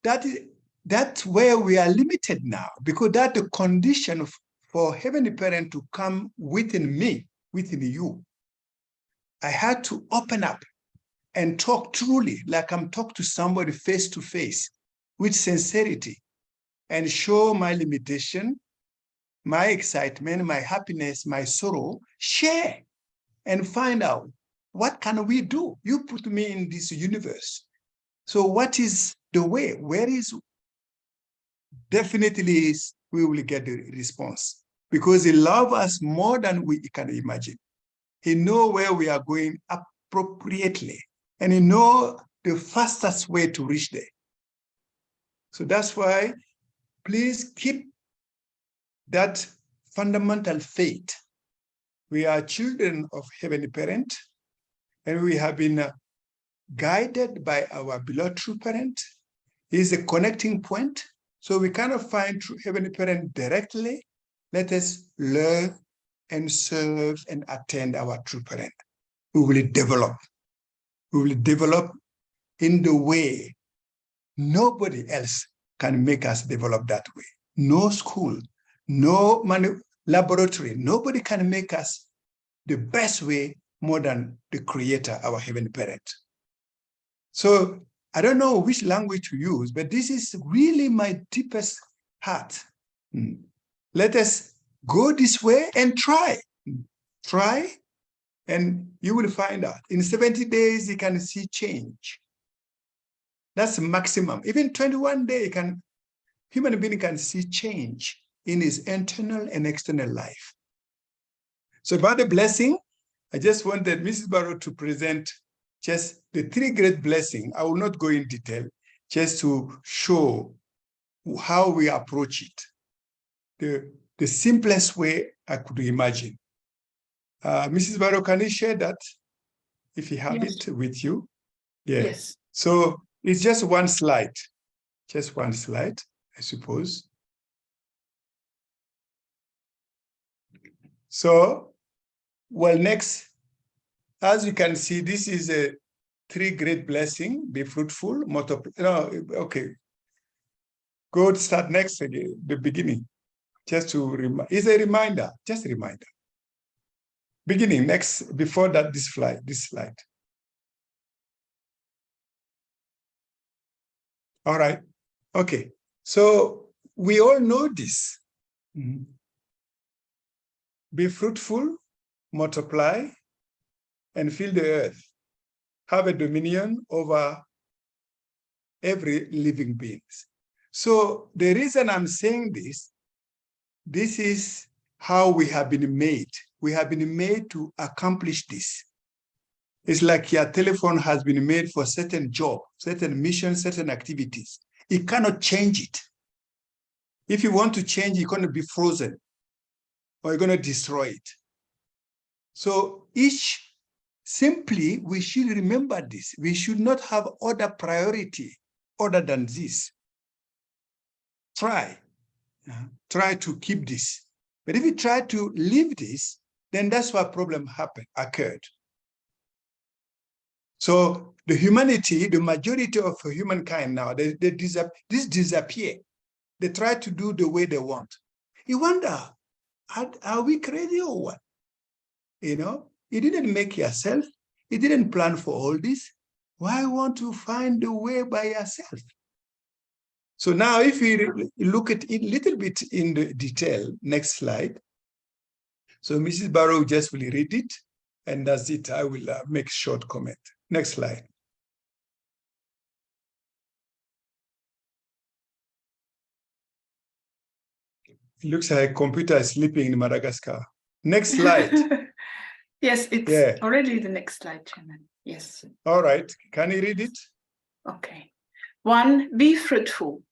that's where we are limited now, because that's the condition for Heavenly Parent to come within me, within you. I had to open up and talk truly, like I'm talking to somebody face to face, with sincerity, and show my limitation, my excitement, my happiness, my sorrow, share and find out, what can we do? You put me in this universe. So what is the way? Where is? Definitely is we will get the response, because he loves us more than we can imagine. He knows where we are going appropriately, and he knows the fastest way to reach there. So that's why, please keep that fundamental faith. We are children of Heavenly Parent, and we have been guided by our beloved true parent. He is a connecting point. So we cannot find true Heavenly Parent directly. Let us learn and serve and attend our true parent. We will develop. We will develop in the way nobody else can make us develop that way. No school, no laboratory, nobody can make us the best way more than the Creator, our Heavenly Parent. So I don't know which language to use, but this is really my deepest heart. Let us go this way and try. Try, and you will find out. In 70 days, you can see change. That's maximum. Even 21 days, human being can see change in his internal and external life. So about the blessing, I just wanted Mrs. Barrow to present just the 3 great blessings. I will not go in detail, just to show how we approach it. The simplest way I could imagine. Mrs. Barrow, can you share that if you have it with you? Yeah. Yes. So it's just one slide, I suppose. So, well, next, as you can see, this is a 3 great blessing, be fruitful, multiply. No, okay. Go start next again, the beginning. Just to remind, it's a reminder, just a reminder. Beginning next, before that, this slide. All right, okay. So we all know this. Be fruitful, multiply, and fill the earth. Have a dominion over every living being. So the reason I'm saying this is how we have been made. We have been made to accomplish this. It's like your telephone has been made for certain job, certain mission, certain activities. You cannot change it. If you want to change, you're going to be frozen or you're going to destroy it. So simply, we should remember this. We should not have other priority other than this. Try to keep this. But if you try to leave this, then that's why problem occurred. So the humanity, the majority of humankind now, they disappear. They try to do the way they want. You wonder, are we crazy or what? You know, you didn't make yourself. You didn't plan for all this. Why want to find a way by yourself? So now if we look at it a little bit in the detail, next slide. So Mrs. Barrow just will read it, and that's it. I will make short comment. Next slide. It looks like a computer is sleeping in Madagascar. Next slide. Yes, it's already the next slide, Chairman. Yes. All right. Can you read it? Okay. 1, be fruitful.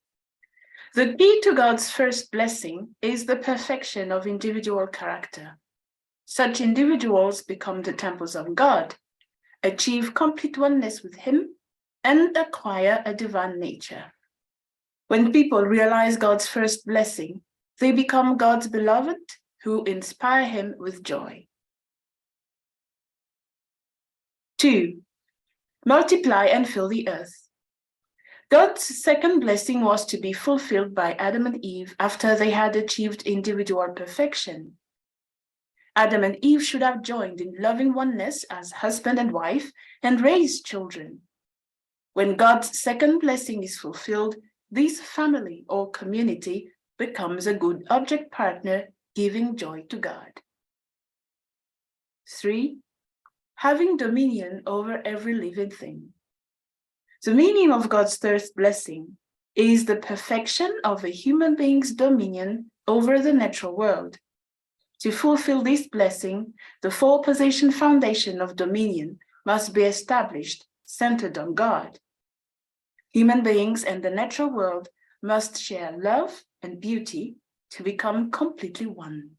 The key to God's first blessing is the perfection of individual character. Such individuals become the temples of God, achieve complete oneness with Him, and acquire a divine nature. When people realize God's first blessing, they become God's beloved who inspire Him with joy. 2, multiply and fill the earth. God's second blessing was to be fulfilled by Adam and Eve after they had achieved individual perfection. Adam and Eve should have joined in loving oneness as husband and wife and raised children. When God's second blessing is fulfilled, this family or community becomes a good object partner, giving joy to God. 3, having dominion over every living thing. The meaning of God's third blessing is the perfection of a human being's dominion over the natural world. To fulfill this blessing, the four-position foundation of dominion must be established, centered on God. Human beings and the natural world must share love and beauty to become completely one.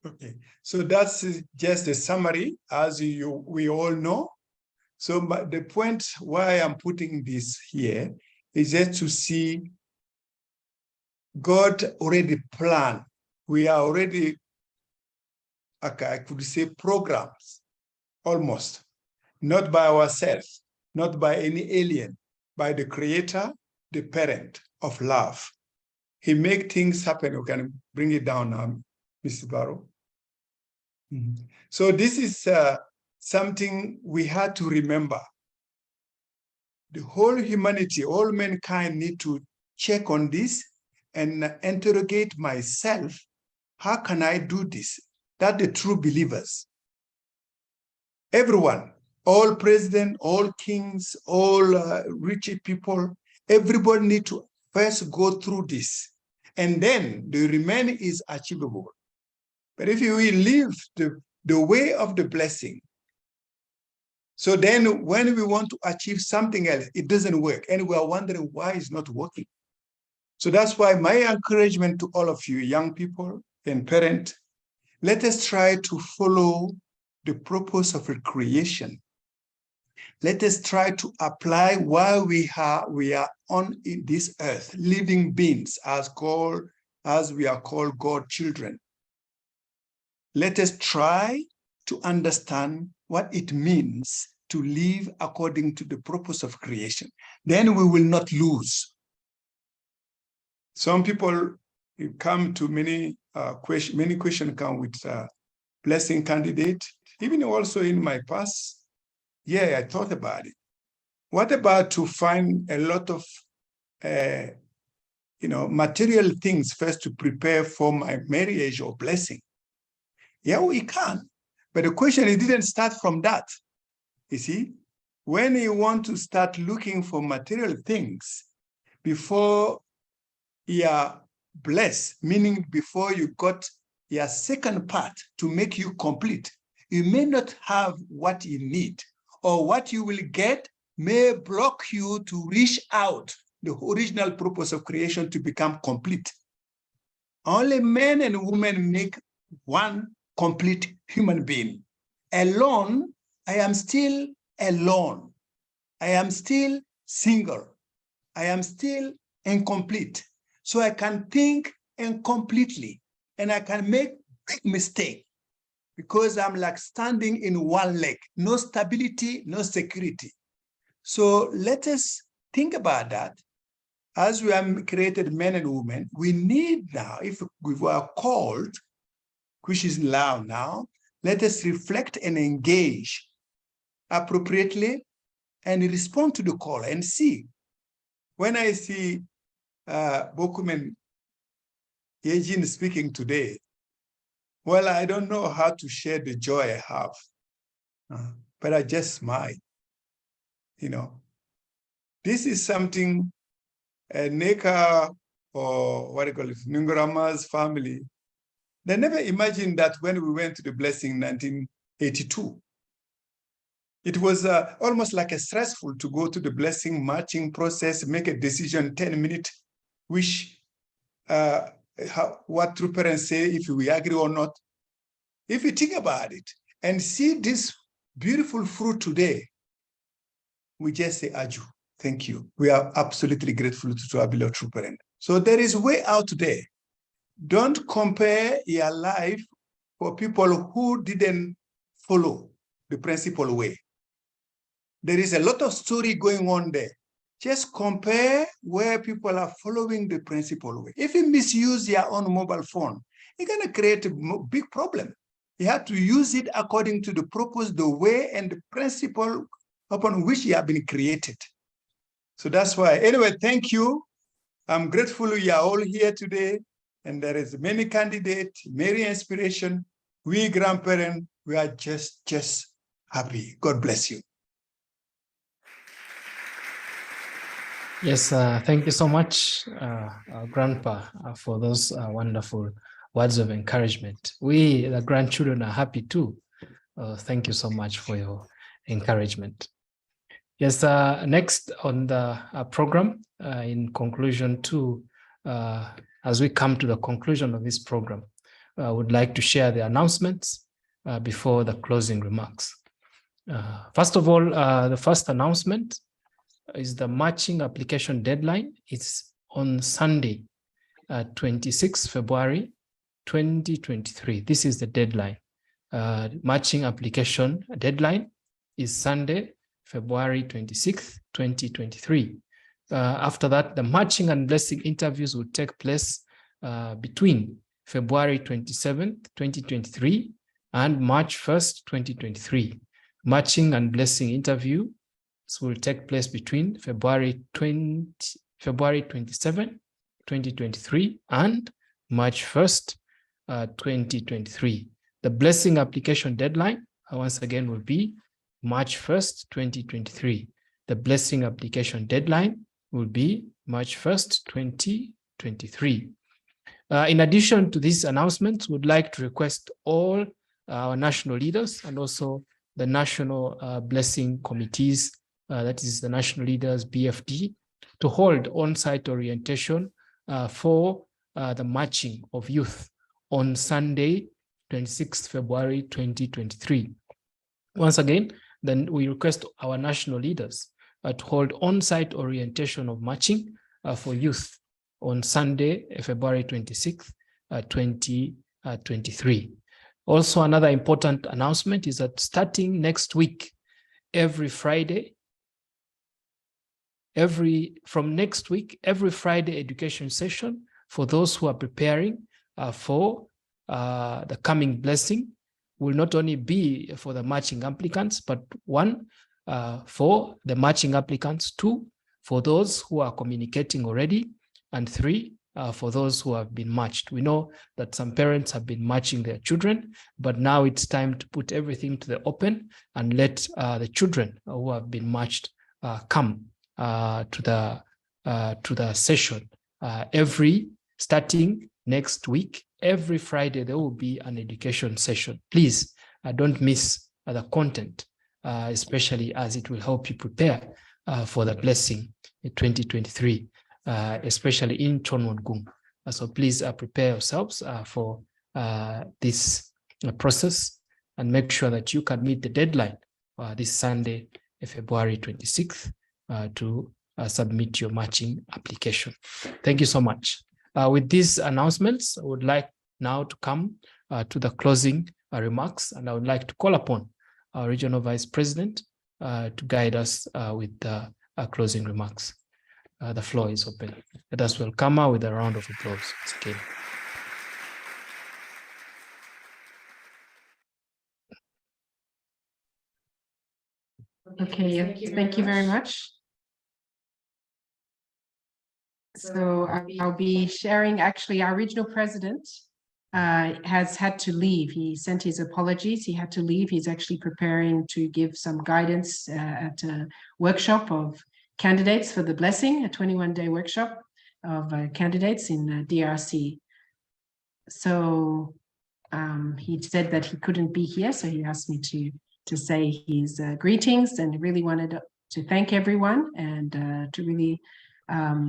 Okay, so that's just a summary, as we all know. So the point why I'm putting this here is just to see God already planned. We are already, okay, I could say programs, almost, not by ourselves, not by any alien, by the creator, the parent of love. He make things happen. We can bring it down now, Mr. Barrow. So this is something we had to remember. The whole humanity, all mankind need to check on this and interrogate myself. How can I do this? That the true believers, everyone, all presidents, all kings, all rich people, everybody need to first go through this. And then the remaining is achievable. But if you will live the way of the blessing, So then when we want to achieve something else, it doesn't work. And we are wondering why it's not working. So that's why my encouragement to all of you, young people and parents, let us try to follow the purpose of creation. Let us try to apply why we are on this earth, living beings as we are called God children. Let us try to understand what it means to live according to the purpose of creation. Then we will not lose. Some people come to many questions come with blessing candidate. Even also in my past, yeah, I thought about it. What about to find a lot of material things first to prepare for my marriage or blessing? Yeah, we can. But the question, it didn't start from that. You see, when you want to start looking for material things before you are blessed, meaning before you got your second part to make you complete, you may not have what you need, or what you will get may block you to reach out the original purpose of creation to become complete. Only men and women make one complete human being. Alone, I am still alone. I am still single. I am still incomplete. So I can think incompletely and I can make big mistake because I'm like standing in one leg, no stability, no security. So let us think about that. As we have created men and women, we need now, if we were called, which is loud now, let us reflect and engage appropriately and respond to the call and see. When I see Bokkun and Ye-Jun speaking today, well, I don't know how to share the joy I have, but I just smile. This is something Neka, or what do you call it, Nonguierma's family, they never imagined that when we went to the blessing in 1982. It was almost like a stressful to go to the blessing marching process, make a decision 10 minutes, which what true parents say, if we agree or not. If you think about it and see this beautiful fruit today, we just say, Aju, thank you. We are absolutely grateful to our beloved true parent. So there is a way out today. Don't compare your life for people who didn't follow the principal way. There is a lot of story going on there. Just compare where people are following the principal way. If you misuse your own mobile phone, you're going to create a big problem. You have to use it according to the purpose, the way, and the principle upon which you have been created. So that's why. Anyway, thank you. I'm grateful you are all here today. And there is many candidates, many inspiration. We grandparents, we are just happy. God bless you. Yes, thank you so much, Grandpa, for those wonderful words of encouragement. We, the grandchildren, are happy too. Thank you so much for your encouragement. Yes, next on the program, in conclusion to, as we come to the conclusion of this program, I would like to share the announcements before the closing remarks. First of all, the first announcement is the matching application deadline. It's on Sunday, 26 February 2023. This is the deadline. Matching application deadline is Sunday, February 26th, 2023. After that, the matching and blessing interviews will take place between February 27th, 2023 and March 1st, 2023. Matching and blessing interview will take place between February 27, 2023 and March 1st, 2023. The blessing application deadline, once again, will be March 1st, 2023. The blessing application deadline will be March 1st, 2023. In addition to these announcements, we'd like to request all our national leaders and also the national blessing committees, that is the national leaders, BFD, to hold on-site orientation for the marching of youth on Sunday, 26th February 2023. Once again, then we request our national leaders to hold on-site orientation of marching for youth on Sunday, February 26th, 2023. Also, another important announcement is that starting next week, every Friday, from next week, every Friday education session for those who are preparing for the coming blessing will not only be for the marching applicants, but one, for the marching applicants, two, for those who are communicating already, and three, for those who have been marched. We know that some parents have been marching their children, but now it's time to put everything to the open and let the children who have been marched come to the session. Starting next week, every Friday, there will be an education session. Please don't miss the content, especially as it will help you prepare for the blessing in 2023. Especially in Cheon. So please prepare yourselves for this process and make sure that you can meet the deadline this Sunday, February 26th, to submit your marching application. Thank you so much. With these announcements, I would like now to come to the closing remarks, and I would like to call upon our Regional Vice President to guide us with the closing remarks. The floor is open. Let us welcome her with a round of applause. Okay. Okay, yes, thank you very much. So I'll be sharing, actually, our regional president has had to leave. He sent his apologies. He had to leave. He's actually preparing to give some guidance at a workshop of candidates for the blessing, a 21-day workshop of candidates in DRC. So he said that he couldn't be here, so he asked me to say his greetings, and really wanted to thank everyone and to really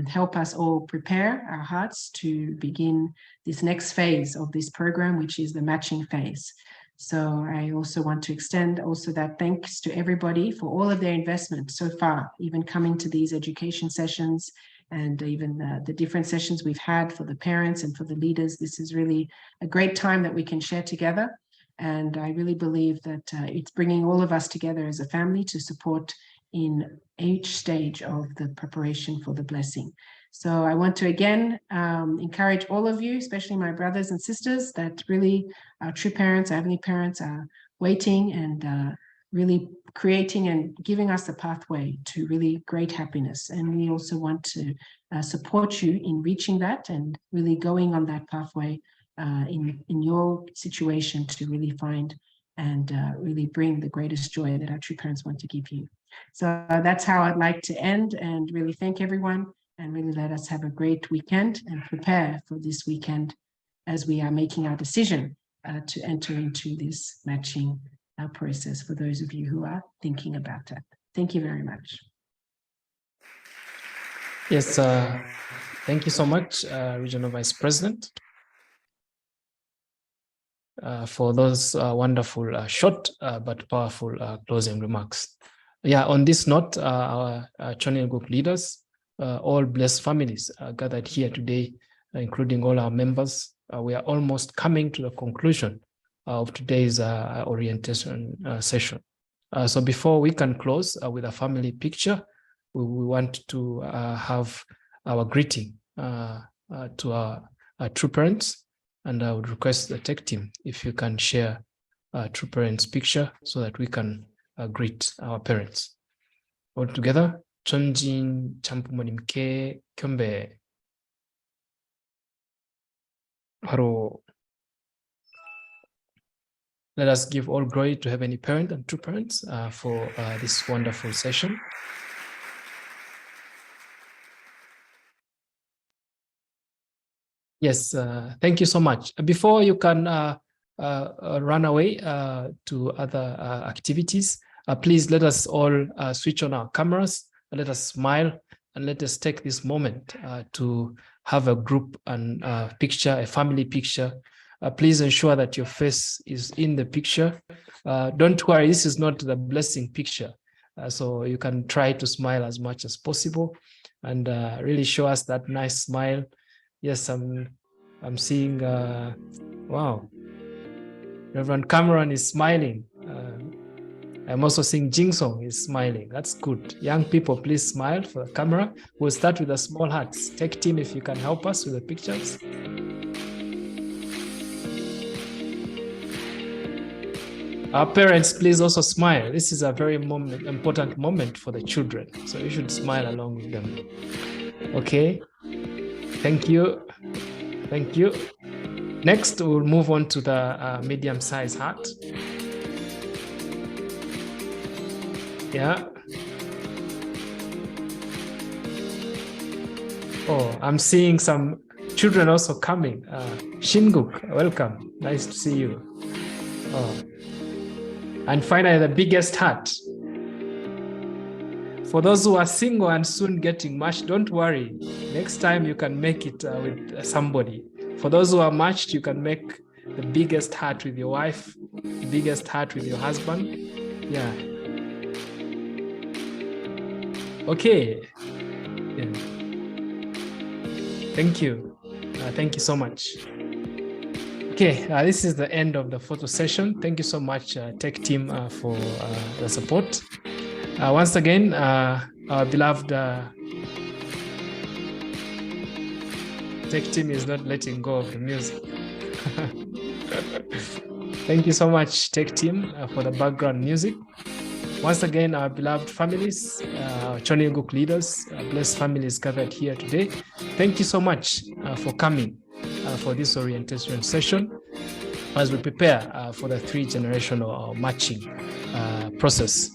help us all prepare our hearts to begin this next phase of this program, which is the matching phase. So I also want to extend also that thanks to everybody for all of their investment so far, even coming to these education sessions and even the different sessions we've had for the parents and for the leaders. This is really a great time that we can share together. And I really believe that it's bringing all of us together as a family to support in each stage of the preparation for the blessing. So I want to again encourage all of you, especially my brothers and sisters, that really our true parents, our heavenly parents, are waiting and really creating and giving us a pathway to really great happiness. And we also want to support you in reaching that and really going on that pathway in your situation to really find and really bring the greatest joy that our true parents want to give you. So that's how I'd like to end, and really thank everyone, and really let us have a great weekend and prepare for this weekend as we are making our decision to enter into this matching process for those of you who are thinking about that. Thank you very much. Yes, thank you so much, Regional Vice President, for those wonderful, short but powerful closing remarks. Yeah, on this note, our Cheon group leaders, all blessed families gathered here today, including all our members, we are almost coming to the conclusion of today's orientation session. So before we can close with a family picture, we want to have our greeting to our true parents, and I would request the tech team if you can share true parents picture so that we can greet our parents. All together, 천진 참부모님께 경배. 바로 let us give all glory to Heavenly Parent and true parents for this wonderful session. Yes, thank you so much. Before you can run away to other activities. Please let us all switch on our cameras, let us smile, and let us take this moment to have a group and picture, a family picture. Please ensure that your face is in the picture. Don't worry, this is not the blessing picture. So you can try to smile as much as possible and really show us that nice smile. Yes, I'm seeing, wow, Reverend Cameron is smiling. I'm also seeing Jingsong is smiling. That's good. Young people, please smile for the camera. We'll start with the small hearts. Tech team, if you can help us with the pictures. Our parents, please also smile. This is a very important moment for the children. So you should smile along with them. Okay. Thank you. Thank you. Next, we'll move on to the medium-sized heart. Yeah. Oh, I'm seeing some children also coming. Shinguk, welcome. Nice to see you. Oh. And finally, the biggest heart. For those who are single and soon getting matched, don't worry. Next time you can make it with somebody. For those who are matched, you can make the biggest heart with your wife, the biggest heart with your husband. Yeah. Okay. Yeah. Thank you. Thank you so much. Okay, this is the end of the photo session. Thank you so much, tech team, for the support. Once again, our beloved tech team is not letting go of the music. Thank you so much, tech team, for the background music. Once again, our beloved families, our Choniguk leaders, blessed families gathered here today. Thank you so much for coming for this orientation session as we prepare for the 3-generational matching process.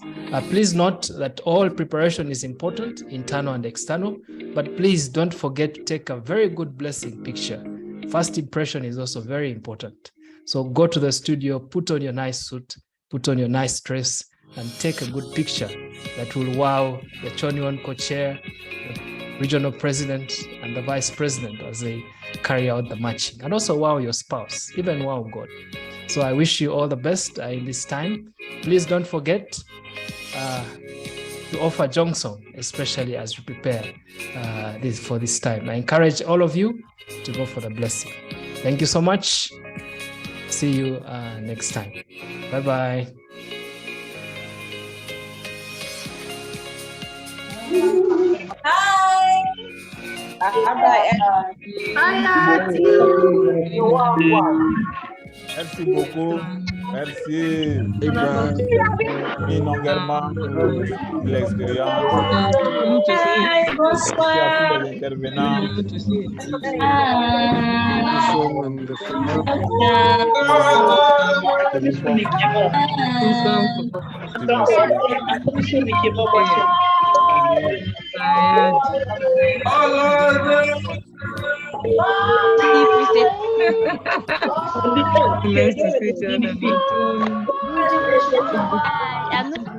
Please note that all preparation is important, internal and external, but please don't forget to take a very good blessing picture. First impression is also very important. So go to the studio, put on your nice suit, put on your nice dress, and take a good picture that will wow the Chonwon co-chair, the regional president, and the vice president as they carry out the matching, and also wow your spouse, even wow God. So I wish you all the best in this time. Please don't forget to offer Jongsong, especially as you prepare for this time. I encourage all of you to go for the blessing. Thank you so much. See you next time. Bye-bye. Hi. Merci beaucoup. Merci, Nonguierma, pour l'expérience. Merci à tous les intervenants. I'm not